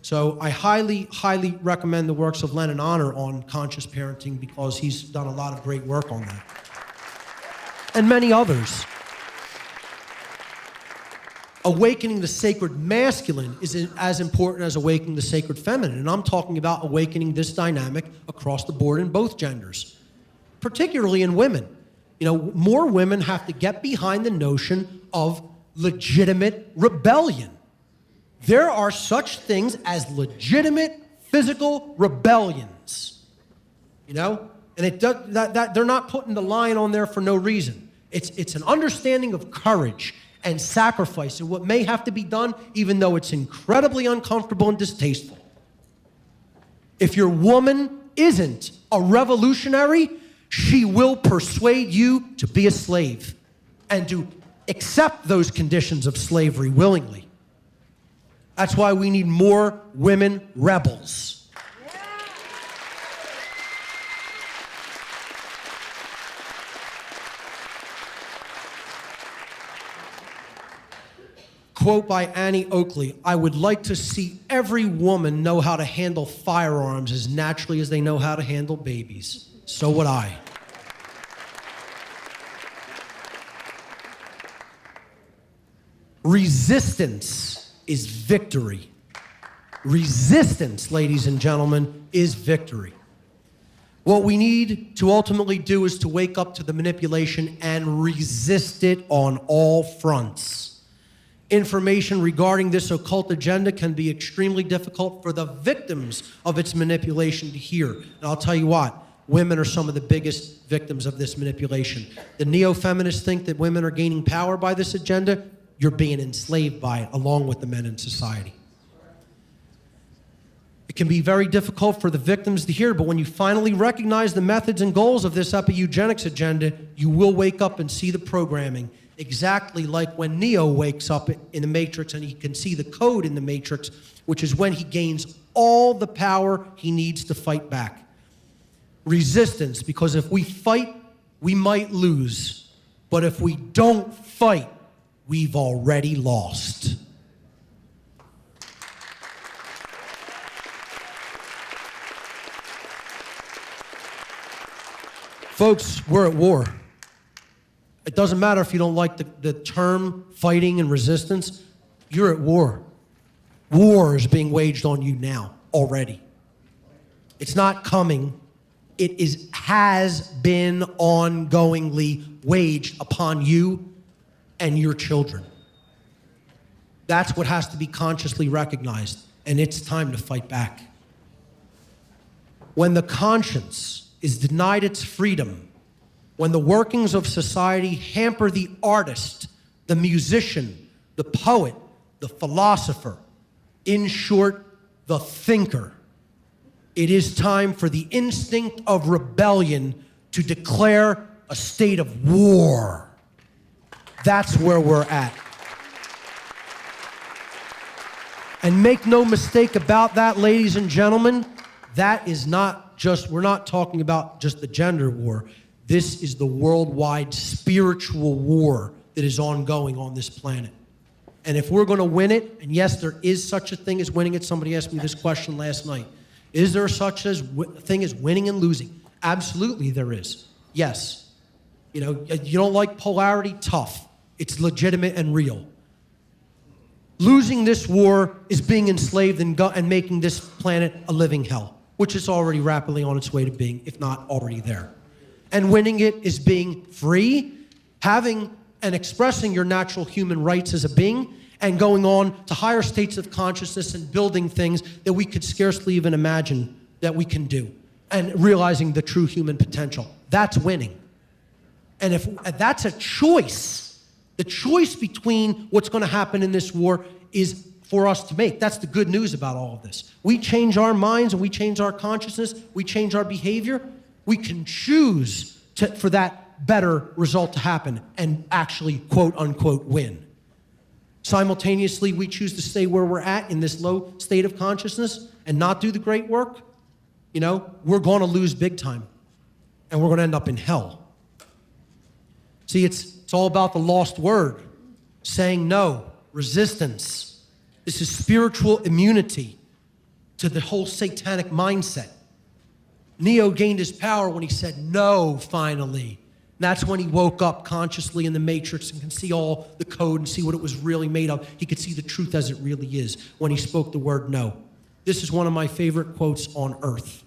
So I highly, highly recommend the works of Lennon Honor on conscious parenting because he's done a lot of great work on that. And many others. Awakening the sacred masculine is as important as awakening the sacred feminine. And I'm talking about awakening this dynamic across the board in both genders, particularly in women. More women have to get behind the notion of legitimate rebellion. There are such things as legitimate physical rebellions, and they're not putting the lion on there for no reason. It's an understanding of courage and sacrifice and what may have to be done, even though it's incredibly uncomfortable and distasteful. If your woman isn't a revolutionary, she will persuade you to be a slave and to accept those conditions of slavery willingly. That's why we need more women rebels. Quote by Annie Oakley, I would like to see every woman know how to handle firearms as naturally as they know how to handle babies. So would I. Resistance is victory. Resistance, ladies and gentlemen, is victory. What we need to ultimately do is to wake up to the manipulation and resist it on all fronts. Information regarding this occult agenda can be extremely difficult for the victims of its manipulation to hear. And I'll tell you what, women are some of the biggest victims of this manipulation. The neo-feminists think that women are gaining power by this agenda. You're being enslaved by it, along with the men in society. It can be very difficult for the victims to hear, but when you finally recognize the methods and goals of this epi-eugenics agenda, you will wake up and see the programming, exactly like when Neo wakes up in the Matrix and he can see the code in the Matrix, which is when he gains all the power he needs to fight back. Resistance, because if we fight, we might lose. But if we don't fight, we've already lost. Folks, we're at war. It doesn't matter if you don't like the term fighting and resistance. You're at war. War is being waged on you now, already. It's not coming. It has been ongoingly waged upon you and your children. That's what has to be consciously recognized, and it's time to fight back. When the conscience is denied its freedom, when the workings of society hamper the artist, the musician, the poet, the philosopher, in short, the thinker, it is time for the instinct of rebellion to declare a state of war. That's where we're at. And make no mistake about that, ladies and gentlemen, that is not just, we're not talking about just the gender war. This is the worldwide spiritual war that is ongoing on this planet. And if we're going to win it, and yes, there is such a thing as winning it. Somebody asked me this question last night. Is there such a thing as winning and losing? Absolutely there is. Yes. You know, you don't like polarity? Tough. It's legitimate and real. Losing this war is being enslaved and making this planet a living hell, which is already rapidly on its way to being, if not already there. And winning it is being free, having and expressing your natural human rights as a being, and going on to higher states of consciousness and building things that we could scarcely even imagine that we can do, and realizing the true human potential. That's winning. And if that's a choice, the choice between what's going to happen in this war is for us to make. That's the good news about all of this. We change our minds and we change our consciousness, we change our behavior, we can choose for that better result to happen and actually, quote unquote, win. Simultaneously, we choose to stay where we're at in this low state of consciousness and not do the great work. You know, we're going to lose big time and we're going to end up in hell. See, it's all about the lost word, saying no, resistance. This is spiritual immunity to the whole satanic mindset. Neo gained his power when he said no, finally. And that's when he woke up consciously in the Matrix and can see all the code and see what it was really made of. He could see the truth as it really is when he spoke the word no. This is one of my favorite quotes on earth.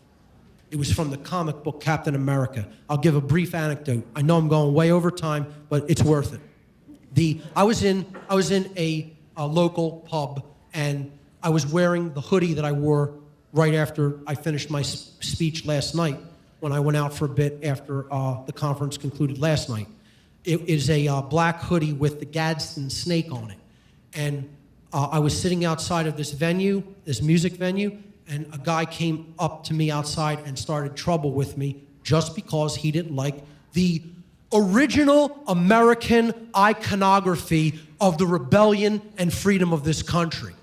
It was from the comic book Captain America. I'll give a brief anecdote. I know I'm going way over time, but it's worth it. I was in a local pub, and I was wearing the hoodie that I wore right after I finished my speech last night when I went out for a bit after the conference concluded last night. It is a black hoodie with the Gadsden snake on it. And I was sitting outside of this venue, this music venue, and a guy came up to me outside and started trouble with me just because he didn't like the original American iconography of the rebellion and freedom of this country.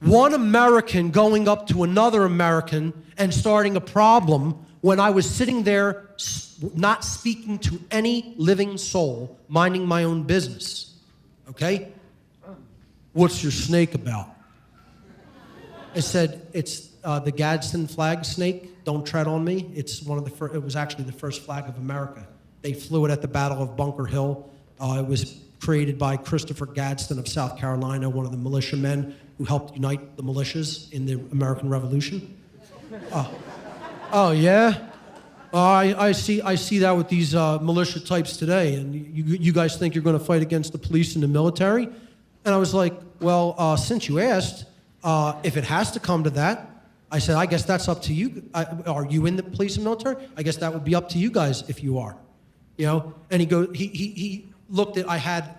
One American going up to another American and starting a problem when I was sitting there not speaking to any living soul, minding my own business. Okay? What's your snake about? I said, it's the Gadsden flag snake. Don't tread on me. It's one of the first, it was actually the first flag of America. They flew it at the Battle of Bunker Hill. It was created by Christopher Gadsden of South Carolina, one of the militiamen who helped unite the militias in the American Revolution. Oh yeah? I see that with these militia types today, and you guys think you're going to fight against the police and the military? And I was like, well, since you asked, if it has to come to that, I said, I guess that's up to you. Are you in the police and military? I guess that would be up to you guys if you are, you know. And he looked at, I had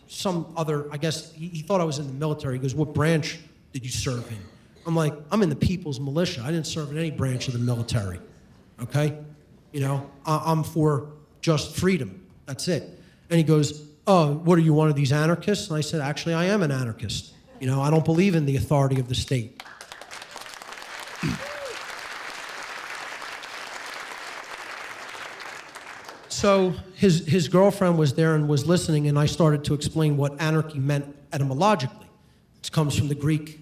some other, I guess he thought I was in the military. He goes, what branch did you serve in? I'm like, I'm in the People's Militia. I didn't serve in any branch of the military, okay? You know, I'm for just freedom. That's it. And he goes, oh, what are you, one of these anarchists? And I said, actually, I am an anarchist. You know, I don't believe in the authority of the state. So his girlfriend was there and was listening, and I started to explain what anarchy meant etymologically. It comes from the Greek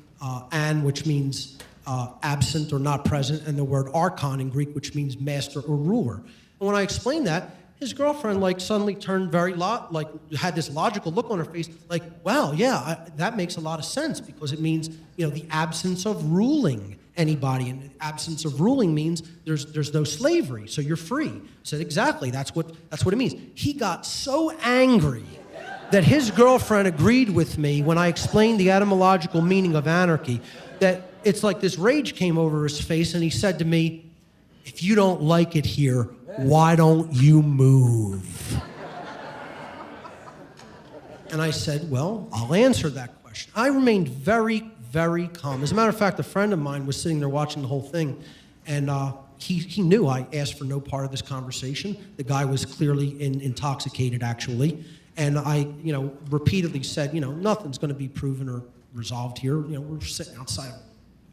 an, which means absent or not present, and the word archon in Greek, which means master or ruler. And when I explained that, his girlfriend suddenly turned very had this logical look on her face, like, wow, yeah, that makes a lot of sense, because it means, you know, the absence of ruling anybody, and the absence of ruling means there's no slavery, so you're free. I said, exactly, that's what it means. He got so angry that his girlfriend agreed with me when I explained the etymological meaning of anarchy, that it's like this rage came over his face, and he said to me, if you don't like it here, why don't you move? And I said, well, I'll answer that question. I remained very, very calm. As a matter of fact, a friend of mine was sitting there watching the whole thing, and he knew I asked for no part of this conversation. The guy was clearly intoxicated, actually. And I, you know, repeatedly said, you know, nothing's going to be proven or resolved here. You know, we're sitting outside of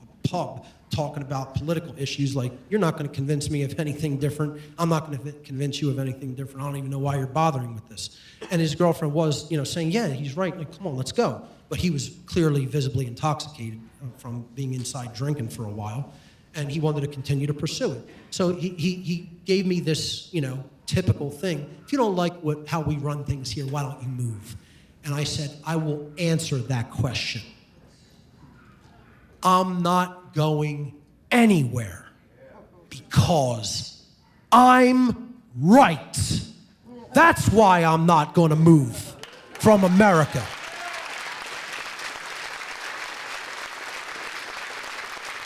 a pub talking about political issues. Like, you're not going to convince me of anything different. I'm not going to convince you of anything different. I don't even know why you're bothering with this. And his girlfriend was, you know, saying, yeah, he's right. Like, come on, let's go. But he was clearly visibly intoxicated from being inside drinking for a while, and he wanted to continue to pursue it. So he gave me this, you know, typical thing. If you don't like how we run things here, why don't you move? And I said, I will answer that question. I'm not going anywhere because I'm right. That's why I'm not going to move from America.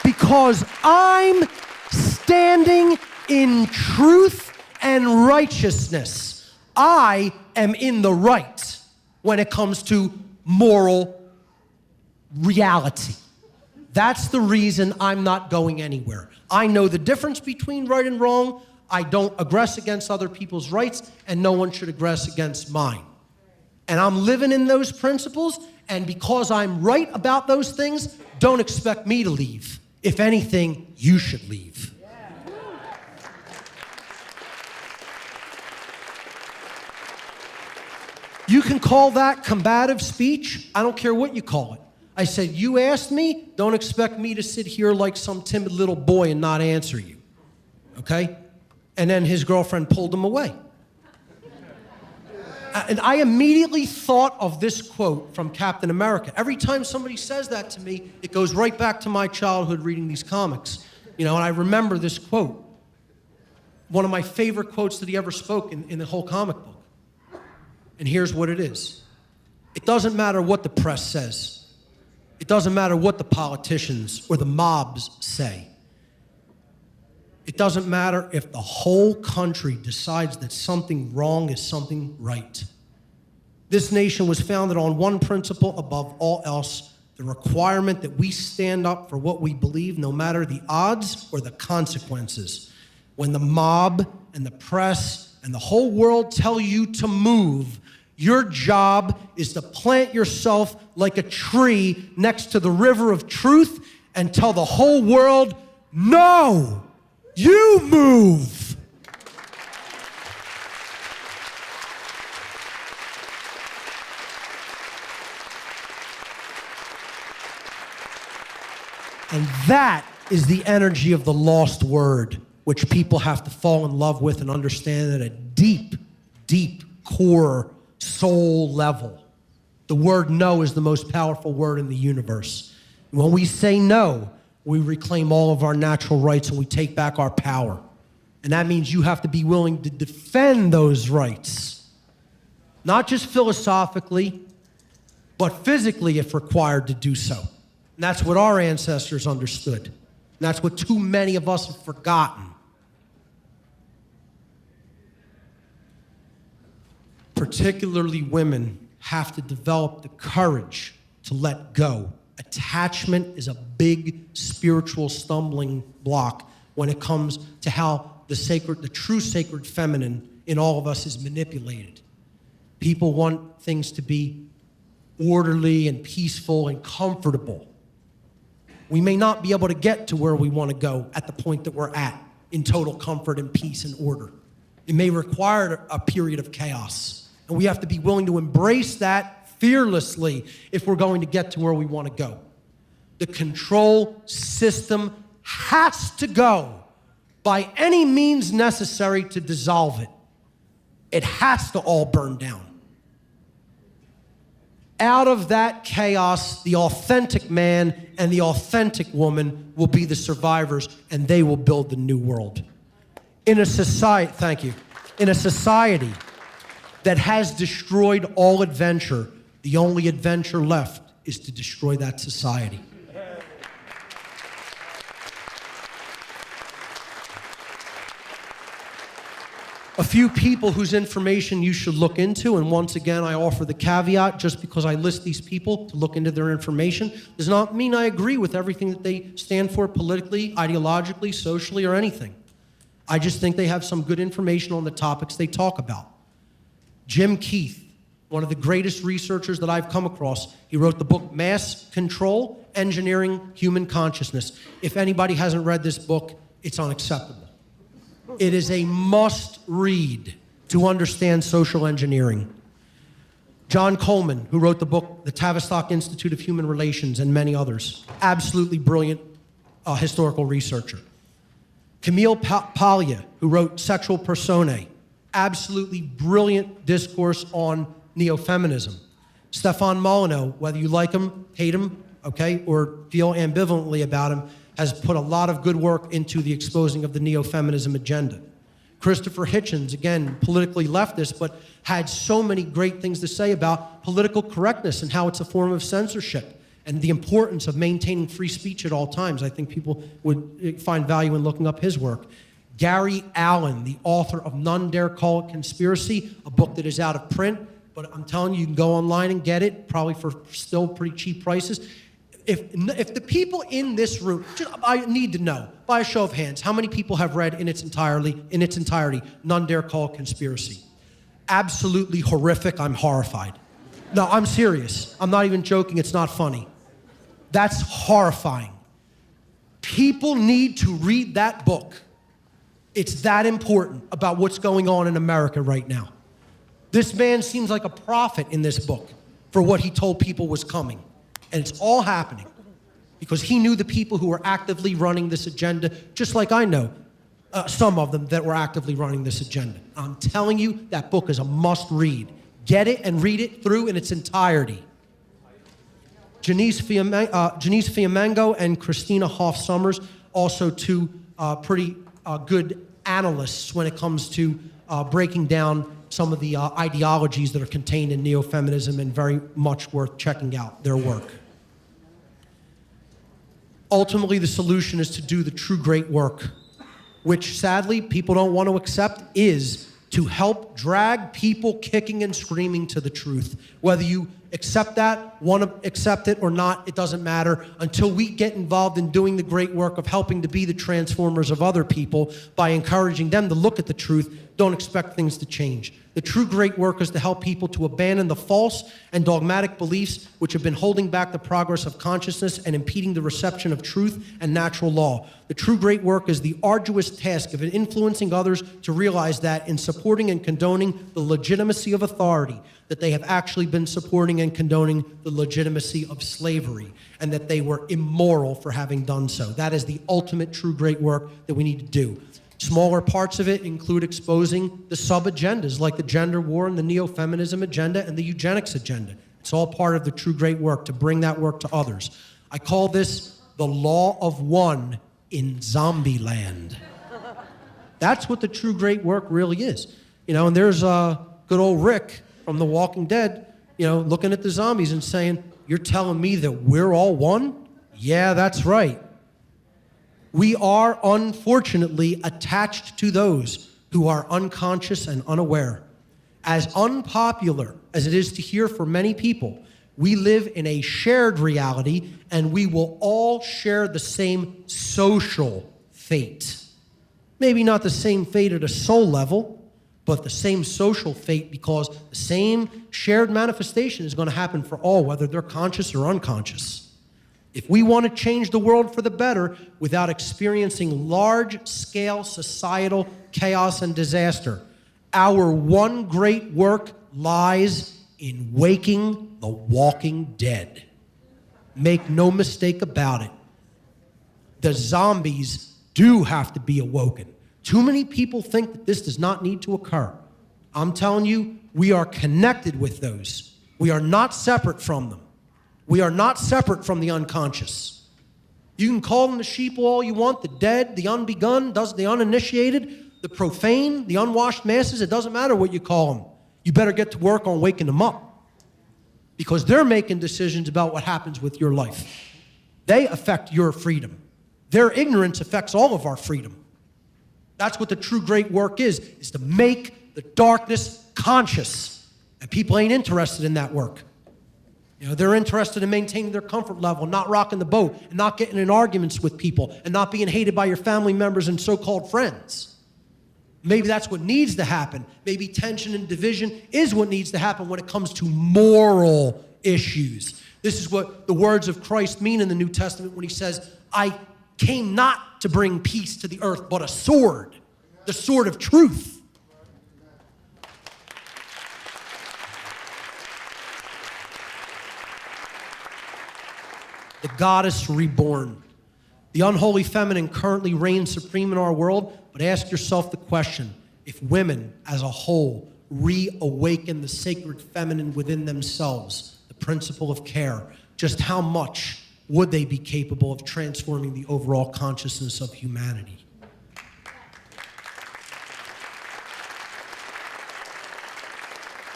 Because I'm standing in truth and righteousness. I am in the right when it comes to moral reality. That's the reason I'm not going anywhere. I know the difference between right and wrong. I don't aggress against other people's rights, and no one should aggress against mine. And I'm living in those principles, and because I'm right about those things, don't expect me to leave. If anything, you should leave. You can call that combative speech. I don't care what you call it. I said, you asked me, don't expect me to sit here like some timid little boy and not answer you, okay? And then his girlfriend pulled him away. And I immediately thought of this quote from Captain America. Every time somebody says that to me, it goes right back to my childhood reading these comics. You know, and I remember this quote. One of my favorite quotes that he ever spoke in the whole comic book. And here's what it is. It doesn't matter what the press says. It doesn't matter what the politicians or the mobs say. It doesn't matter if the whole country decides that something wrong is something right. This nation was founded on one principle above all else, the requirement that we stand up for what we believe, no matter the odds or the consequences. When the mob and the press and the whole world tell you to move, your job is to plant yourself like a tree next to the river of truth and tell the whole world, no, you move. And that is the energy of the lost word, which people have to fall in love with and understand at a deep, deep core soul level. The word no is the most powerful word in the universe. When we say no, we reclaim all of our natural rights and we take back our power. And that means you have to be willing to defend those rights. Not just philosophically, but physically if required to do so. And that's what our ancestors understood. And that's what too many of us have forgotten. Particularly women have to develop the courage to let go. Attachment is a big spiritual stumbling block when it comes to how the true sacred feminine in all of us is manipulated. People want things to be orderly and peaceful and comfortable. We may not be able to get to where we want to go at the point that we're at in total comfort and peace and order. It may require a period of chaos, and we have to be willing to embrace that fearlessly if we're going to get to where we want to go. The control system has to go by any means necessary to dissolve it. It has to all burn down. Out of that chaos, the authentic man and the authentic woman will be the survivors, and they will build the new world. In a society, thank you, in a society that has destroyed all adventure, the only adventure left is to destroy that society. A few people whose information you should look into, and once again, I offer the caveat, just because I list these people to look into their information does not mean I agree with everything that they stand for politically, ideologically, socially, or anything. I just think they have some good information on the topics they talk about. Jim Keith, one of the greatest researchers that I've come across, he wrote the book Mass Control, Engineering Human Consciousness. If anybody hasn't read this book, it's unacceptable. It is a must-read to understand social engineering. John Coleman, who wrote the book The Tavistock Institute of Human Relations, and many others. Absolutely brilliant historical researcher. Camille Paglia, who wrote Sexual Personae. Absolutely brilliant discourse on neo-feminism. Stefan Molyneux, whether you like him, hate him, okay, or feel ambivalently about him, has put a lot of good work into the exposing of the neo-feminism agenda. Christopher Hitchens, again, politically leftist, but had so many great things to say about political correctness and how it's a form of censorship and the importance of maintaining free speech at all times. I think people would find value in looking up his work. Gary Allen, the author of None Dare Call It Conspiracy, a book that is out of print, but I'm telling you, you can go online and get it, probably for still pretty cheap prices. If the people in this room, I need to know, by a show of hands, how many people have read in its entirety, None Dare Call It Conspiracy? Absolutely horrific. I'm horrified. No, I'm serious. I'm not even joking. It's not funny. That's horrifying. People need to read that book. It's that important about what's going on in America right now. This man seems like a prophet in this book for what he told people was coming. And it's all happening because he knew the people who were actively running this agenda, just like I know some of them that were actively running this agenda. I'm telling you, that book is a must-read. Get it and read it through in its entirety. Janice Fiamengo and Christina Hoff Summers, also two pretty good analysts when it comes to breaking down some of the ideologies that are contained in neo-feminism, and very much worth checking out their work. Ultimately, the solution is to do the true great work, which sadly people don't want to accept, is to help drag people kicking and screaming to the truth. Whether you accept that, want to accept it or not, it doesn't matter, until we get involved in doing the great work of helping to be the transformers of other people by encouraging them to look at the truth. Don't expect things to change. The true great work is to help people to abandon the false and dogmatic beliefs which have been holding back the progress of consciousness and impeding the reception of truth and natural law. The true great work is the arduous task of influencing others to realize that in supporting and condoning the legitimacy of authority, that they have actually been supporting and condoning the legitimacy of slavery, and that they were immoral for having done so. That is the ultimate true great work that we need to do. Smaller parts of it include exposing the sub-agendas like the gender war and the neo-feminism agenda and the eugenics agenda. It's all part of the true great work to bring that work to others. I call this the law of one in zombie land. That's what the true great work really is. And there's good old Rick from The Walking Dead, looking at the zombies and saying, "You're telling me that we're all one?" Yeah, that's right. We are, unfortunately, attached to those who are unconscious and unaware. As unpopular as it is to hear for many people, we live in a shared reality, and we will all share the same social fate. Maybe not the same fate at a soul level, but the same social fate, because the same shared manifestation is going to happen for all, whether they're conscious or unconscious. If we want to change the world for the better without experiencing large-scale societal chaos and disaster, our one great work lies in waking the walking dead. Make no mistake about it. The zombies do have to be awoken. Too many people think that this does not need to occur. I'm telling you, we are connected with those. We are not separate from them. We are not separate from the unconscious. You can call them the sheep all you want, the dead, the unbegun, the uninitiated, the profane, the unwashed masses. It doesn't matter what you call them. You better get to work on waking them up, because they're making decisions about what happens with your life. They affect your freedom. Their ignorance affects all of our freedom. That's what the true great work is to make the darkness conscious. And people ain't interested in that work. They're interested in maintaining their comfort level, not rocking the boat, and not getting in arguments with people, and not being hated by your family members and so-called friends. Maybe that's what needs to happen. Maybe tension and division is what needs to happen when it comes to moral issues. This is what the words of Christ mean in the New Testament when he says, "I came not to bring peace to the earth, but a sword, the sword of truth." The goddess reborn. The unholy feminine currently reigns supreme in our world, but ask yourself the question, if women as a whole reawaken the sacred feminine within themselves, the principle of care, just how much would they be capable of transforming the overall consciousness of humanity?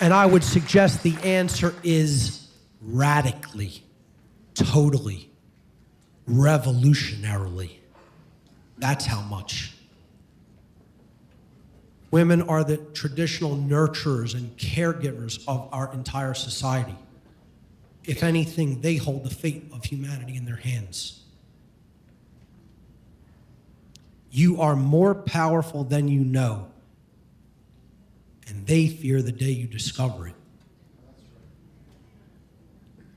And I would suggest the answer is radically, totally, revolutionarily. That's how much. Women are the traditional nurturers and caregivers of our entire society. If anything, they hold the fate of humanity in their hands. You are more powerful than you know, and they fear the day you discover it.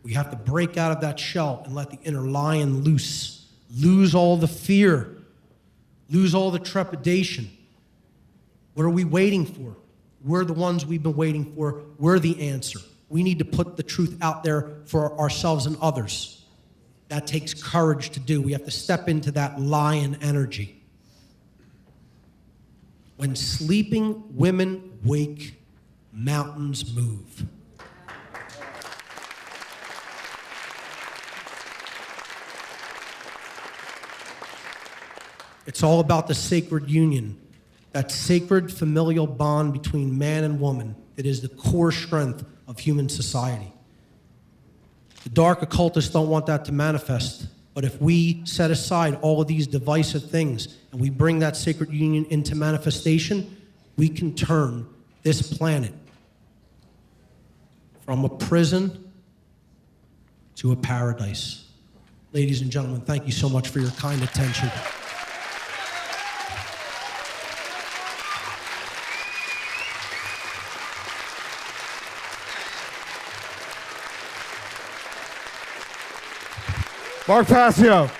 We have to break out of that shell and let the inner lion loose. Lose all the fear. Lose all the trepidation. What are we waiting for? We're the ones we've been waiting for. We're the answer. We need to put the truth out there for ourselves and others. That takes courage to do. We have to step into that lion energy. When sleeping women wake, mountains move. It's all about the sacred union, that sacred familial bond between man and woman that is the core strength of human society. The dark occultists don't want that to manifest, but if we set aside all of these divisive things and we bring that sacred union into manifestation, we can turn this planet from a prison to a paradise. Ladies and gentlemen, thank you so much for your kind attention. Mark Passio.